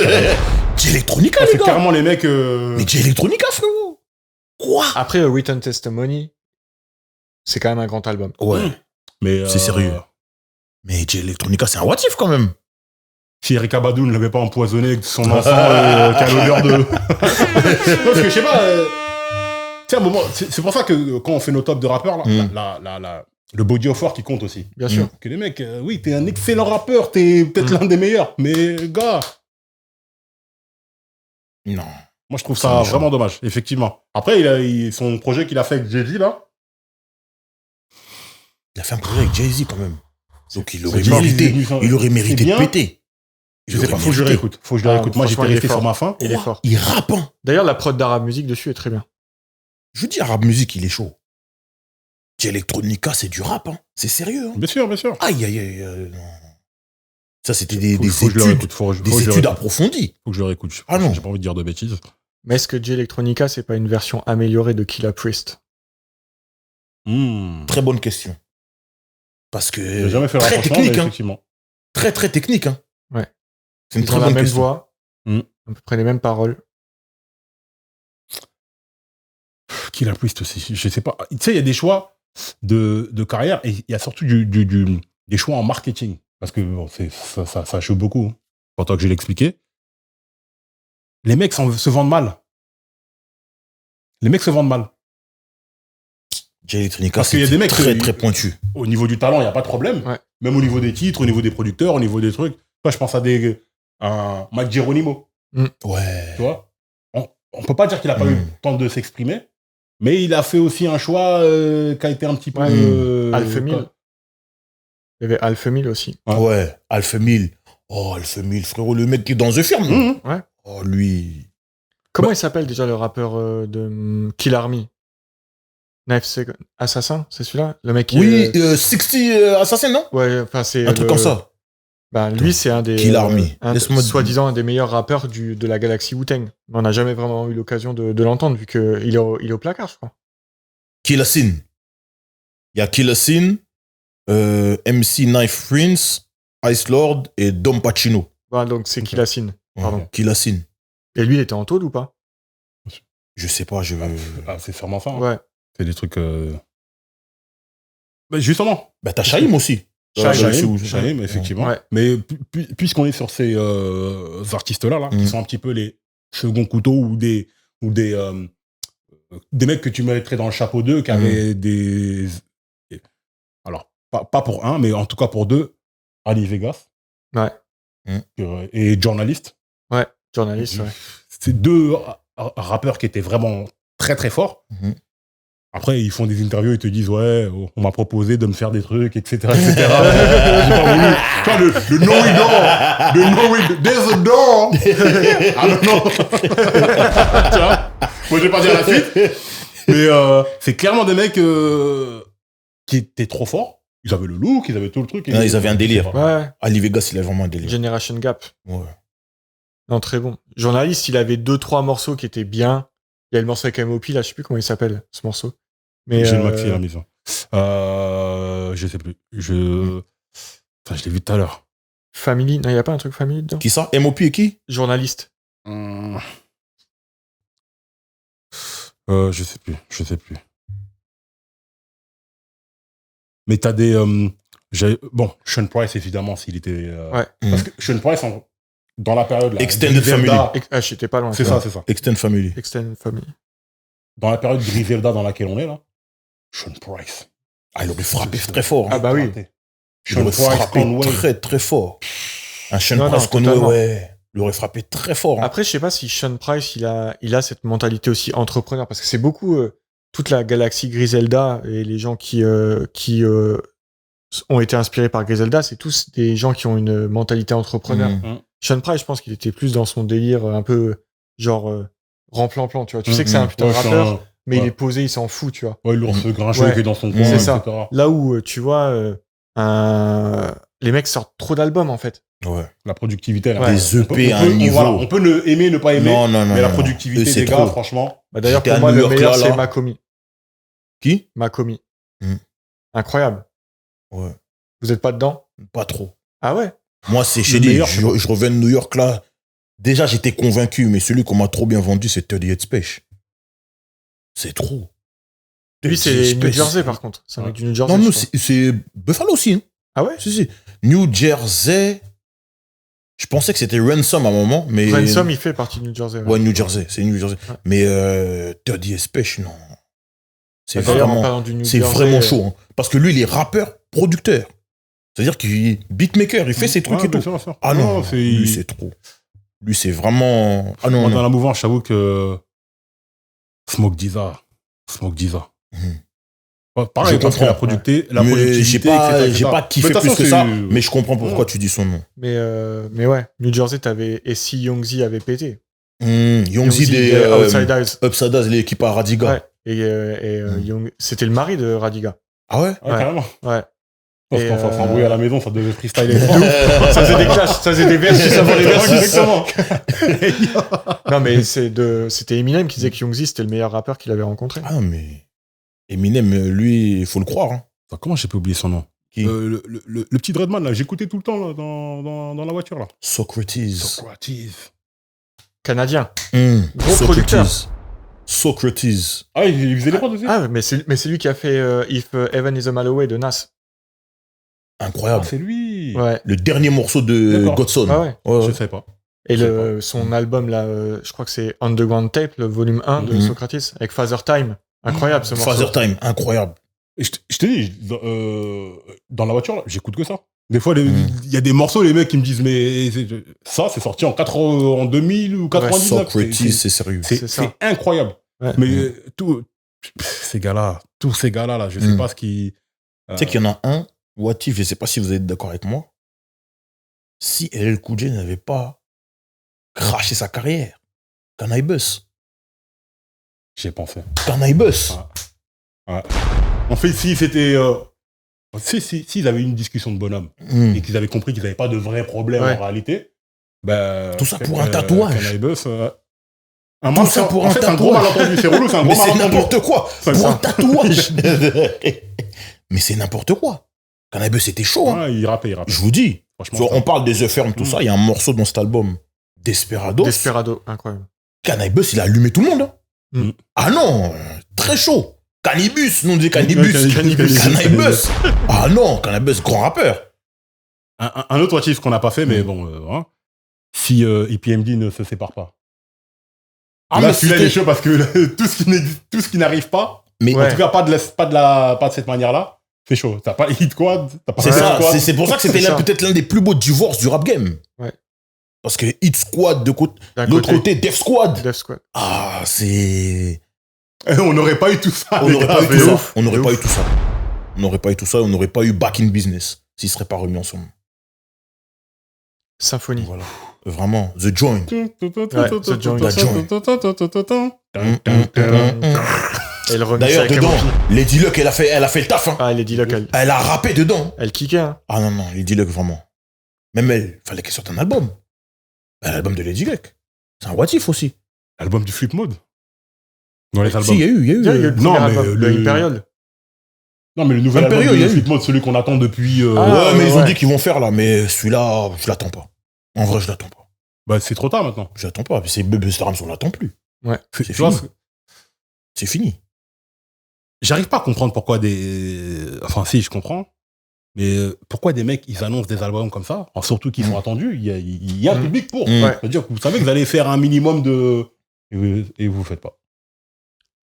carrément. J-Electronica, les C'est gars. carrément les mecs... Mais J-Electronica, frérot. Quoi? Après, Written Testimony, c'est quand même un grand album. Ouais. Mais, C'est sérieux. Mais J-Electronica, c'est un what if quand même. Si Erika Badu ne l'avait pas empoisonné avec son enfant qui a l'odeur de... Parce que je sais pas... Tu sais, à un moment, c'est pour ça que quand on fait nos tops de rappeurs, là, le body of work qui compte aussi. Bien sûr. Que les mecs, oui, t'es un excellent rappeur, t'es peut-être l'un des meilleurs, mais gars, Non. moi je trouve C'est ça méchant. vraiment dommage, effectivement. Après, son projet qu'il a fait avec Jay-Z, là, Il a fait un projet avec Jay-Z quand même. Donc il aurait Jay-Z, mérité. c'est Il aurait mérité bien. de péter. je sais pas, faut que je le réécoute. Moi franchement, j'étais il est resté fort. sur ma faim. Il est fort. Il rappe, hein. D'ailleurs, la prod d'Arab Music dessus est très bien. Je dis Arabe Music, il est chaud. J-Electronica, c'est du rap, hein. C'est sérieux, hein. Bien sûr, bien sûr. Aïe, aïe, aïe. Non. Ça, c'était des Faut que je le études, réécoute. Faut que je des le études réécoute. approfondies. Faut que je le réécoute. Ah non. J'ai pas envie de dire de bêtises. Mais est-ce que J-Electronica, c'est pas une version améliorée de Killah Priest? Très bonne question. Parce que J'ai jamais fait le très rapprochement, technique, mais hein. effectivement. Très très technique, hein. Ouais. C'est une Ils très ont la bonne même question. voix, Mm. à peu près les mêmes paroles. Killah Priest aussi, je sais pas. Tu sais, il y a des choix de carrière et il y a surtout des choix en marketing. Parce que bon, ça choque beaucoup. Pourtant que je l'ai expliqué. Les mecs se vendent mal. Les mecs se vendent mal. Jay Electronica, Parce qu'il y a des mecs très, très pointu. Au niveau du talent, il n'y a pas de problème. Ouais. Même au niveau des titres, au niveau des producteurs, au niveau des trucs. Moi, je pense à un Mike Geronimo. Ouais. Tu vois, on peut pas dire qu'il a pas eu le temps de s'exprimer, mais il a fait aussi un choix qui a été un petit peu... Alpha 1000. Il y avait Alpha 1000 aussi. Ouais, Alpha 1000. Oh, Alpha 1000, frérot, le mec qui est dans The Firm. Ouais. Oh, lui. Comment il s'appelle déjà le rappeur de Kill Army? Knife Assassin, c'est celui-là? Le mec qui Oui, 60 Assassin, non? Ouais, enfin c'est Un truc comme ça. Ben, lui, c'est un des Kill Army. soi-disant un des meilleurs rappeurs de la galaxie Wu-Tang. Mais on n'a jamais vraiment eu l'occasion de l'entendre vu qu'il est au placard, je crois. Killa Sin. Il y a Killa Sin, MC Knife Prince, Ice Lord et Dom Pacino. Voilà, donc c'est Killa Sin. Pardon. Ouais, Killa Sin. Et lui, il était en tôle ou pas? Je sais pas, c'est sûrement ça. Hein. Ouais. C'est des trucs... Bah, justement. Bah, t'as Shaim aussi. Shaim, effectivement. Ouais. Mais puisqu'on est sur ces artistes-là, qui sont un petit peu les seconds couteaux ou des mecs que tu mettrais dans le chapeau d'eux, qui avaient des... Alors, pas pour un, mais en tout cas pour deux, Ali Vegas. Ouais. Et Journalist. Ouais, Journalist, ouais. C'est deux rappeurs qui étaient vraiment très très forts. Après, ils font des interviews, ils te disent, ouais, on m'a proposé de me faire des trucs, etc. etc. J'ai pas voulu. Tu vois, le no we door. Le no we there's a door. I don't know. Tu vois, moi, je vais pas dire la suite. Mais c'est clairement des mecs qui étaient trop forts. Ils avaient le look, ils avaient tout le truc. Non, ils avaient un délire. Ouais. Ali Vegas, il a vraiment un délire. Generation Gap. Ouais. Non, très bon. Journaliste, il avait 2-3 morceaux qui étaient bien. Il y a le morceau avec MOP, là, je sais plus comment il s'appelle, ce morceau. Mais J'ai le maxi la mise. Je sais plus. Enfin, je l'ai vu tout à l'heure. Family, non, il n'y a pas un truc Family dedans? Qui ça? MOP et qui? Journaliste. Je sais plus. Mais t'as des... bon, Sean Price, évidemment, s'il était... Ouais. Parce que Sean Price, dans la période... Là, Extended Family. J'étais pas loin. C'est ça. Extended Family. Extended Family. Dans la période Griselda dans laquelle on est, là, Sean Price. Ah, il aurait frappé très fort. Ah bah oui. Il aurait frappé très très fort. Un Sean Price Conway, ouais. Il aurait frappé très fort. Après, je sais pas si Sean Price, il a cette mentalité aussi entrepreneur, parce que c'est beaucoup toute la galaxie Griselda et les gens qui ont été inspirés par Griselda, c'est tous des gens qui ont une mentalité entrepreneur. Sean Price, je pense qu'il était plus dans son délire un peu genre remplan-plan, tu vois. Tu sais que c'est un putain de rappeur, mais il est posé, il s'en fout, tu vois. Ouais, l'ours grincheux qui est dans son coin, c'est etc. ça. Là où, tu vois, les mecs sortent trop d'albums, en fait. Ouais. La productivité, là. Des EP à un niveau. Voilà, on peut aimer, ne pas aimer, mais la productivité des gars, franchement... Bah, d'ailleurs, pour moi, le meilleur, c'est Makomi. Qui? Makomi. Incroyable. Ouais. Vous êtes pas dedans? Pas trop. Ah ouais? Moi, c'est chez lui. Je reviens de New York, là. Déjà, j'étais convaincu, mais celui qu'on m'a trop bien vendu, c'est 38 Space. C'est trop. Lui, c'est New Jersey, par contre. C'est un mec du New Jersey. Non, c'est Buffalo aussi. Hein. Ah ouais? Si. New Jersey. Je pensais que c'était Ransom à un moment, mais... Ransom, il fait partie de New Jersey. Ouais, New Jersey. C'est New Jersey. Ouais. Mais 38 Space, non. C'est vraiment chaud. Hein. Parce que lui, il est rappeur, producteur. C'est-à-dire qu'il est beatmaker, il fait ses trucs et tout. Ah non, lui, c'est trop. Lui, c'est vraiment... Ah non, moi, dans la mouvance, j'avoue que... Smoke Diza. Pareil, parce que la productivité, j'ai pas kiffé plus que ça, mais je comprends pourquoi tu dis son nom. Mais ouais, New Jersey, t'avais... Et si Youngzy avait pété? Youngzy des Upside Eyes, l'équipe à Radiga. Ouais. Et c'était le mari de Radiga. Ah ouais? Ouais, carrément. Ouais. Parce qu'on s'embrouille à la maison, ça devait freestyler. Ça faisait des clashs, ça faisait des versus avant les versus. Non, mais c'était Eminem qui disait que Youngzy, c'était le meilleur rappeur qu'il avait rencontré. Ah, mais Eminem, lui, il faut le croire. Hein. Enfin, comment j'ai pu oublier son nom? Qui? Le petit Dreadman, là, j'écoutais tout le temps là, dans la voiture. Là. Socrates. Canadien. Gros producteur. Socrates. Ah, il faisait les prods aussi. Ah, mais c'est lui qui a fait If Heaven is a Mile Away de Nas. Ah, Incroyable. c'est lui. Ouais. Le dernier morceau de D'accord. Godson. Ah ouais. Ouais, Je ouais. sais pas. Et Je sais son album, là, je crois que c'est Underground Tape, le volume 1 de Mhm. Socrates, avec Father Time. Incroyable ce morceau. Father Time, incroyable. Et je te dis, dans la voiture, là, j'écoute que ça. Des fois, il y a des morceaux, les mecs qui me disent, mais ça, c'est sorti en 2000 ou 99. Socrates, c'est sérieux. c'est ça. C'est incroyable. Ouais. Mais tous ces gars-là, là, je sais pas ce qui. Tu sais qu'il y en a un, Watif, je sais pas si vous êtes d'accord avec moi. Si LL Cool J n'avait pas craché sa carrière, Canaille Bus. J'ai pensé. Canaille Bus. Ouais. En fait, si c'était. S'ils avaient eu une discussion de bonhomme et qu'ils avaient compris qu'ils n'avaient pas de vrais problèmes Ouais. en réalité, ben. Tout ça pour un tatouage. Cannabis, Tout ça pour un fait, un gros tatouage. malentendu. C'est relou, c'est un Mais gros c'est malentendu. n'importe quoi. C'est Pour ça. un tatouage. Mais c'est n'importe quoi. Canaille Bus, c'était chaud. Hein. Ouais, il rappait. Je vous dis. Franchement, On parle des œufs fermes, tout ça. Il y a un morceau dans cet album, Desperados. Desperado, incroyable. Cannabis, il a allumé tout le monde. Hein. Mm. Ah non, très chaud. Cannibus, non, on dit Cannibus. Cannibus. Cannabis. Ah non, Cannabis, grand rappeur. un autre artiste qu'on n'a pas fait, mais bon, hein. Si EPMD ne se sépare pas. Ah, Là, mais celui-là, il est c'était- chaud parce que tout ce qui n'arrive pas, Mais en Ouais. tout cas, pas de cette manière-là, c'est chaud. T'as pas les hit squad, t'as pas c'est les ça, squad. c'est pour ça que c'était C'est ça. peut-être l'un des plus beaux divorces du rap game. Ouais. Parce que Hit Squad de D'un l'autre côté, Def Squad. Def Squad. Ah, c'est. On n'aurait pas eu tout ça. On les n'aurait gars, pas eu c'est tout ça. ouf. On n'aurait de pas eu ouf. tout ça. On n'aurait pas eu tout ça. On n'aurait pas eu Back in Business s'ils ne seraient pas remis ensemble. Symphonie. Voilà. Vraiment. The Joint. The Joint. La Joint. Et le remix D'ailleurs, avec dedans, M.O.P. Lady Luck, elle a fait le taf. Hein. Ah, Lady Luck, Elle a rappé dedans. elle kickait, hein. Ah non, non, Lady Luck, vraiment. Même elle, fallait qu'elle sorte un album. L'album de Lady Luck. C'est un what if aussi. Album du Flip Mode. Dans les Si, albums. il y a eu. Il y a eu le Non, premier mais album de le- Imperial. Non, mais le nouvel Imperial, album il y a de eu. Flip Mode, celui qu'on attend depuis. Ah, ouais, mais ils ont ouais. dit qu'ils vont faire là, mais celui-là, je l'attends pas. En vrai, je l'attends pas. Bah, c'est trop tard maintenant. Je l'attends pas. C'est Bebe Starams, on l'attend plus. Ouais. C'est Tu vois, fini. C'est fini. j'arrive pas à comprendre pourquoi Enfin, si, je comprends. Mais pourquoi des mecs, ils annoncent des albums comme ça, surtout qu'ils sont attendus, il y a un public pour. Mm. Ouais. C'est-à-dire que vous savez que vous allez faire un minimum de. Et vous faites pas.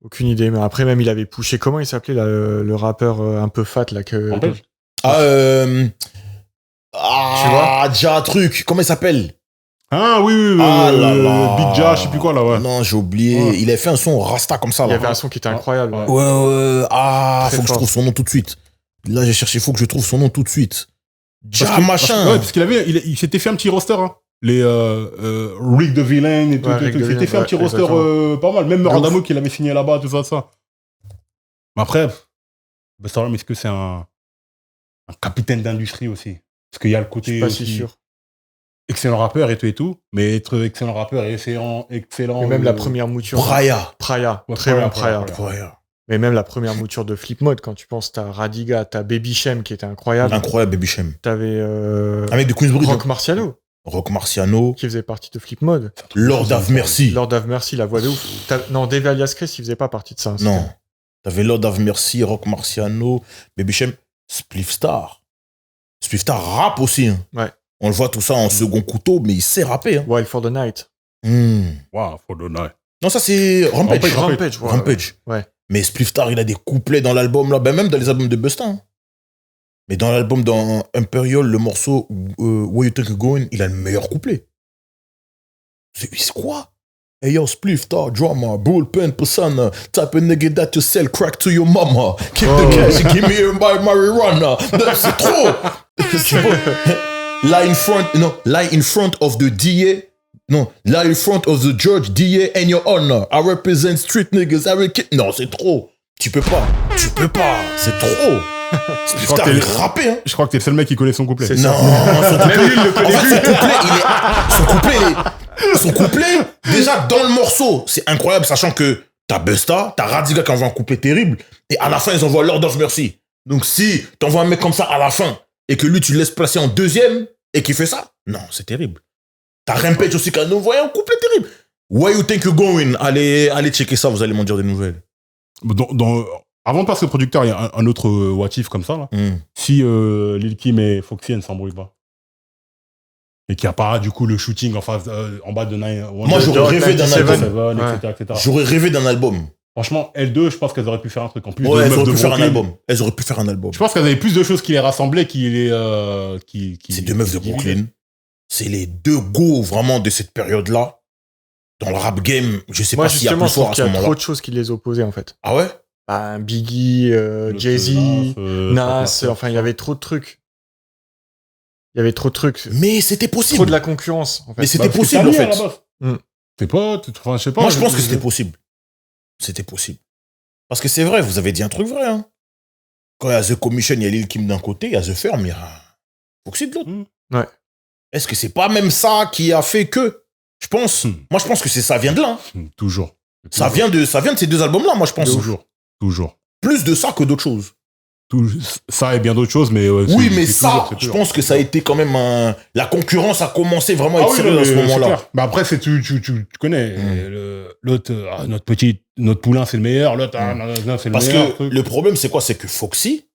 Aucune idée, mais après, même, il avait poussé. Comment il s'appelait, là, le rappeur un peu fat, là, que. Rampage. Tu vois déjà un truc. Comment il s'appelle? Ah oui, Ah là là. Big Ja, je sais plus quoi là, ouais. Non, j'ai oublié. Ouais. Il a fait un son Rasta comme ça Il y là. avait un son qui était incroyable. Ouais. Ouais. Ah, Très faut que je fort. trouve son nom tout de suite. Là, j'ai cherché, faut que je trouve son nom tout de suite. Ja machin. Ouais, parce qu'il avait, il s'était fait un petit roster, hein. Les Rick the Villain et tout. Ouais, tout, Rick tout. the Il s'était Villain, fait un petit ouais, roster exactement. pas mal. Même De Radamo qui l'avait signé là-bas, tout ça. Mais après, Busta Rhymes, est-ce que c'est un capitaine d'industrie aussi? Parce qu'il y a le Je côté suis pas aussi si sûr. excellent rappeur et tout. Mais être excellent rappeur et excellent. Et même la première mouture. Praya. Praya. Ouais, Très Praya, bon Praya. Praya. Mais même la première mouture de Flip Mode, quand tu penses, t'as Radiga, t'as Baby Shem qui était incroyable. Incroyable, Baby Shem. T'avais Un mec de Queensbridge. Rock Marciano, Rock Marciano. qui faisait partie de Flip Mode. Lord of Mercy. Lord of Mercy, la voix de ouf. Non, Dave Alias Chris, il faisait pas partie de ça. C'était- Non. T'avais Lord of Mercy, Rock Marciano, Baby Shem, Spliff Star. Spliff Star rappe aussi. Hein. Ouais. On le voit tout ça en second couteau, mais il sait rapper. Hein. Wild for the Night. Wow, for the night. Non, ça c'est Rampage. Rampage, ouais. Rampage. Ouais. Mais Spliff Star, il a des couplets dans l'album là, ben même dans les albums de Busta. Hein. Mais dans l'album dans Imperial, le morceau Where You Think You're Going, il a le meilleur couplet. C'est quoi? Hey yo, Spliff Star, drama, bullpen, persona, type of nigga that you sell crack to your mama. Keep the cash, give me here by marijuana. C'est trop! C'est bon. Lie in front of the DA. Non, lie in front of the judge, DA and your honor. I represent street niggas. Non, c'est trop. Tu peux pas. C'est trop. Spliff crois Star, que il t'es- rappé, hein. Je crois que t'es le seul mec qui connaît son couplet. C'est Non, ça. son couplet, Même lui, il le connaît en fait, son couplet, déjà dans le morceau, c'est incroyable, sachant que t'as Busta, t'as Radiga qui envoie un couplet terrible, et à la fin, ils envoient Lord of Mercy. Donc si t'envoies un mec comme ça à la fin, et que lui, tu le laisses placer en deuxième, et qu'il fait ça, non, c'est terrible. T'as Rampage aussi qui a envoyé un couplet terrible. Where you think you're going? Allez checker ça, vous allez m'en dire des nouvelles. Avant de passer au producteur, il y a un autre what if comme ça. Là. Si Lil Kim et Foxy ne s'embrouillent pas. Et qu'il n'y a pas du coup le shooting en bas de Nine. Moi, j'aurais rêvé d'un album. Etc. J'aurais rêvé d'un album. Franchement, elles deux, je pense qu'elles auraient pu faire un truc en plus. Ouais, elles auraient pu faire un album. Elles auraient pu faire un album. Je pense qu'elles avaient plus de choses qui les rassemblaient, C'est deux meufs de Brooklyn. C'est les deux go vraiment de cette période-là. Dans le rap game, je sais pas s'il y a plus fort à ce moment-là. Il y a trop de choses qui les opposaient en fait. Ah ouais? Bah, Biggie, Jay-Z, Nas, enfin il y avait trop de trucs. Il y avait trop de trucs. Mais c'était possible. Trop de la concurrence en fait. Mais c'était possible en fait. C'est pas, enfin, je sais pas. Moi je pense que c'était possible. C'était possible. Parce que c'est vrai, vous avez dit un truc vrai. Hein. Quand il y a The Commission, il y a Lil Kim d'un côté, il y a The Firm, il y a Foxy de l'autre. Ouais. Est-ce que c'est pas même ça qui a fait que je pense. Moi, je pense que ça vient de là. Toujours. Ça vient de ces deux albums-là, moi, je pense. Toujours. Plus de ça que d'autres choses. Ça et bien d'autres choses, mais... oui, mais ça, je pense que ça a été quand même La concurrence a commencé vraiment à être sérieuse à ce moment-là. Mais après, tu connais. L'autre, notre poulain, c'est le meilleur. L'autre, c'est le Parce meilleur. Parce que le problème, c'est quoi? C'est que Foxy,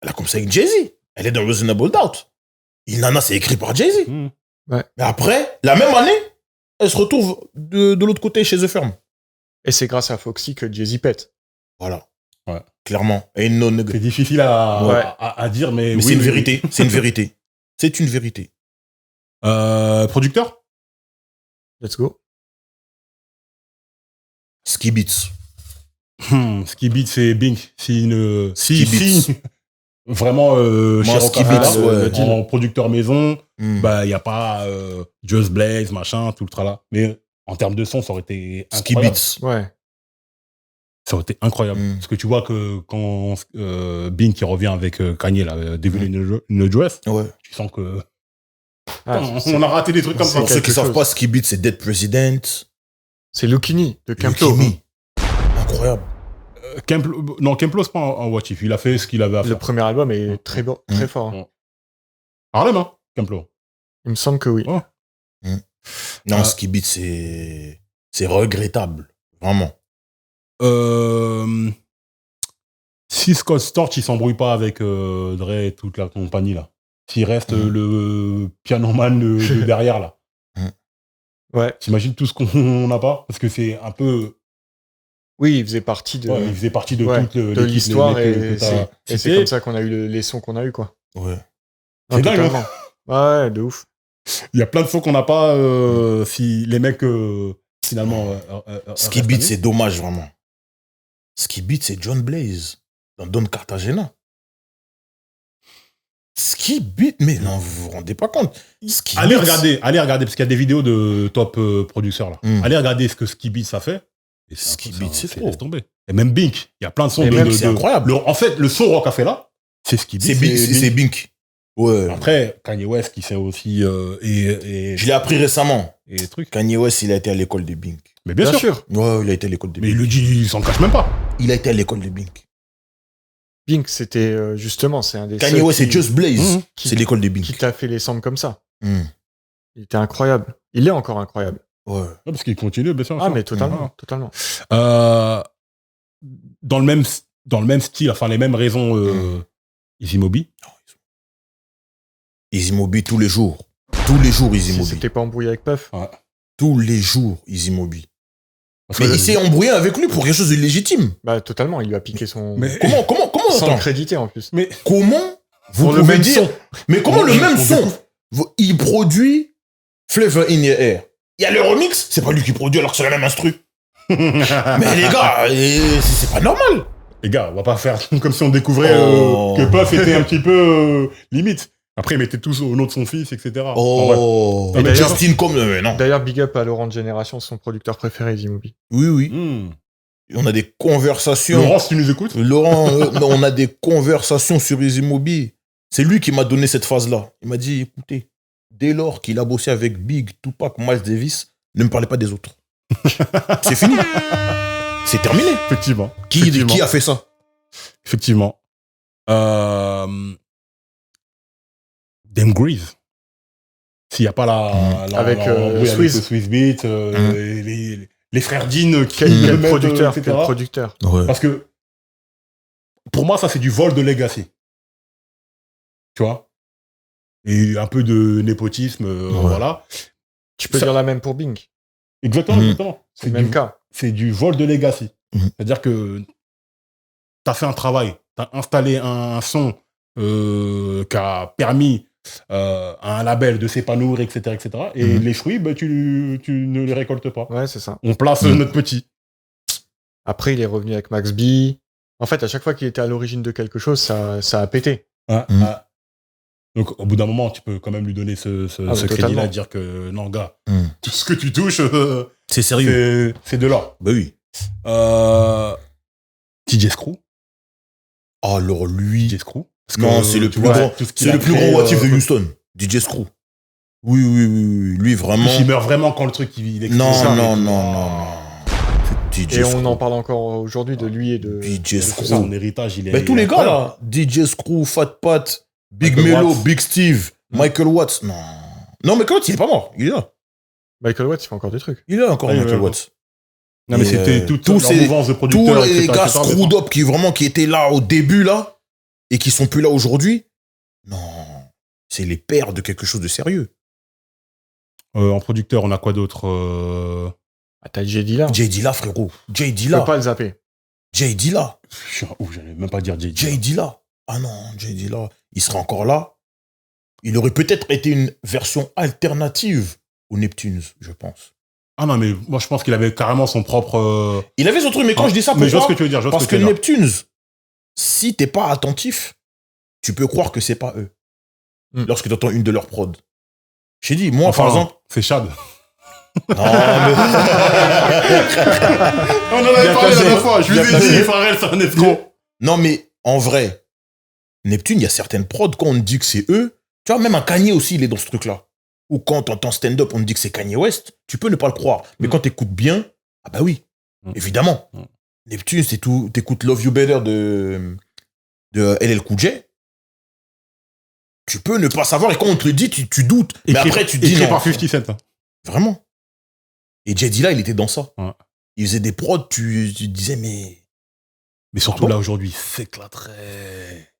elle a commencé avec Jay-Z. Elle est dans Reasonable Doubt. Il Nana, c'est écrit par Jay-Z. Ouais. Mais après, la même année, elle se retrouve de l'autre côté chez The Firm. Et c'est grâce à Foxy que Jay-Z pète. Voilà. Ouais. Clairement. Et no c'est difficile à dire, mais oui, c'est une vérité. C'est une vérité. C'est une vérité. Producteur? Let's go. Ski Beats. Ski Beats, c'est Bink. Beats. Vraiment, chez Ski Beats, en producteur maison, bah, il n'y a pas Just Blaze, machin, tout le tralala. Mais en termes de son, ça aurait été incroyable. Ski Beats. Ouais. Ça aurait été incroyable. Parce que tu vois que quand Bink qui revient avec Kanye, là, Devil in a Dress, tu sens que on a raté des trucs comme ça. Pour ceux qui ne savent pas, Ski Beats, c'est Dead President. C'est Lucini de Kemplo. Incroyable. Kemplo, c'est pas un what if. Il a fait ce qu'il avait à faire. Le premier album est très beau, très fort. Harlem, hein, Kemplo. Il me semble que oui. Non, Ski Beats, c'est regrettable. Vraiment. Si Scott Storch il s'embrouille pas avec Dre et toute la compagnie là, s'il reste le pianoman de derrière là, ouais. T'imagines tout ce qu'on n'a pas, parce que c'est un peu. Oui, il faisait partie de. Il faisait partie de toute l'histoire et c'est comme ça qu'on a eu les sons qu'on a eu quoi. Ouais. C'est dingue. Ouais, de ouf. Il y a plein de sons qu'on n'a pas si les mecs finalement. Ski Beats, c'est dommage vraiment. Ski Beats, c'est John Blaze dans Don Cartagena. Ski Beats, mais non, vous vous rendez pas compte. Allez regarder, parce qu'il y a des vidéos de top producteurs là. Allez regarder ce que Ski Beats a fait. Et Ski Beats, c'est trop. Laisse tomber. Et même Bink, il y a plein de sons c'est incroyable. En fait, le son rock a fait là, c'est Ski Beats. C'est Bink. Ouais. Après, Kanye West qui sait aussi je l'ai appris récemment. Et trucs. Kanye West, il a été à l'école de Bink. Mais bien sûr. Ouais, il a été à l'école de Bink. Mais il le dit, il s'en cache même pas. Il a été à l'école de Bink. Bink, c'était justement, c'est un des. Kanye West, c'est Just Blaze. C'est l'école de Bink. Qui t'a fait les samples comme ça. Il était incroyable. Il est encore incroyable. Ouais. Parce qu'il continue, bien sûr. Ah, mais totalement. Totalement. Dans le même style, enfin, les mêmes raisons, Easy Moby. Easy Moby tous les jours. Tous les jours, Easy Moby. Si c'était pas embrouillé avec Puff. Ouais. Tous les jours, Easy Moby. Mais il s'est embrouillé avec lui pour quelque chose de légitime. Bah, totalement. Il lui a piqué son. Mais comment sans le créditer en plus. Mais comment vous pouvez le même dire. Son. Mais comment le même son il produit Flavor in Your Air. Il y a le remix, c'est pas lui qui produit alors que c'est la même instru. Mais les gars, c'est pas normal. Les gars, on va pas faire comme si on découvrait que Puff était un petit peu limite. Après, il mettait tous au nom de son fils, etc. Oh, et Justin comme non. D'ailleurs, big up à Laurent de Génération, son producteur préféré, Easy Moby. Oui. On a des conversations. Laurent, si tu nous écoutes. Laurent, on a des conversations sur Easy Moby. C'est lui qui m'a donné cette phase-là. Il m'a dit, écoutez, dès lors qu'il a bossé avec Big, Tupac, Miles Davis, ne me parlez pas des autres. C'est fini. C'est terminé. Effectivement. Qui a fait ça? Effectivement. Dame Grease. S'il n'y a pas Avec, l'embrouille avec Swizz. le Swiss Beat, les frères Dean qui Quel le mettent, producteur, etc. quel producteur. Ouais. Parce que pour moi, ça, c'est du vol de legacy. Tu vois? Et un peu de népotisme, voilà. Tu peux Ça- dire la même pour Bing. Exactement, Mhm. exactement. C'est le même cas. C'est du vol de legacy. Mhm. C'est-à-dire que tu as fait un travail, tu as installé un son qui a permis à un label de s'épanouir, etc., etc. Et Mhm. les fruits, bah, tu ne les récoltes pas. Ouais, c'est ça. On place Mhm. notre petit. Après, il est revenu avec Max B. En fait, à chaque fois qu'il était à l'origine de quelque chose, ça a pété. Hein, Mhm. hein. Donc, au bout d'un moment, tu peux quand même lui donner ce Ah, ce mais crédit-là, totalement. dire que non, gars, Mhm. tout ce que tu touches, C'est sérieux. c'est de l'or. Bah oui. DJ Screw. Alors lui. DJ Screw. Parce Non, que, c'est le tu plus vois, grand. tout ce qu'il C'est a le plus créé, grand what if de Houston. DJ Screw. Oui, oui, oui, oui. Lui vraiment. Il meurt vraiment quand le truc il explose. Non, Ça, non, mais- non, non, non. DJ Et Screw. on en parle encore aujourd'hui de lui et de. DJ C'est Screw. ça, son héritage, il est. Mais tous les gars incroyable. là, DJ Screw, Fat Pat, Big Michael Melo, Watts. Big Steve, Michael Watts. Non. Non, Michael Watts, il est pas mort. Il est là. Michael Watts, il fait encore des trucs. Il est là encore, Ah, il est Michael là. Watts. Non, mais Et, c'était toute tous leur ces- mouvance de Tous producteurs, les etc., gars etc., mais screwed up qui étaient là au début là et qui sont plus là aujourd'hui. Non. C'est les pères de quelque chose de sérieux. en producteur, on a quoi d'autre Ah, t'as J. Dilla. J. Dilla, frérot. J. Tu Dilla. peux pas le zapper. J. Dilla. J'allais même pas dire J. J. Dilla. Ah non, J. Dilla. Il serait encore là. Il aurait peut-être été une version alternative aux Neptunes, je pense. Ah non, mais moi, je pense qu'il avait carrément son propre. Il avait son truc, mais quand Ah, je dis ça, mais je vois ce pourquoi que tu veux dire. Je vois Parce ce que tu veux dire. Neptunes, si t'es pas attentif, tu peux croire que c'est pas eux. Lorsque tu entends une de leurs prods. J'ai dit, moi, Enfin, par exemple. c'est Chad. Non, mais. On en avait Bien parlé la placé. dernière fois. Je lui Bien ai placé. dit, Pharrell, c'est un escroc. Non, mais en vrai, Neptune, il y a certaines prods, quand on te dit que c'est eux, tu vois, même un Kanye aussi, il est dans ce truc-là. Ou quand t'entends stand-up, on te dit que c'est Kanye West, tu peux ne pas le croire. Mais quand t'écoutes bien, ah bah oui, évidemment. Neptune, c'est tout. T'écoutes Love You Better de LL Cool J. Tu peux ne pas savoir, et quand on te le dit, tu doutes. Mais après, tu te dis écrit non. par 50 Cent. Vraiment. Et J. Dilla, il était dans ça. Ouais. Il faisait des prods, tu te disais, mais. Mais surtout Ah bon là, aujourd'hui, il s'éclaterait.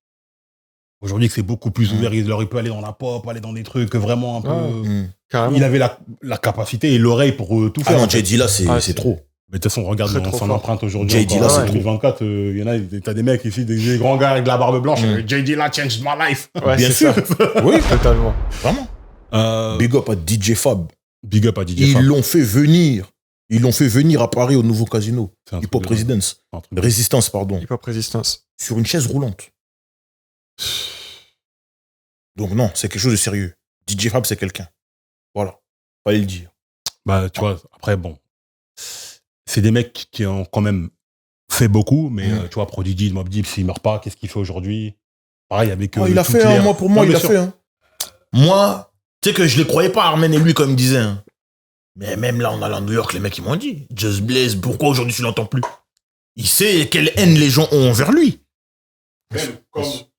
Aujourd'hui, que c'est beaucoup plus ouvert, il peut aller dans la pop, aller dans des trucs vraiment un peu. Carrément. Il avait la capacité et l'oreille pour tout Ah faire. non, en fait. J. Dilla, c'est Ah, c'est c'est- trop. Mais de toute façon, regarde Très, trop son fort. empreinte aujourd'hui. J. Dilla, encore, c'est en trop. 2024, il y en a, t'as des mecs ici, des grands gars avec de la barbe blanche. J. Dilla changed my life. Ouais, Bien c'est sûr. ça. Oui, Totalement. vraiment. Big up à DJ Fab. Big up à DJ Ils Fab. l'ont fait venir. Ils l'ont fait venir à Paris au nouveau casino. C'est un Hip truc Hop de- Residence. un truc de- Résistance, pardon. Hip Hop Resistance. Sur une chaise roulante. Donc non, c'est quelque chose de sérieux. DJ Fab, c'est quelqu'un. Voilà. Fallait le dire. Bah, tu vois, après, bon. C'est des mecs qui ont quand même fait beaucoup, mais tu vois, Prodigy, Mobb Deep, s'il meurt pas, qu'est-ce qu'il fait aujourd'hui? Pareil avec. Oh, il a toute fait, hein, l'ère. moi, pour moi, Non, il bien a sûr. fait. Hein. Moi, tu sais que je les croyais pas, Armen et lui, comme il me disait. Hein. Mais même là, en allant à New York, les mecs, ils m'ont dit, Just Blaze, pourquoi aujourd'hui tu l'entends plus? Il sait quelle haine les gens ont envers lui.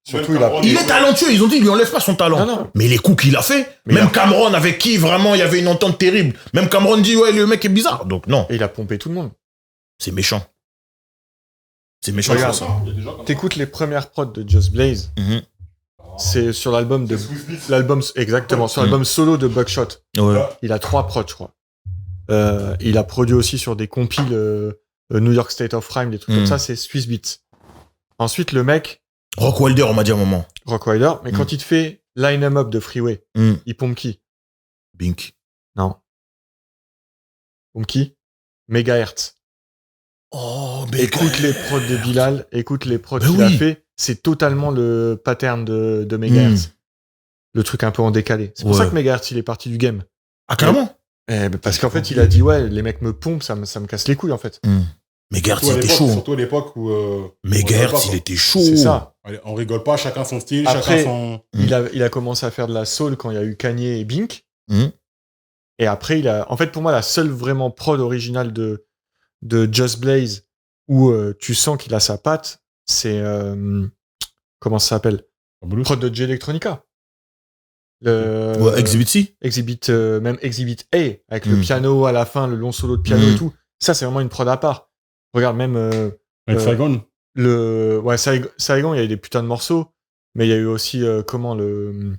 Surtout, il a- Il est talentueux, ils ont dit, il lui enlève pas son talent. Non, non. Mais les coups qu'il a fait, Mais même il a- Cameron, avec qui vraiment il y avait une entente terrible, même Cameron dit, ouais, le mec est bizarre. Donc non, Et il a pompé tout le monde. c'est méchant. C'est méchant. Regarde. ça. T'écoutes les premières prods de Just Blaze. Mhm. C'est sur l'album de. Exactement, sur l'album solo de Buckshot. Ouais. Il a 3 prods, je crois. Il a produit aussi sur des compiles New York State of Rhyme, des trucs comme ça, c'est Swiss Beats. Ensuite, le mec, Rock Wilder, on m'a dit à un moment. Rockwider, mais quand il te fait Line 'em Up de Freeway, il pompe qui? Bink. Non. Pompe qui? Megahertz. Oh, mais Écoute les prods de Bilal, écoute les prods Ben qu'il a oui. fait. C'est totalement le pattern de Megahertz. Le truc un peu en décalé. C'est pour Ouais. ça que Megahertz, il est parti du game. Ah, carrément. Parce qu'en fait, il a dit, ouais, les mecs me pompent, ça me casse les couilles, en fait. Megahertz, il était chaud. Surtout à l'époque où. Megahertz, il était chaud. C'est ça. Allez, on rigole pas, chacun son style, Après, chacun son. Il a commencé à faire de la soul quand il y a eu Kanye et Bink. Mhm. Et après, en fait, pour moi, la seule vraiment prod originale de Just Blaze où tu sens qu'il a sa patte, c'est comment ça s'appelle? Prod de J Electronica. Ouais, Exhibit C. Même Exhibit A, avec le piano à la fin, le long solo de piano et tout. Ça, c'est vraiment une prod à part. Regarde, même... Avec Saigon. Saigon, il y a eu des putains de morceaux, mais il y a eu aussi, le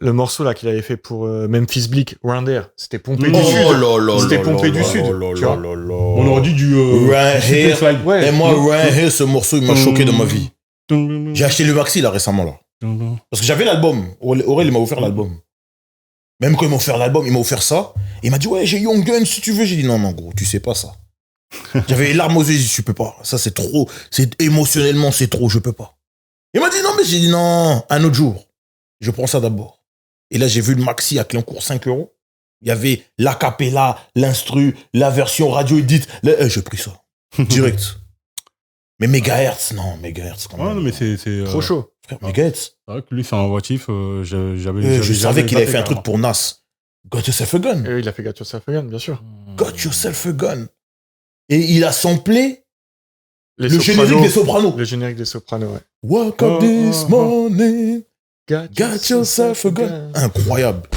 morceau là qu'il avait fait pour Memphis Bleak, Round Air. C'était pompé du sud. C'était pompé du sud. Tu vois. On aurait dit du... Ryan Hill. Slide. Et moi, Ryan Hill, ce morceau, il m'a choqué dans ma vie. J'ai acheté le maxi là récemment là. Parce que j'avais l'album. Aurel, il m'a offert l'album. Même quand il m'a offert l'album, il m'a offert ça. Il m'a dit, ouais, j'ai Young Gun si tu veux. J'ai dit, non, gros, tu sais pas ça. J'avais les larmes aux yeux, j'ai dit, je peux pas. Ça, c'est trop. Émotionnellement, c'est trop, je peux pas. Il m'a dit, non, mais j'ai dit, non, un autre jour. Je prends ça d'abord. Et là, j'ai vu le maxi à Cléoncourt, 5 €. Il y avait l'acapella, l'instru, la version radio edit. J'ai pris ça. Direct. Mais Megahertz, non, Megahertz quand même. Ouais, non, mais c'est Trop chaud. Megahertz. C'est vrai que lui, c'est un voitif. Je savais qu'il avait fait un truc pour Nas. Got Yourself a Gun. Et il a fait Got Yourself a Gun, bien sûr. Got Yourself a Gun. Et il a samplé Les le générique des Sopranos. Le générique des Sopranos, ouais. Wake up this morning, got yourself a gun. Incroyable.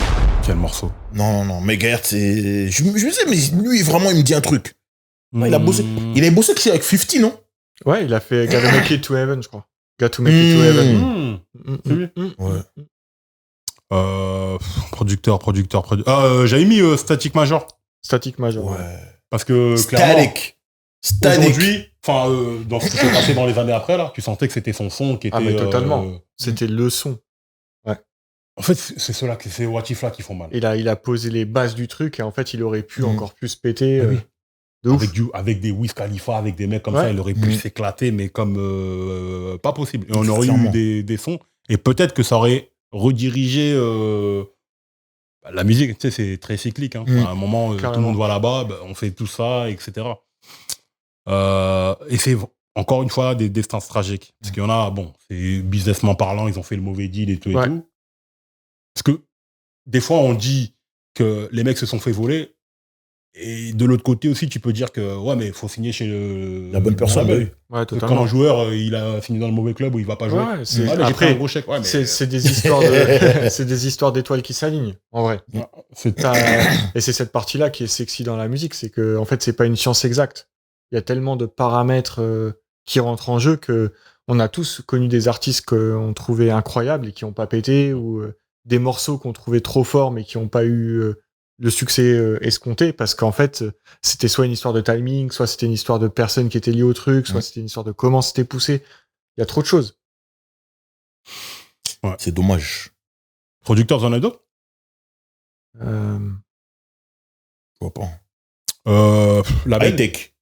Quel morceau. Non, Megahertz, c'est... Je sais, mais lui, vraiment, il me dit un truc. Il a bossé. Il a bossé avec 50, non? Ouais, il a fait Gotta Make It to Heaven, je crois. Got to Make It to Heaven. Ouais. Producteur. J'avais mis Static Major. Static Major. Ouais. Parce que clairement, Static. aujourd'hui, dans ce qui s'est passé dans les années après, là, tu sentais que c'était son son qui était... Ah, mais totalement. C'était le son. En fait, c'est ceux-là, ces Watifs-là qui font mal. Il a posé les bases du truc et en fait, il aurait pu encore plus péter. Oui. De ouf. Avec des Wiz Khalifa, avec des mecs comme Ouais. ça, il aurait pu s'éclater, mais comme pas possible. Et on aurait eu des sons. Et peut-être que ça aurait redirigé la musique. Tu sais, c'est très cyclique. Hein. À un moment, tout le monde va là-bas, on fait tout ça, etc. Et c'est encore une fois des destins tragiques. Parce qu'il y en a, c'est businessment parlant, ils ont fait le mauvais deal et tout et tout. Parce que des fois, on dit que les mecs se sont fait voler. Et de l'autre côté aussi, tu peux dire que ouais, mais il faut signer chez la bonne personne. Oui. Ouais, totalement. Quand un joueur il a fini dans le mauvais club où il va pas jouer. Ouais, j'ai pris un gros chèque. Ouais, mais... c'est des histoires de... c'est des histoires d'étoiles qui s'alignent, en vrai. Et c'est cette partie-là qui est sexy dans la musique, c'est que en fait, c'est pas une science exacte. Il y a tellement de paramètres qui rentrent en jeu que on a tous connu des artistes qu'on trouvait incroyables et qui ont pas pété, ou des morceaux qu'on trouvait trop forts mais qui ont pas eu le succès escompté, parce qu'en fait, c'était soit une histoire de timing, soit c'était une histoire de personnes qui étaient liées au truc, soit c'était une histoire de comment c'était poussé. Il y a trop de choses. Ouais. C'est dommage. Producteur, t'en as d'autres? Je vois pas. La High-Tech.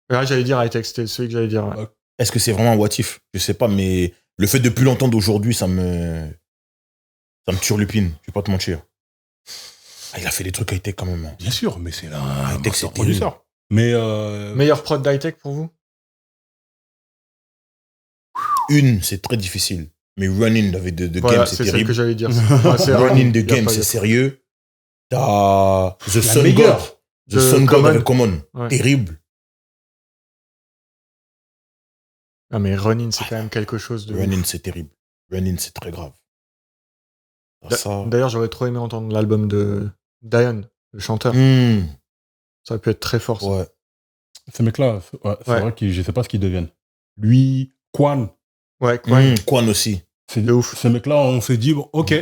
Ouais, j'allais dire High-Tech, c'était celui que j'allais dire. Ouais. Est-ce que c'est vraiment un what if? Je sais pas, mais le fait depuis longtemps d'aujourd'hui, ça me turlupine, je vais pas te mentir. Il a fait des trucs high-tech quand même. Bien sûr, mais c'est un high-tech, c'est producteur. Mais meilleur prod d'high-tech pour vous? C'est très difficile. Mais Running de voilà, Game, c'est terrible. C'est ce que j'allais dire. Running de Game, c'est sérieux. T'as The Sun God. The Sun God avec Common. Ouais. Terrible. Ah, mais Running, c'est quand même quelque chose de... Running, c'est terrible. Running, c'est très grave. D'ailleurs, j'aurais trop aimé entendre l'album de Dion, le chanteur. Ça aurait pu être très fort. Ça. Ouais. Ces mecs-là, c'est vrai que je sais pas ce qu'ils deviennent. Lui, Quan. Ouais, Quan. Quan aussi. C'est de ouf. Ces mecs-là, on s'est dit, ok,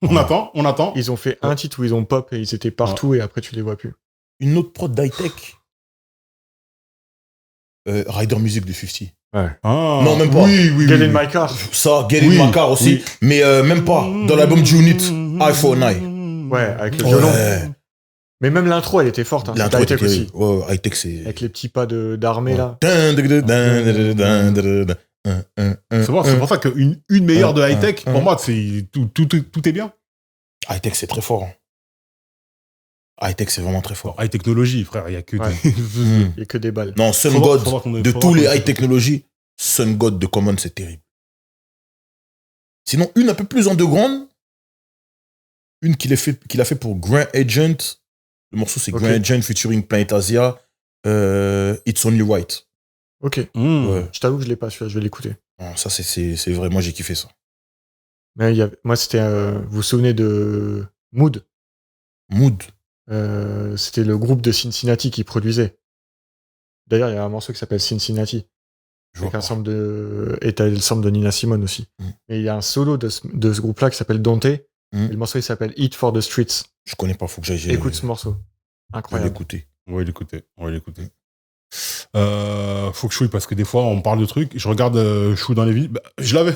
on attend. Ils ont fait un titre où ils ont pop et ils étaient partout et après tu les vois plus. Une autre prod d'high-tech. Rider Music de 50. Ouais. Ah, non, même pas. Oui. Get in my car. Ça, Get in my car aussi. Mais même pas. Dans l'album du Unit, Eye for an Eye. Ouais, avec le violon. Mais même l'intro, elle était forte. Hein. L'intro high-tech aussi. Ouais, high-tech, c'est... Avec les petits pas d'armée, là. C'est pour ça qu'une meilleure de high-tech, pour moi, c'est tout est bien. High-tech, c'est très fort. High-tech, c'est vraiment très fort. High technologie, frère, il n'y a que il y a que des balles. Non, Sun God, de tous les high technologies, Sun God de Common, c'est terrible. Sinon, une un peu plus underground, une qu'il a fait pour Grand Agent. Le morceau, c'est Grand Agent featuring Planet Asia. It's Only Right. Ok. Ouais. Je t'avoue que je l'ai pas, celui-là, je vais l'écouter. Non, ça, c'est vrai, moi j'ai kiffé ça. Mais moi, c'était. Vous vous souvenez de Mood? Mood. C'était le groupe de Cincinnati qui produisait. D'ailleurs, il y a un morceau qui s'appelle Cincinnati. Je vois Avec un pas. sample de. Et t'as le sample de Nina Simone aussi. Mm. Et il y a un solo de ce groupe-là qui s'appelle Dante. Mm. Et le morceau, il s'appelle Eat for the Streets. Je connais pas, faut que j'aille. Écoute ce morceau. Je vais Incroyable. l'écouter. On va l'écouter. Faut que je chouille parce que des fois, on parle de trucs. Je regarde Chou dans les vidéos. Bah, je l'avais.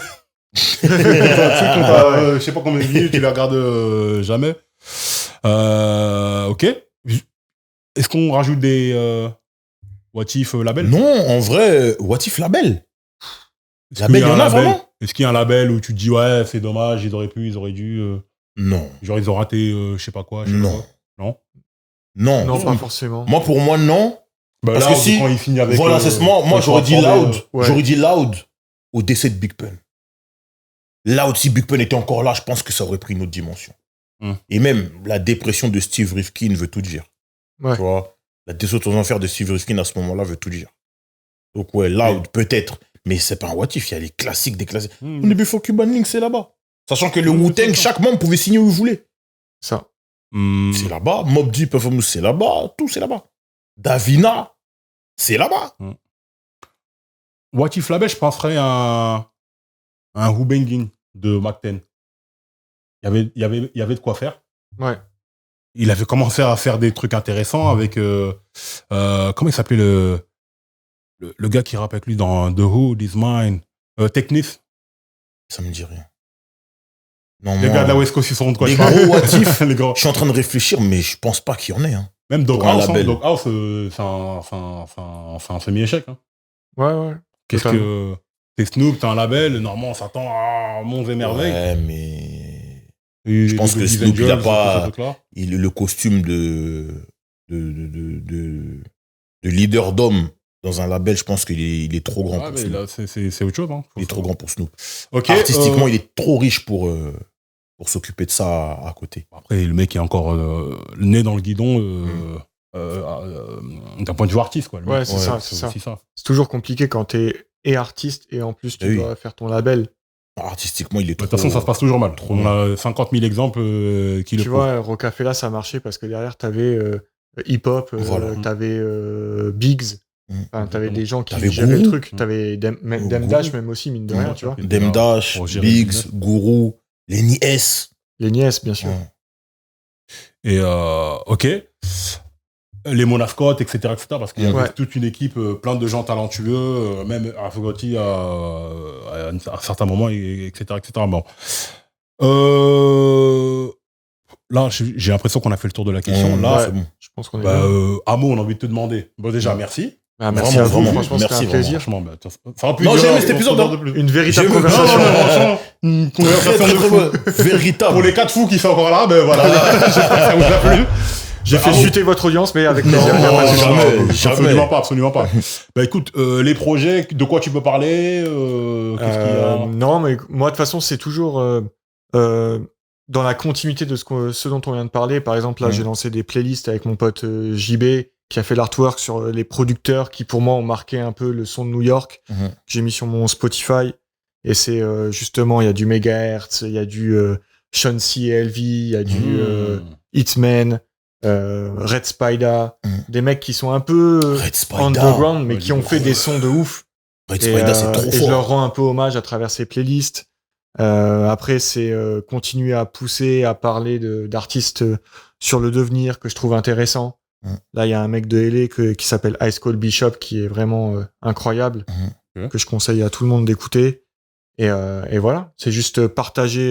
Je sais pas combien de vidéos, tu les regardes jamais. Ok. Est-ce qu'on rajoute des what if labels? Non, en vrai, what if label? Est-ce Label, qu'il il y en a vraiment? Est-ce qu'il y a un label où tu te dis ouais, c'est dommage, ils auraient pu, ils auraient dû. Non. Genre, ils ont raté, je sais pas quoi. je sais Non. pas quoi. Non. Non. Non, pas forcément. Moi, pour moi, non. Bah, Parce là, que si- quand il finit avec. Voilà, c'est moi j'aurais dit Loud. ouais. J'aurais dit Loud au décès de Big Pun. Loud, si Big Pun était encore là, je pense que ça aurait pris une autre dimension. Et même la dépression de Steve Rifkin veut tout dire. Ouais. Tu vois, la descente aux enfers de Steve Rifkin à ce moment-là veut tout dire. Donc ouais, Loud, peut-être. Mais c'est pas un what if, il y a les classiques des classiques. Au début, Fuck Cuban Link, c'est là-bas. Sachant que le Wu-Tang, chaque membre pouvait signer où il voulait. Ça. C'est là-bas. Mobb Deep, Performance, c'est là-bas. Tout, c'est là-bas. Davina, c'est là-bas. What if label, je penserais à un Who Banging de Mac 10. Il y avait de quoi faire. Ouais. Il avait commencé à faire des trucs intéressants avec comment il s'appelait le gars qui rappe avec lui dans The Hood Is Mine, Technis. Ça me dit rien. Non, Les moi, gars de la West Coast, ils sont de quoi les je parle. gros what if, Les gros. je suis en train de réfléchir, mais je pense pas qu'il y en ait. Hein. Même Dog Pour un House, label. Dog House, c'est un semi-échec. Hein. Ouais. Qu'est-ce Totalement. que t'es Snoop, t'as un label, normalement on s'attend à monts et merveilles. Ouais, mais Et je pense les que Golden Snoop, il a Angels, pas- ces trucs-là. le costume de leader d'homme dans un label, je pense qu'il est trop grand Ouais, pour mais Snoop. là, c'est autre chose. Hein. Il est trop grand pour Snoop. Ok, Artistiquement, il est trop riche pour s'occuper de ça à côté. Après, le mec est encore né dans le guidon d'un point de vue artiste. Quoi. Le Ouais, mec, c'est ça, c'est ça. aussi ça. C'est toujours compliqué quand t'es et artiste et en plus tu Oui. dois faire ton label. Artistiquement, il est De trop... toute façon, ça se passe toujours mal. trop On a 50 000 exemples qui le Tu prouvent. vois, Rocafella, ça marchait parce que derrière, t'avais Hip Hop, Voilà. t'avais Biggs, enfin, t'avais des gens qui T'avais géraient le Gourou. truc. T'avais Dem Gourou. Dash même aussi, mine de rien, tu vois. Dem Dash, Pour gérer Biggs, le business. Guru, Lenny S. Les nièces, bien sûr. Ouais. Et ok. Les Monascots, etc. Parce qu'il y avait Ouais. toute une équipe, plein de gens talentueux, même Afogoti à un certain moment, etc. Bon. Là, j'ai l'impression qu'on a fait le tour de la question. Ouais, Là, c'est bon. Je pense qu'on est bah, bien. Amo, on a envie de te demander. Bon, déjà, merci. Ah, merci vraiment, à vous, vraiment. franchement, c'était Merci, un plaisir. Franchement, bah, ça fera Non, j'ai aimé cet on épisode, se hein. regarde plus. Une véritable J'ai- conversation. Non, mais franchement, une Très, conversation très, de très fou. bon. Véritable. Pour les 4 fous qui sont encore là, ben voilà. J'espère que ça vous a plu. J'ai fait chuter votre audience, mais avec Non, plaisir. Il y a pas de souci. jamais. Absolument pas. Bah écoute, les projets, de quoi tu peux parler qu'est-ce qu'il y a Non, mais moi, de toute façon, c'est toujours dans la continuité de ce dont on vient de parler. Par exemple, là, j'ai lancé des playlists avec mon pote JB, qui a fait l'artwork sur les producteurs qui, pour moi, ont marqué un peu le son de New York, que j'ai mis sur mon Spotify. Et c'est justement, il y a du Megahertz, il y a du Sean C. et LV, il y a du Hitman, Red Spider, des mecs qui sont un peu Red Spider. underground, mais Ouais, qui ont fait des sons de ouf. Red Et, Spider, c'est trop et je leur fort. rends un peu hommage à travers ces playlists. Après, c'est continuer à pousser, à parler d'artistes sur le devenir que je trouve intéressant. Là, il y a un mec de LA qui s'appelle Ice Cold Bishop qui est vraiment incroyable, que je conseille à tout le monde d'écouter. Et voilà, c'est juste partager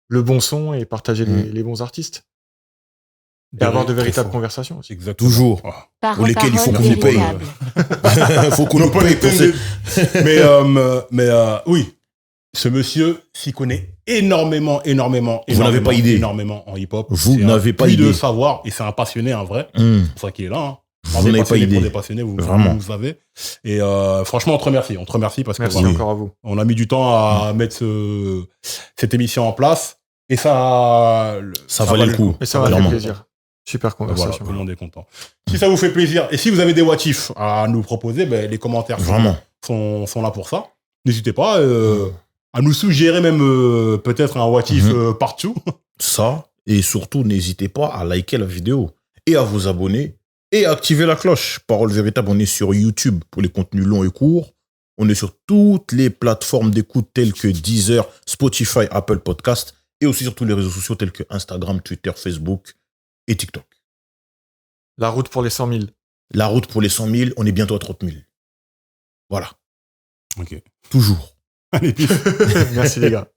le bon son et partager les bons artistes. Et avoir de véritables fort. conversations aussi. Exactement. Toujours. Ah. Pour lesquels il faut Parole qu'on nous paye. véritable. Faut qu'on nous paye pour ces... Mais oui, ce monsieur s'y connaît énormément. Vous n'avez pas idée. Énormément en hip-hop. Vous C'est un n'avez pas puits de idée. savoir, et c'est un passionné, un vrai. Hum. C'est pour ça qu'il est là. Hein. Vous n'avez pas idée. Pour des passionnés, vous Vraiment. savez. Et franchement, on te remercie. On te remercie parce que Merci voilà, encore à vous. on a mis du temps à mettre cette émission en place. Et ça valait le coup. Et ça m'a fait Clairement. plaisir. Super Voilà, conversation. tout le monde est content. Si ça vous fait plaisir, et si vous avez des what if à nous proposer, ben, les commentaires Vraiment. sont là pour ça. N'hésitez pas. à nous suggérer même peut-être un what if partout. Ça, et surtout, n'hésitez pas à liker la vidéo et à vous abonner et à activer la cloche. Parole véritable, on est sur YouTube pour les contenus longs et courts. On est sur toutes les plateformes d'écoute telles que Deezer, Spotify, Apple Podcast et aussi sur tous les réseaux sociaux tels que Instagram, Twitter, Facebook et TikTok. La route pour les 100 000. La route pour les 100 000, on est bientôt à 30 000. Voilà. Ok. Toujours. Allez, pif. Merci les gars.